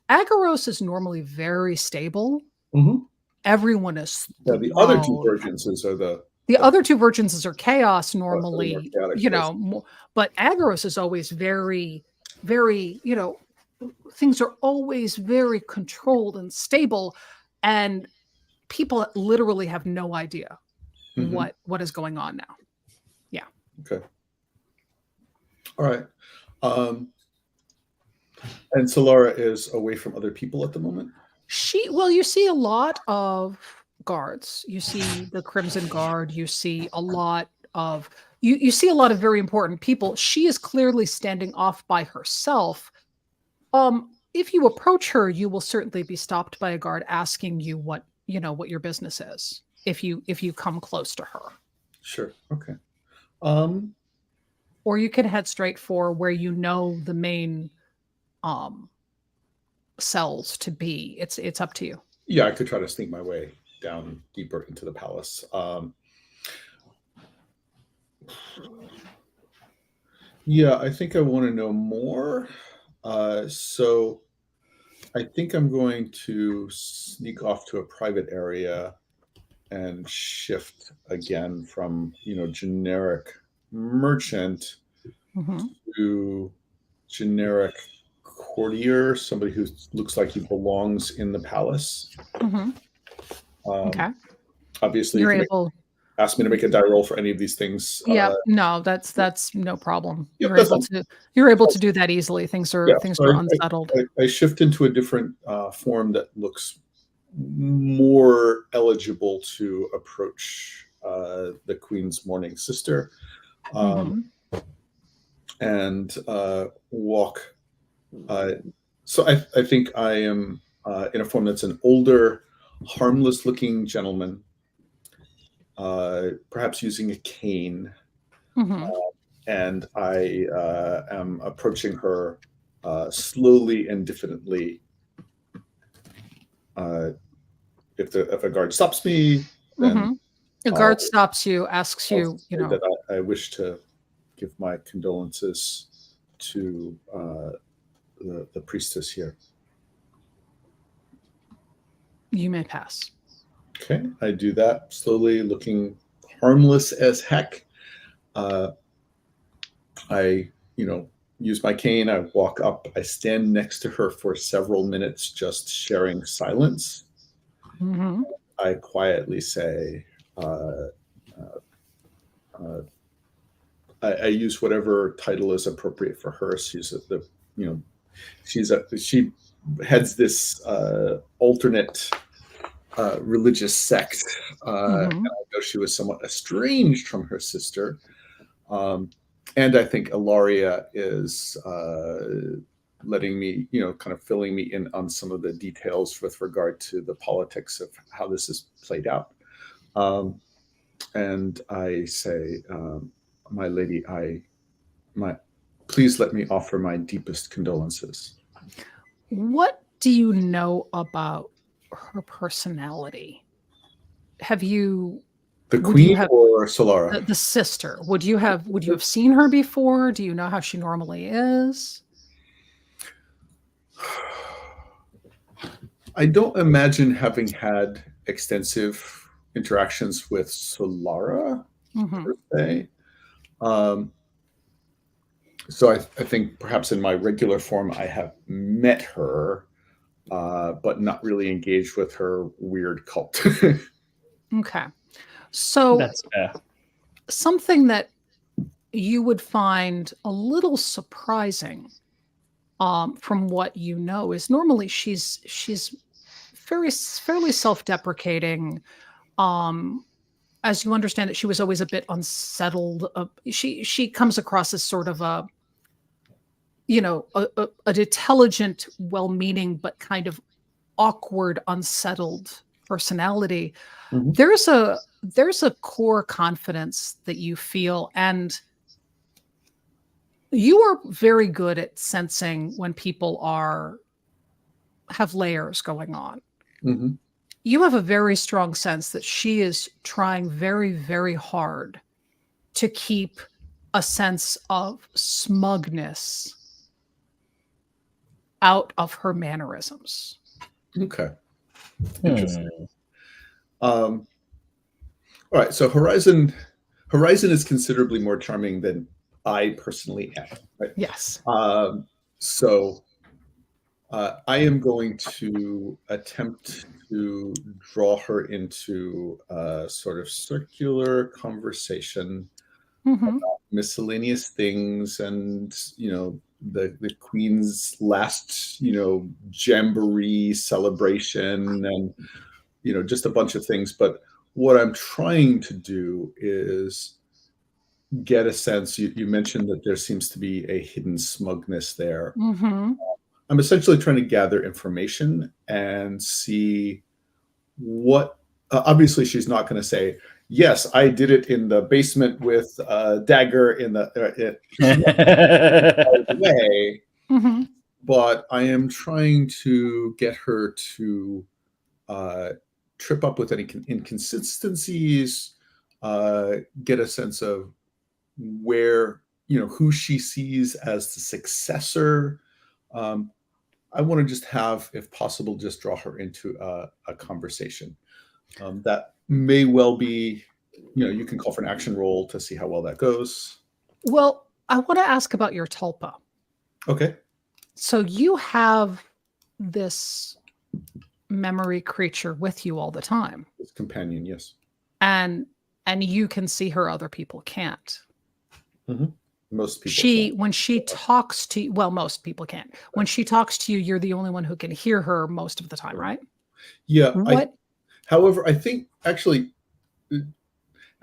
Agaros is normally very stable. Mhm. Everyone is Yeah, the other two thrown. Vergences are The other two Vergences are chaos more normally, chaotic but Agaros is always very, very, things are always very controlled and stable, and people literally have no idea Mhm. what is going on now. Okay. All right. And Solara is away from other people at the moment? You see a lot of guards. You see the Crimson Guard. You see a lot of you see a lot of very important people. She is clearly standing off by herself. If you approach her, you will certainly be stopped by a guard asking you what your business is. If you come close to her, Sure. Okay. or you can head straight for where the main cells to be. It's up to you. Yeah, I could try to sneak my way down deeper into the palace. Yeah, I think I want to know more. So I think I'm going to sneak off to a private area and shift again from, generic merchant Mhm. to generic courtier, somebody who looks like he belongs in the palace. Mhm. Okay. Obviously, You're you can able. ask me to make a die roll for any of these things. Yeah, no, that's no problem. Yep, You're that's able fine. to do that easily. Things are Yeah, things so are unsettled. I shift into a different form that looks more eligible to approach the Queen's mourning sister, Mhm. and walk. So I think I am in a form that's an older, harmless-looking gentleman, perhaps using a cane, Mhm. and I am approaching her slowly and diffidently. If a guard stops me, then Mhm. A I'll guard stops you, asks I'll you, say that I wish to give my condolences to the priestess here. you may pass. Okay, I do that slowly, looking harmless as heck. I, use my cane. I walk up. I stand next to her for several minutes, just sharing silence. Mm-hmm. I quietly say, I use whatever title is appropriate for her. She heads this alternate religious sect. And Mm-hmm. I know she was somewhat estranged from her sister. And I think Ilaria is letting me, kind of filling me in on some of the details with regard to the politics of how this is played out. And I say, my lady, please let me offer my deepest condolences. What do you know about her personality? Have you The would you Queen have or Solara? the sister? Would you have seen her before? Do you know how she normally is? I don't imagine having had extensive interactions with Solara Mm-hmm. per se. So I think perhaps in my regular form, I have met her, but not really engaged with her weird cult. Okay. So That's fair. something that you would find a little surprising from what you know is normally she's fairly self-deprecating. Um, as you understand it, she was always a bit unsettled. She comes across as sort of an intelligent, well-meaning, but kind of awkward, unsettled personality. Mhm. There's a core confidence that you feel, and you are very good at sensing when people have layers going on. Mhm. You have a very strong sense that she is trying very, very hard to keep a sense of smugness out of her mannerisms. Okay. Interesting. Hmm. All right. So Horizon is considerably more charming than I personally am. Right? Yes. So I am going to attempt to draw her into a sort of circular conversation, Hmm. miscellaneous things, and the Queen's last jamboree celebration, and just a bunch of things. But what I'm trying to do is get a sense. You mentioned that there seems to be a hidden smugness there. Hmm. I'm essentially trying to gather information and see what. Obviously, she's not going to say, "Yes, I did it in the basement with a dagger in the." She's not right away, Hmm. but I am trying to get her to trip up with any inconsistencies, get a sense of where who she sees as the successor. Um, I want to just have, if possible, just draw her into a conversation. That may well be, you can call for an action roll to see how well that goes. Well, I want to ask about your tulpa. Okay. So you have this memory creature with you all the time, It's companion, yes. and you can see her, other people can't. Mm-hmm. Most people can't. When she talks to you, well, most people can't. When she talks to you, you're the only one who can hear her most of the time, right? Yeah. What? However, I think actually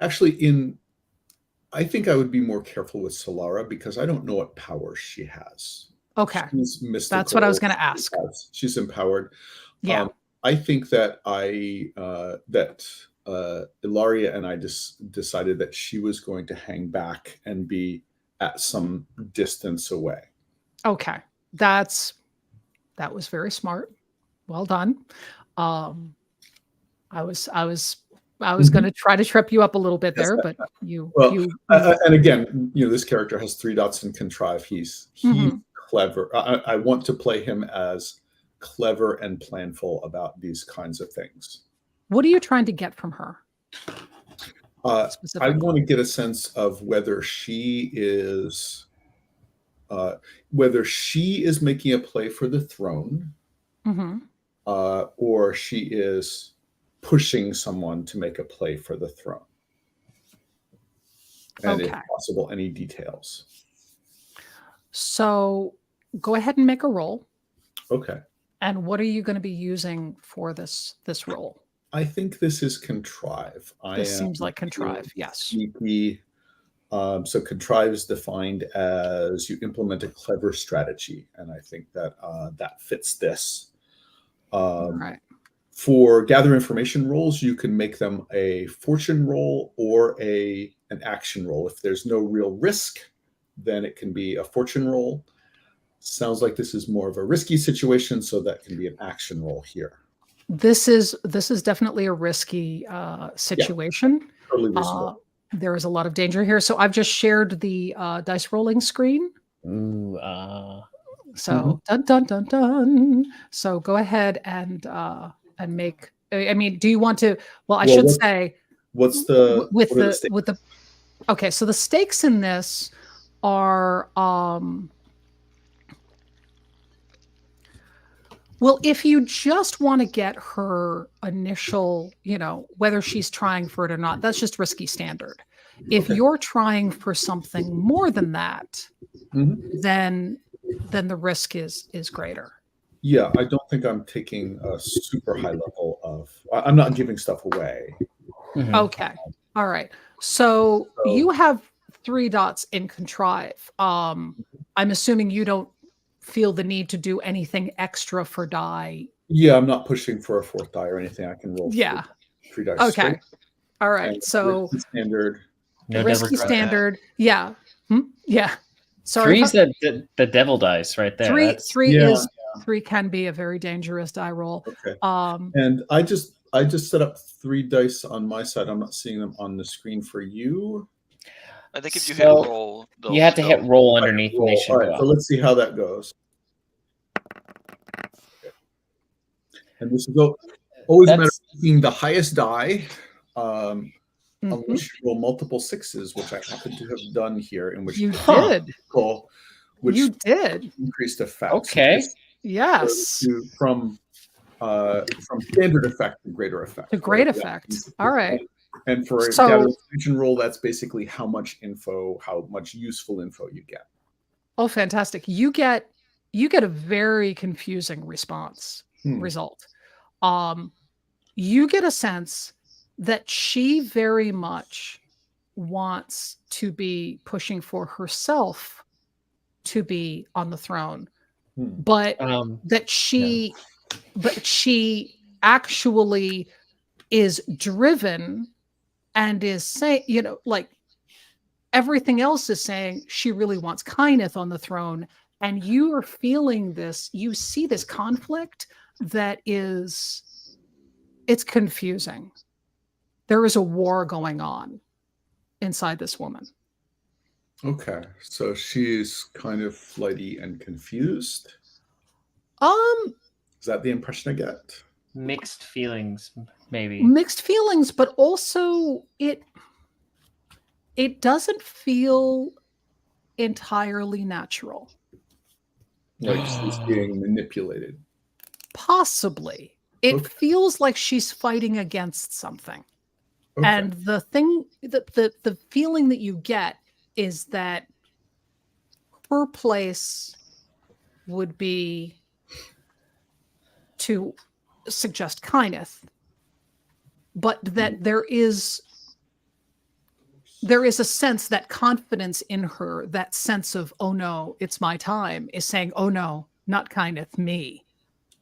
I think I would be more careful with Solara because I don't know what power she has. Okay. She's mystical. That's what I was going to ask. She's empowered. Yeah. I think that Ilaria and I just decided that she was going to hang back and be at some distance away. Okay. That was very smart. Well done. I was going to try to trip you up a little bit there, but and again, this character has 3 dots in contrive. He's clever. I want to play him as clever and planful about these kinds of things. What are you trying to get from her? I specifically? want to get a sense of whether she is making a play for the throne, Mhm. or she is pushing someone to make a play for the throne. And if Okay. possible, any details. So go ahead and make a roll. Okay. And what are you going to be using for this roll? I think this is contrive. This seems like contrive. Yes. Sneaky. So contrive is defined as you implement a clever strategy, and I think that that fits this. All right. For gather information rolls, you can make them a fortune roll or an action roll. If there's no real risk, then it can be a fortune roll. Sounds like this is more of a risky situation, so that can be an action roll here. This is definitely a risky situation. Totally reasonable. There is a lot of danger here. So I've just shared the dice rolling screen. Ooh, So dun dun dun dun. So go ahead and make. I mean, do you want to? Well, I should say what's the with the. Okay, so the stakes in this are well, if you just want to get her initial, whether she's trying for it or not, that's just risky standard. If you're trying for something more than that, then the risk is greater. Yeah, I don't think I'm taking a super high level of. I'm not giving stuff away. Okay, all right. So you have 3 dots in contrive. I'm assuming you don't feel the need to do anything extra for die. Yeah, I'm not pushing for a 4th die or anything. I can roll 3 dice. Okay. Straight. All right. And so risky standard. No risky devil standard. Yeah. Yeah. Sorry. Three's the devil dice right there. Three can be a very dangerous die roll. Okay. And I just set up 3 dice on my side. I'm not seeing them on the screen for you. I think if you hit roll, you have to hit roll underneath. And they should go so let's see how that goes. And this is always a matter of picking the highest die, unless you roll multiple 6s, which I happen to have done here. In which you did, which you did increased effect. Okay. Yes. From standard effect to greater effect. To great effect. All right. And for a gather information roll, that's basically how much useful info you get. Oh, fantastic! You get a very confusing result. You get a sense that she very much wants to be pushing for herself to be on the throne, but she actually is driven and is saying, like everything else is saying she really wants Kyneth on the throne. And you are feeling this, you see this conflict that it's confusing. There is a war going on inside this woman. Okay. So she's kind of flighty and confused. Is that the impression I get? Mixed feelings, maybe. Mixed feelings, but also it doesn't feel entirely natural. Like she's being manipulated. Possibly. It feels like she's fighting against something. Okay. And the thing, the feeling that you get is that her place would be to suggest Kyneth, but that there is a sense, that confidence in her, that sense of, oh no, it's my time, is saying, oh no, not Kyneth, me.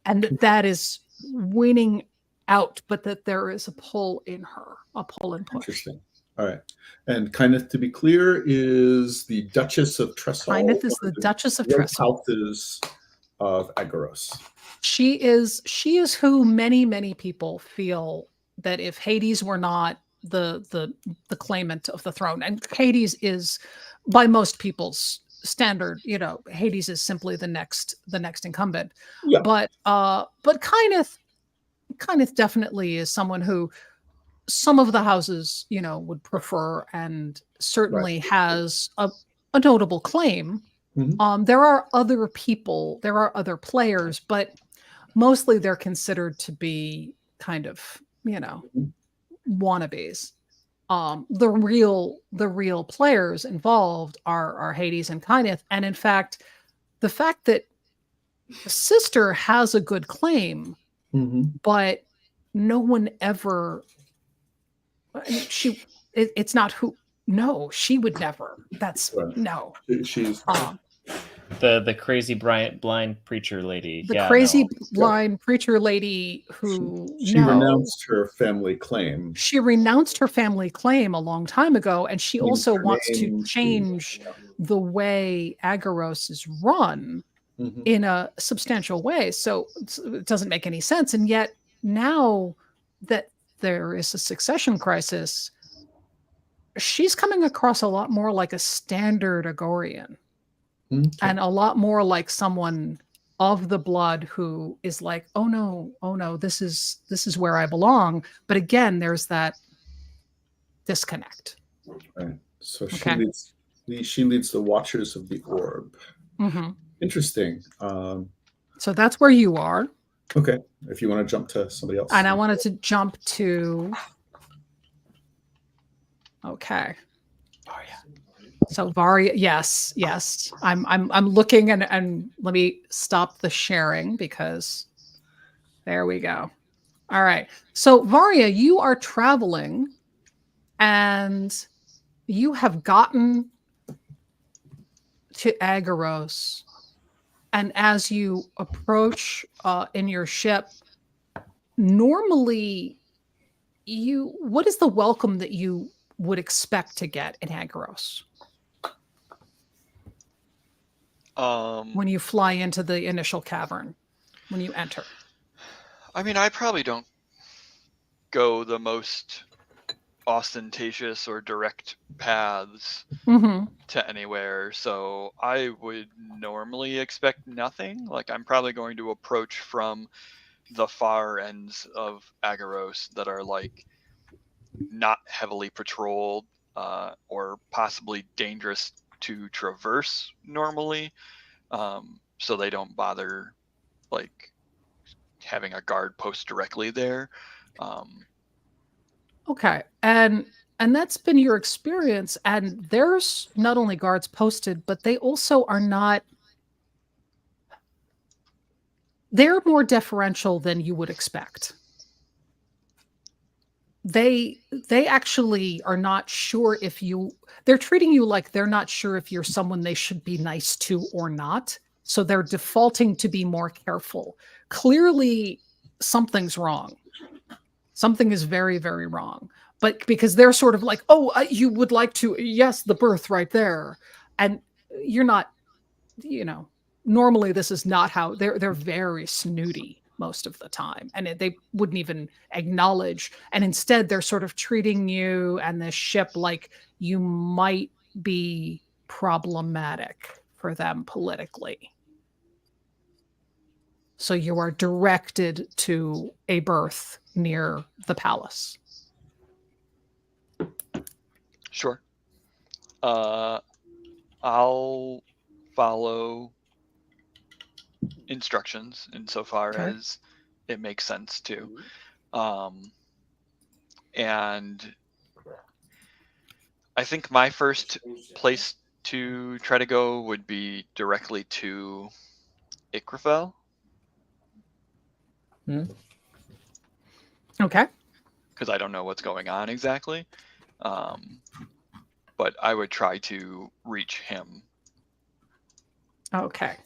And that is winning out, but that there is a pull in her, a pull and push. Interesting. All right. And Kyneth, to be clear, is the Duchess of Tresol. Kyneth is the Duchess of Tresol. Of Agoros. She is who many people feel that if Hades were not the claimant of the throne, and Hades is by most people's standard, Hades is simply the next incumbent. Yeah. But Kyneth definitely is someone who some of the houses, would prefer, and certainly has a notable claim. Mhm. There are other people, there are other players, but mostly they're considered to be kind of, Mhm. wannabes. The real players involved are Hades and Kyneth, and in fact, the fact that the sister has a good claim, Mhm. but no one ever. It's not who. No, she would never. That's Right. no. She's Um, The crazy blind preacher lady. the Yeah, no. crazy blind preacher lady who she no. renounced her family claim, She renounced her family claim a long time ago, and she changed also her wants to name. change the way Agaros is run Mhm. in a substantial way. So it doesn't make any sense. And yet now that there is a succession crisis, she's coming across a lot more like a standard Agorian Okay. and a lot more like someone of the blood who is like, oh no, this is where I belong. But again, there's that disconnect. Right. So Okay. she leads the Watchers of the Orb. Hmm. Interesting. So that's where you are. Okay. If you want to jump to somebody else. And I wanted to jump to. Okay. So Varia, yes. I'm looking, and let me stop the sharing because there we go. All right. So Varia, you are traveling and you have gotten to Agaros. And as you approach in your ship, normally what is the welcome that you would expect to get in Agaros when you fly into the initial cavern, when you enter? I mean, I probably don't go the most ostentatious or direct paths Mm-hmm. to anywhere, so I would normally expect nothing. Like, I'm probably going to approach from the far ends of Agaros that are like not heavily patrolled, or possibly dangerous to traverse normally, so they don't bother like having a guard post directly there. Um, Okay. And that's been your experience. And there's not only guards posted, but they also are not, they're more deferential than you would expect. They actually are not sure if they're treating you like they're not sure if you're someone they should be nice to or not. So they're defaulting to be more careful. Clearly something's wrong. Something is very, very wrong. But because they're sort of like, oh, you would like to, yes, the birth right there. And you're not, you know, normally this is not how they're very snooty most of the time. And they wouldn't even acknowledge. And instead, they're sort of treating you and this ship like you might be problematic for them politically. So you are directed to a berth near the palace. sure. I'll follow instructions insofar Okay. as it makes sense to. And I think my first place to try to go would be directly to Ikrafel, Okay. because I don't know what's going on exactly. But I would try to reach him. Okay.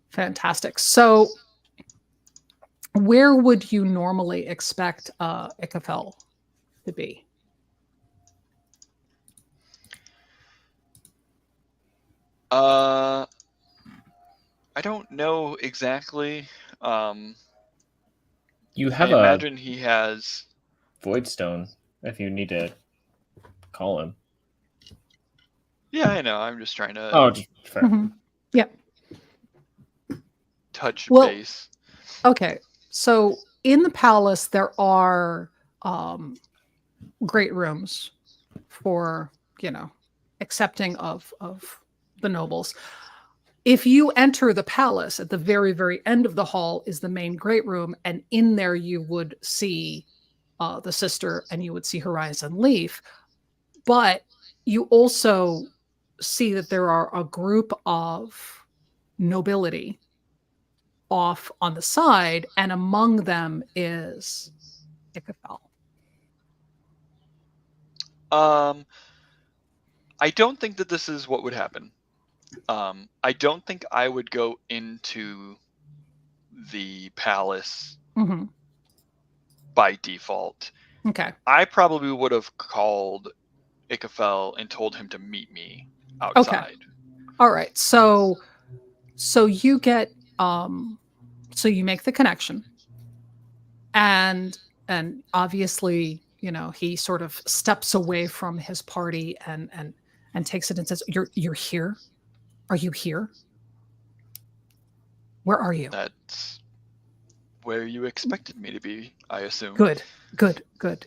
Fantastic. So where would you normally expect Ichafel to be? I don't know exactly. You I have a imagine he has. void stone if you need to call him. Yeah, I know. I'm just trying to Oh, just fair. Mm-hmm. Yep. touch Well, base. okay. So in the palace, there are great rooms for, accepting of the nobles. If you enter the palace, at the very, very end of the hall is the main great room, and in there you would see the sister, and you would see Horizon Leaf. But you also see that there are a group of nobility off on the side, and among them is Ichafel. I don't think that this is what would happen. I don't think I would go into the palace Mm-hmm. by default. Okay. I probably would have called Ichafel and told him to meet me Okay. outside. All right. So you get so you make the connection, and obviously, he sort of steps away from his party and takes it and says, "You're here? Are you here? Where are you?" That's where you expected me to be, I assume. Good.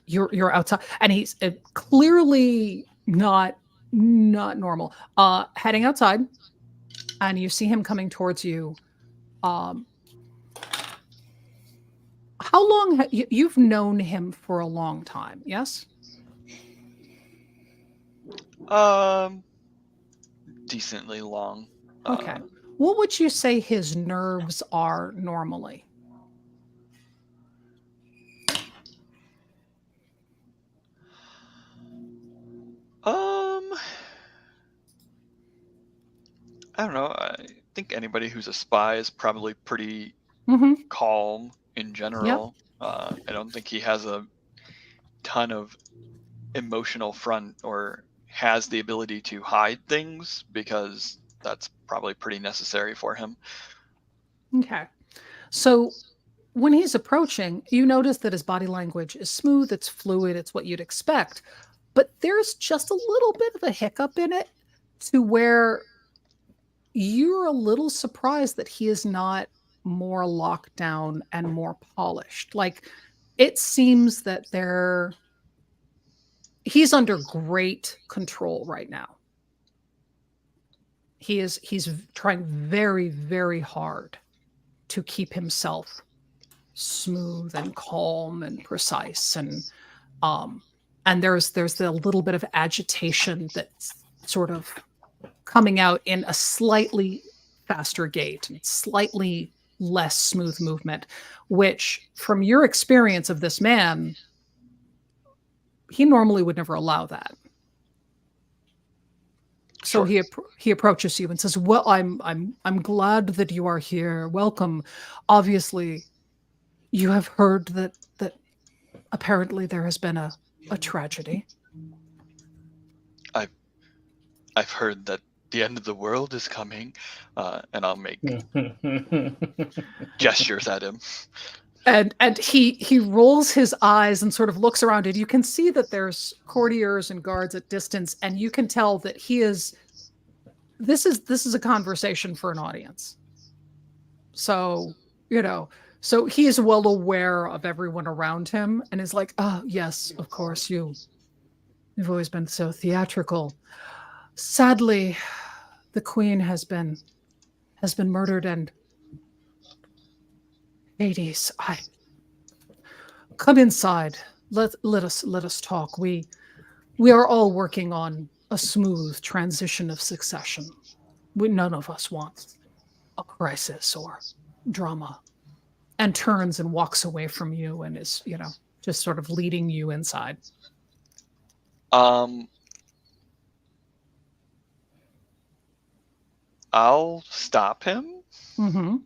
You're outside, and he's clearly not normal. Heading outside, and you see him coming towards you. How long you've known him for a long time? Yes. Decently long. Okay. What would you say his nerves are normally? I don't know. I think anybody who's a spy is probably pretty Mm-hmm. calm in general. I don't think he has a ton of emotional front or has the ability to hide things, because that's probably pretty necessary for him. Okay. So when he's approaching, you notice that his body language is smooth, it's fluid, it's what you'd expect. But there's just a little bit of a hiccup in it, to where you're a little surprised that he is not more locked down and more polished. Like, it seems that he's under great control right now. He's trying very, very hard to keep himself smooth and calm and precise, and there's a little bit of agitation that's sort of coming out in a slightly faster gait and slightly less smooth movement, which, from your experience of this man, he normally would never allow that. So Sure. he approaches you and says, "Well, I'm glad that you are here. Welcome. Obviously, you have heard that apparently there has been a tragedy." I've heard that the end of the world is coming, and I'll make gestures at him. And he rolls his eyes and sort of looks around, and you can see that there's courtiers and guards at distance, and you can tell that this is a conversation for an audience. So, so he is well aware of everyone around him, and is like, "Oh, yes, of course, you've always been so theatrical. Sadly, the queen has been murdered, and Hades, come inside. Let us talk. We are all working on a smooth transition of succession. None of us wants a crisis or drama." And turns and walks away from you, and is, just sort of leading you inside. I'll stop him. Mm-hmm.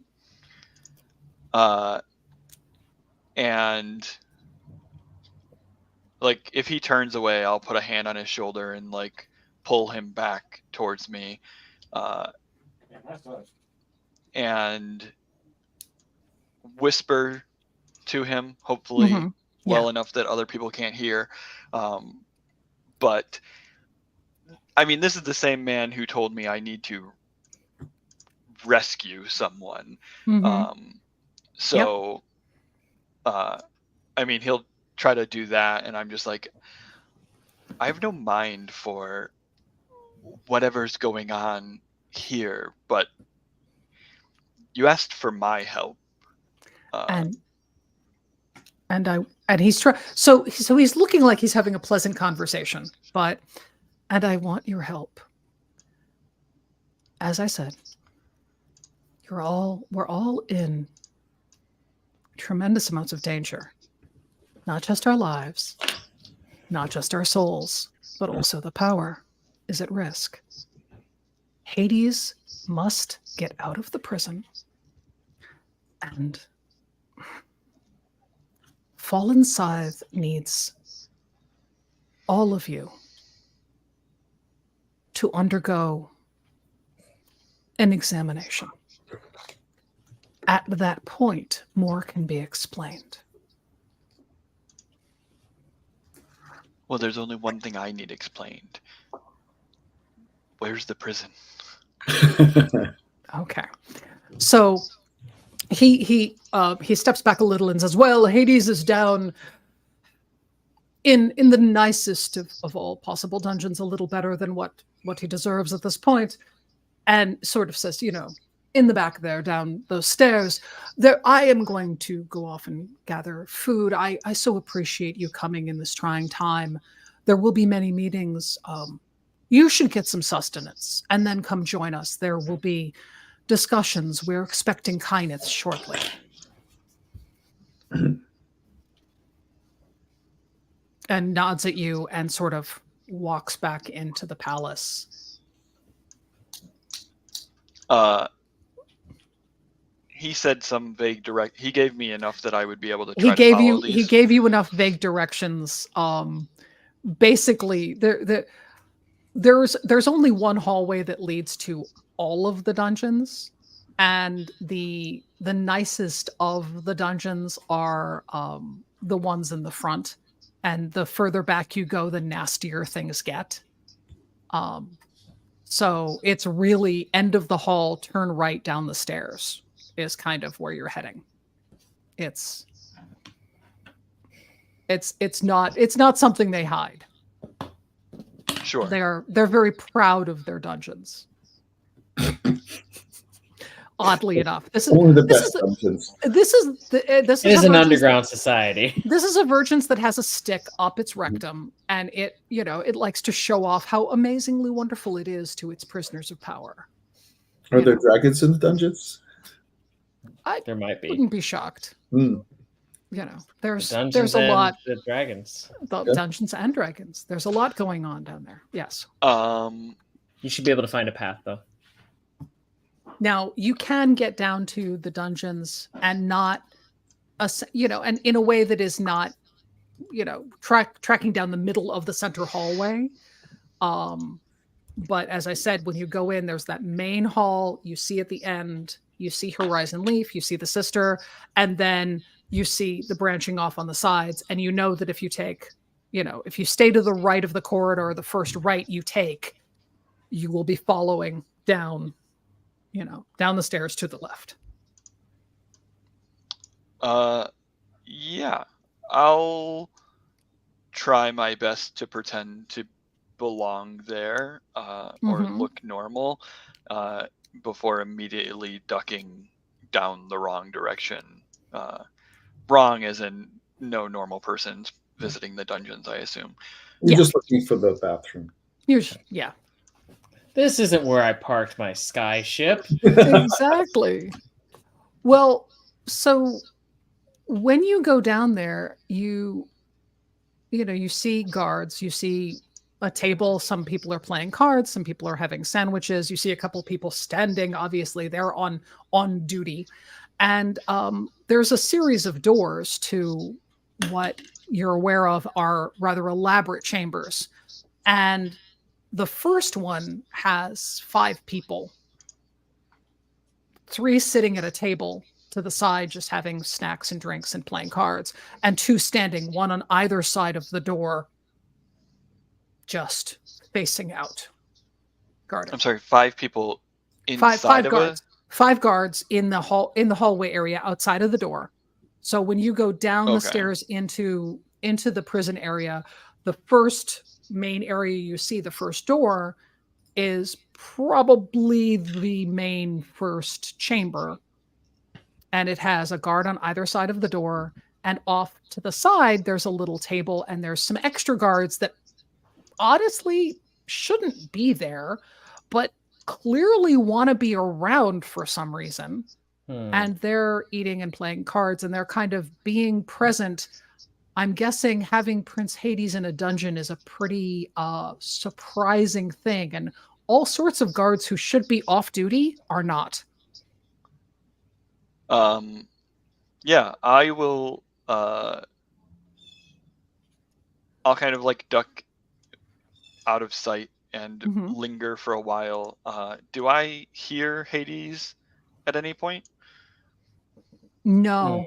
And like, if he turns away, I'll put a hand on his shoulder and like pull him back towards me, and whisper to him, hopefully Mm-hmm. well enough that other people can't hear. But I mean, this is the same man who told me I need to rescue someone. Mm-hmm. So I mean, he'll try to do that, and I'm just like, I have no mind for whatever's going on here, but you asked for my help. And he's so he's looking like he's having a pleasant conversation, but I want your help. As I said, we're all in tremendous amounts of danger. Not just our lives, not just our souls, but also the power is at risk. Hades must get out of the prison, and Fallen Scythe needs all of you to undergo an examination. At that point, more can be explained. Well, there's only one thing I need explained. Where's the prison? Okay. So he steps back a little and says, well, Hades is down in the nicest of all possible dungeons, a little better than what he deserves at this point, and sort of says, in the back there, down those stairs, there, I am going to go off and gather food. I so appreciate you coming in this trying time. There will be many meetings. You should get some sustenance and then come join us. There will be discussions. We're expecting Kyneth shortly. And nods at you and sort of walks back into the palace. He said some vague he gave me enough that I would be able to He these. gave you enough vague directions. Basically, there's only one hallway that leads to all of the dungeons, and the nicest of the dungeons are the ones in the front, and the further back you go, the nastier things get. So it's really end of the hall, turn right down the stairs is kind of where you're heading. It's not something they hide. Sure. They're very proud of their dungeons. Oddly enough, this is only the best dungeons. This is an underground society. This is a Vergence that has a stick up its rectum, and it likes to show off how amazingly wonderful it is to its prisoners of power. Are there dragons in the dungeons? There might be. Wouldn't be shocked. There's a lot. The dragons. Dungeons and dragons. There's a lot going on down there. Yes. You should be able to find a path, though. Now you can get down to the dungeons and not, and in a way that is not, tracking down the middle of the center hallway. But as I said, when you go in, there's that main hall. You see at the end, you see Horizon Leaf, you see the sister, and then you see the branching off on the sides. And you know that if you take, if you stay to the right of the corridor, the first right you take, you will be following down, down the stairs to the left. Yeah. I'll try my best to pretend to belong there, or look normal, before immediately ducking down the wrong direction. Wrong as in no normal person's visiting the dungeons, I assume. You're just looking for the bathroom. Yeah. This isn't where I parked my sky ship. Exactly. Well, so when you go down there, you see guards, you see a table. Some people are playing cards. Some people are having sandwiches. You see a couple people standing. Obviously, they're on duty. And there's a series of doors to what you're aware of are rather elaborate chambers. And the first one has 5 people, 3 sitting at a table to the side, just having snacks and drinks and playing cards, and 2 standing, one on either side of the door, just facing out, guarding. I'm sorry, 5 people inside five of guards. 5 guards in the hallway area outside of the door. So when you go down the stairs into the prison area, the first main area you see, the first door, is probably the main first chamber. And it has a guard on either side of the door. And off to the side, there's a little table, and there's some extra guards that honestly shouldn't be there, but clearly want to be around for some reason. And they're eating and playing cards, and they're kind of being present. I'm guessing having Prince Hades in a dungeon is a pretty surprising thing, and all sorts of guards who should be off duty are not. Yeah, I will. I'll kind of like duck out of sight and linger for a while. Do I hear Hades at any point? No.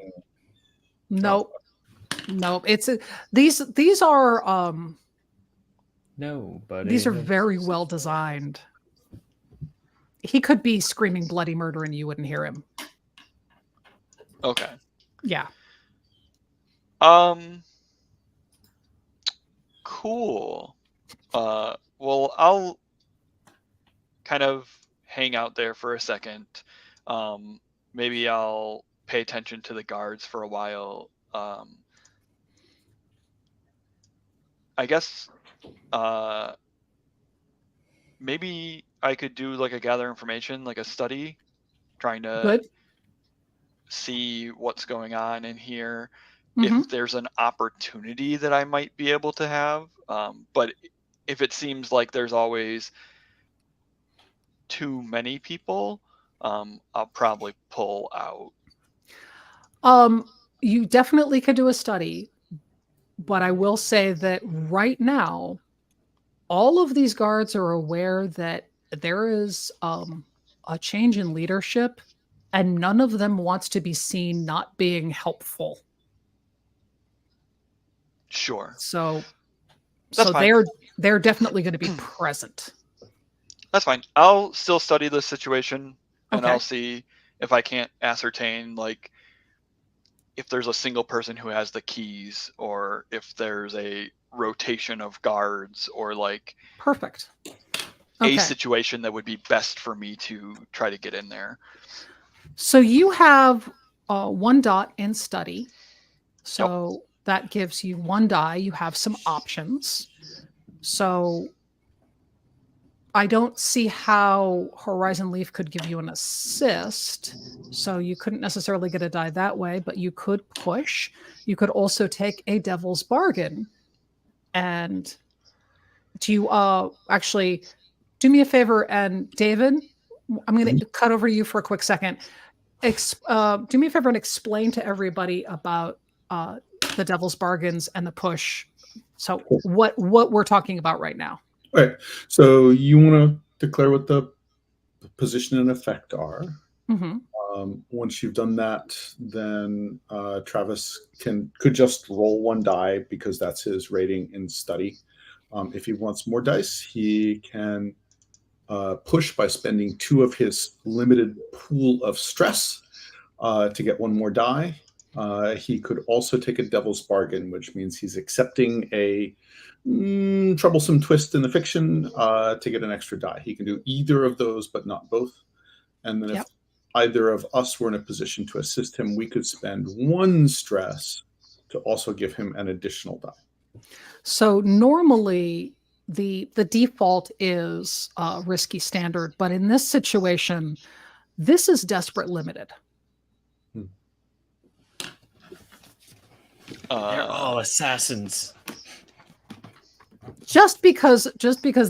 Nope. Nope. It's these are No, but these are very well designed. He could be screaming bloody murder and you wouldn't hear him. Okay. Yeah. Cool. Well, I'll kind of hang out there for a second. Maybe I'll pay attention to the guards for a while. I guess maybe I could do like a gather information, like a study, trying to Good. see what's going on in here. Mhm. If there's an opportunity that I might be able to have. But if it seems like there's always too many people, I'll probably pull out. You definitely could do a study, but I will say that right now, all of these guards are aware that there is a change in leadership, and none of them wants to be seen not being helpful. Sure. So That's fine. they're definitely going to be present. That's fine. I'll still study the situation, and Okay. I'll see if I can't ascertain, like, if there's a single person who has the keys, or if there's a rotation of guards, or like Perfect. a Okay. situation that would be best for me to try to get in there. So you have 1 dot in study. So that gives you 1 die. You have some options. So I don't see how Horizon Leaf could give you an assist. So you couldn't necessarily get a die that way, but you could push. You could also take a devil's bargain. And do you actually do me a favor, and David, I'm going to cut over to you for a quick second. Do me a favor and explain to everybody about the devil's bargains and the push. So what we're talking about right now. All right. So you want to declare what the position and effect are. Once you've done that, then Travis could just roll 1 die because that's his rating in study. If he wants more dice, he can push by spending 2 of his limited pool of stress to get 1 more die. He could also take a devil's bargain, which means he's accepting a troublesome twist in the fiction to get an extra die. He can do either of those, but not both. And then if either of us were in a position to assist him, we could spend 1 stress to also give him an additional die. So normally the default is risky standard, but in this situation, this is desperate limited. They're all assassins. Just because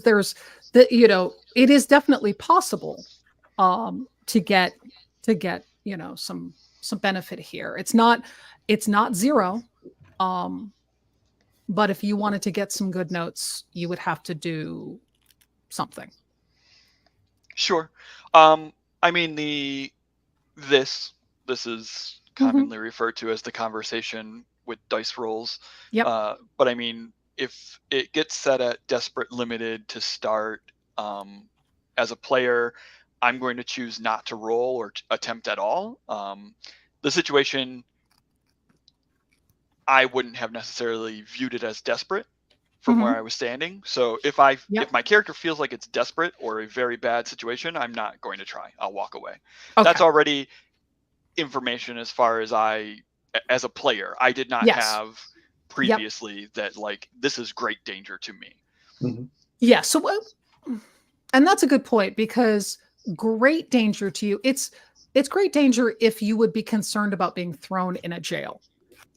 there's it is definitely possible to get some benefit here. It's not 0. But if you wanted to get some good notes, you would have to do something. Sure. I mean, this is commonly referred to as the conversation with dice rolls. Yep. But I mean, if it gets set at desperate limited to start, as a player, I'm going to choose not to roll or attempt at all. The situation, I wouldn't have necessarily viewed it as desperate, from where I was standing. So if my character feels like it's desperate or a very bad situation, I'm not going to try. I'll walk away. Okay. That's already information as far as as a player. I did not have previously that like this is great danger to me. Mm-hmm. Yeah. So, and that's a good point, because great danger to you. It's great danger if you would be concerned about being thrown in a jail.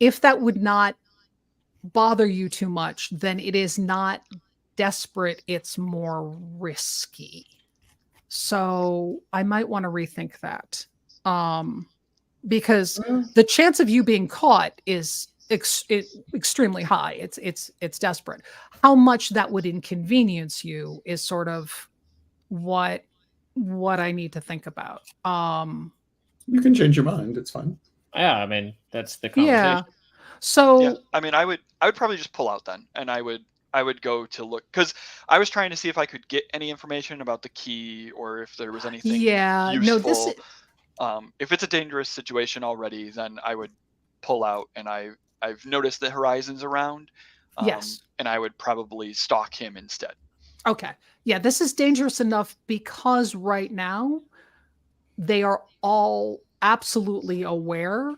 If that would not bother you too much, then it is not desperate. It's more risky. So I might want to rethink that. Because the chance of you being caught is extremely high. It's desperate. How much that would inconvenience you is sort of what I need to think about. You can change your mind. It's fine. Yeah, I mean, that's the conversation. Yeah. So yeah, I mean, I would probably just pull out then, and I would go to look, because I was trying to see if I could get any information about the key or if there was anything useful. If it's a dangerous situation already, then I would pull out, and I've noticed the horizons around. Yes. And I would probably stalk him instead. Okay. Yeah, this is dangerous enough because right now they are all absolutely aware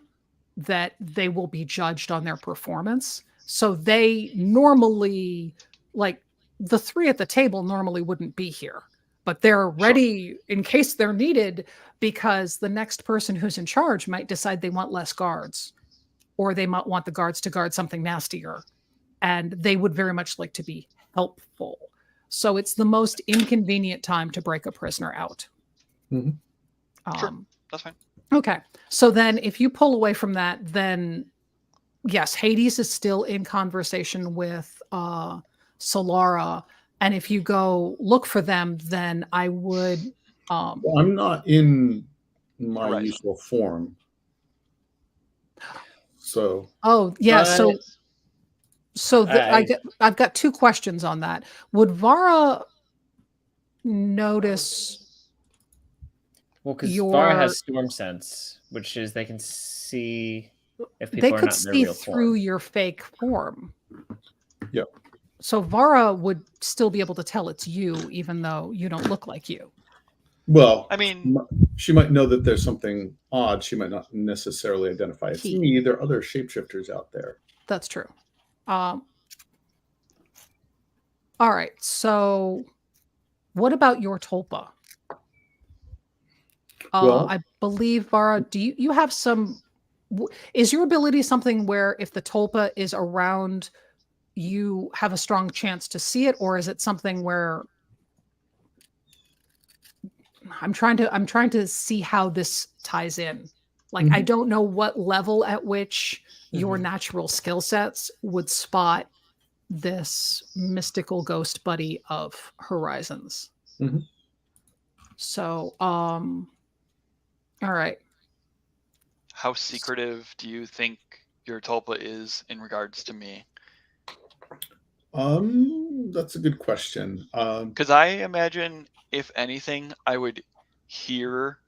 that they will be judged on their performance. So they normally, like the three at the table normally wouldn't be here, but they're ready in case they're needed, because the next person who's in charge might decide they want less guards, or they might want the guards to guard something nastier, and they would very much like to be helpful. So it's the most inconvenient time to break a prisoner out. Mm-hmm. Sure, that's fine. Okay. So then if you pull away from that, then yes, Hades is still in conversation with Solara. And if you go look for them, then I would... well, I'm not in my usual form. So... Oh, yeah. I've got two questions on that. Would Vara notice... Well, because Vara has storm sense, which is they can see if people are not in their real form. They could see through your fake form. Yep. So Vara would still be able to tell it's you, even though you don't look like you. Well, I mean, she might know that there's something odd. She might not necessarily identify it's me. There are other shapeshifters out there. That's true. All right. So what about your Tulpa? Well, I believe, Vara, do you have some... Is your ability something where if the Tulpa is around, you have a strong chance to see it, or is it something where... I'm trying to see how this ties in. Like, I don't know what level at which your natural skill sets would spot this mystical ghost buddy of Horizons. So, all right. How secretive do you think your Tulpa is in regards to me? That's a good question. Because I imagine, if anything, I would hear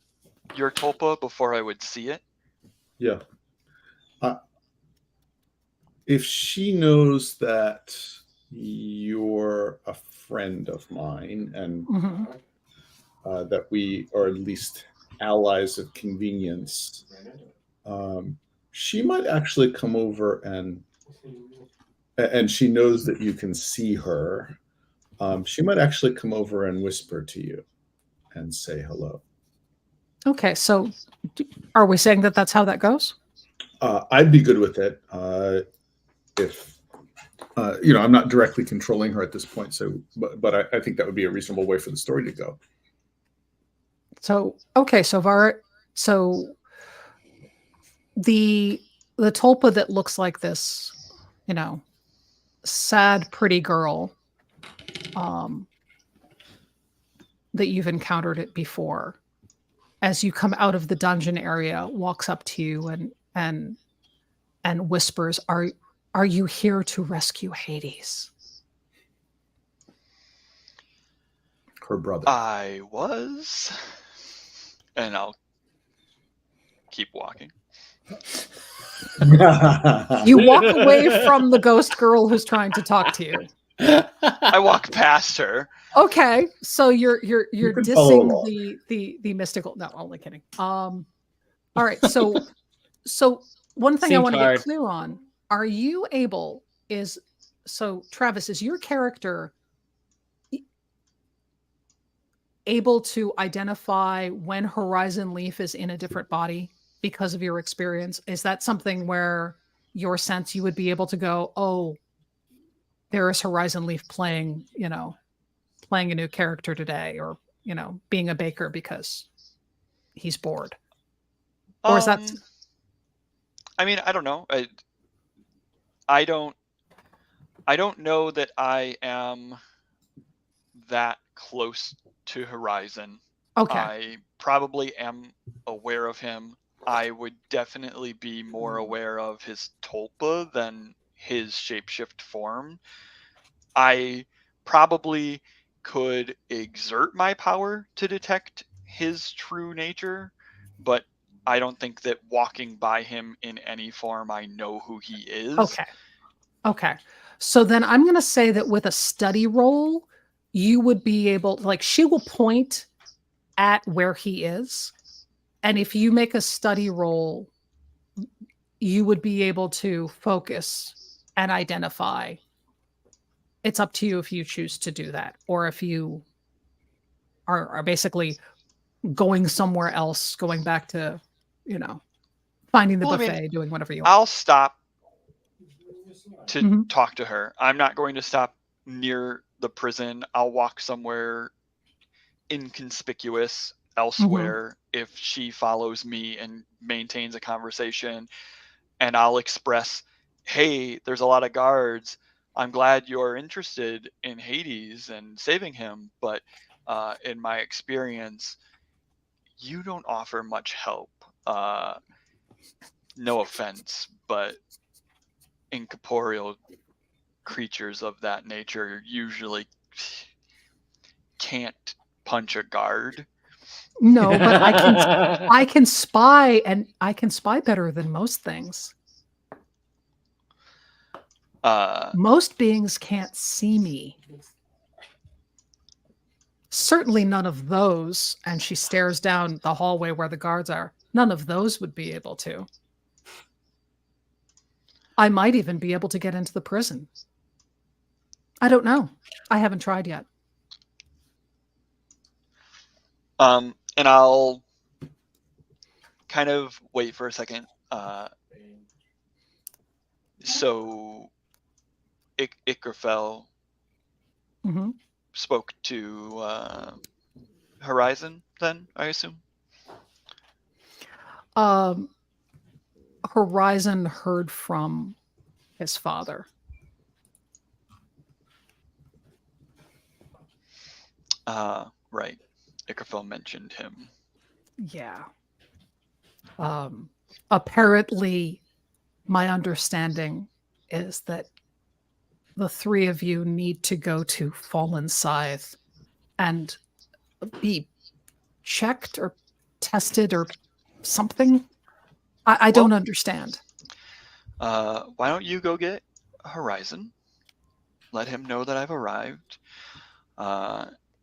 your Tulpa before I would see it. Yeah. If she knows that you're a friend of mine and that we are at least allies of convenience, she might actually come over and she knows that you can see her. She might actually come over and whisper to you and say hello. Okay, so are we saying that that's how that goes? I'd be good with it. If I'm not directly controlling her at this point, so but I think that would be a reasonable way for the story to go. So okay, so Vara, so the Tulpa that looks like this, sad, pretty girl, that you've encountered it before, as you come out of the dungeon area, walks up to you and whispers, "Are you here to rescue Hades?" Her brother. I was, and I'll keep walking. You walk away from the ghost girl who's trying to talk to you. I walk past her. Okay, so you're You can follow dissing along. the mystical. No, only kidding. All right, so one thing I Scene want to get card. clear on: are you able? So Travis, is your character able to identify when Horizon Leaf is in a different body because of your experience? Is that something where your sense you would be able to go, oh, there is Horizon Leaf playing, playing a new character today, or being a baker because he's bored, or is that I mean, I don't know. I don't know that I am that close to Horizon. okay? I probably am aware of him. I would definitely be more aware of his tulpa than his shapeshift form. I probably could exert my power to detect his true nature, but I don't think that walking by him in any form I know who he is. Okay. So then I'm going to say that with a study roll, you would be able, like, she will point at where he is. And if you make a study roll, you would be able to focus and identify. It's up to you if you choose to do that, or if you are basically going somewhere else, going back to, you know, finding the Well, I mean, buffet, doing whatever you want. I'll stop to Mhm. talk to her. I'm not going to stop near the prison. I'll walk somewhere inconspicuous Mhm. elsewhere if she follows me and maintains a conversation, and I'll express, hey, there's a lot of guards. I'm glad you're interested in Hades and saving him, but in my experience, you don't offer much help. No offense, but incorporeal creatures of that nature usually can't punch a guard. No, but I can spy, and I can spy better than most things. Uh, Most beings can't see me. Certainly none of those, and she stares down the hallway where the guards are. None of those would be able to. I might even be able to get into the prison. I don't know. I haven't tried yet. and I'll kind of wait for a second. So Ikrafel Mhm. spoke to Horizon, then I assume. Um, Horizon heard from his father. Right. Ikrafel mentioned him. Yeah. Apparently, my understanding is that the three of you need to go to Fallen Scythe and be checked or tested or something. I Well, don't understand. why don't you go get Horizon? Let him know that I've arrived.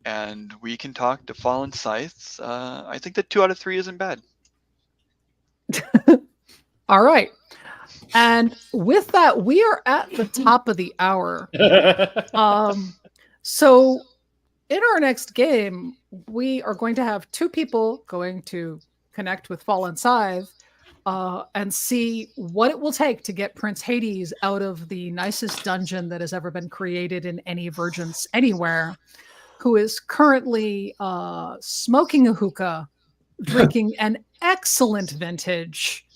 And we can talk to Fallen Scythes. I think that 2 out of 3 isn't bad. All right. And with that, we are at the top of the hour. So in our next game, we are going to have two people going to connect with Fallen Scythe and see what it will take to get Prince Hades out of the nicest dungeon that has ever been created in any Vergence anywhere, who is currently smoking a hookah, drinking an excellent vintage.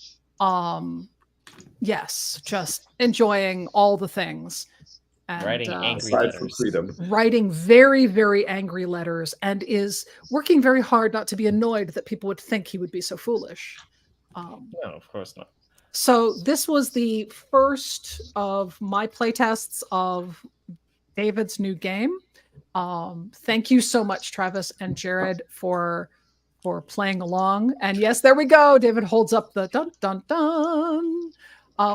Yes, just enjoying all the things. And Writing angry Aside from letters. freedom. writing very, very angry letters, and is working very hard not to be annoyed that people would think he would be so foolish. No, of course not. So this was the first of my playtests of David's new game. Thank you so much, Travis and Jared, for playing along. And yes, there we go. David holds up the dun dun dun.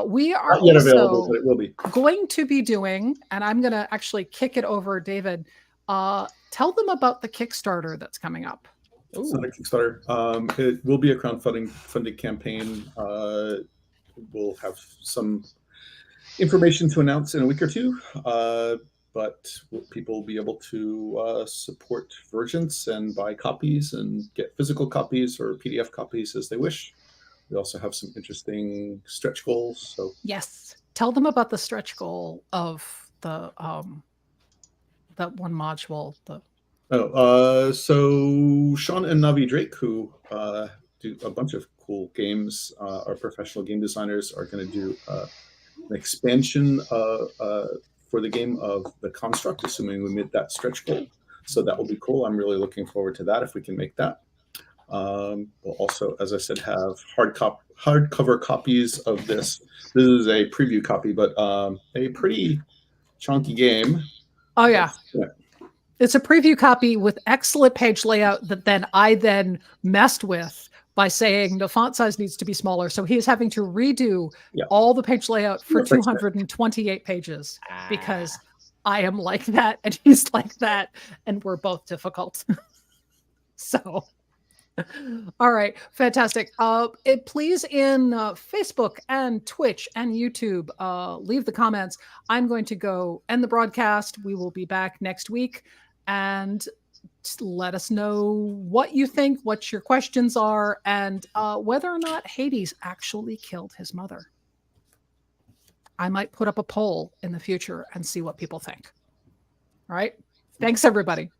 We are Not yet available, also but it will be. going to be doing, and I'm going to actually kick it over, David. Tell them about the Kickstarter that's coming up. So the Kickstarter, it will be a funded campaign. We'll have some information to announce in a week or two, but people will be able to support Vergence and buy copies and get physical copies or PDF copies as they wish. We also have some interesting stretch goals. So yes, tell them about the stretch goal of the that one module. So Sean and Navi Drake, who do a bunch of cool games, are professional game designers, are going to do an expansion for the game of the Construct, assuming we meet that stretch goal. So that will be cool. I'm really looking forward to that if we can make that. We'll also, as I said, have hardcover copies of this. This is a preview copy, but a pretty chunky game. Oh yeah. It's a preview copy with excellent page layout that I messed with by saying the font size needs to be smaller. So he is having to redo all the page layout for 228 pages because I am like that and he's like that, and we're both difficult. So, all right, fantastic. Please in Facebook and Twitch and YouTube, leave the comments. I'm going to go end the broadcast. We will be back next week, and let us know what you think, what your questions are, and whether or not Hades actually killed his mother. I might put up a poll in the future and see what people think. All right. Thanks, everybody.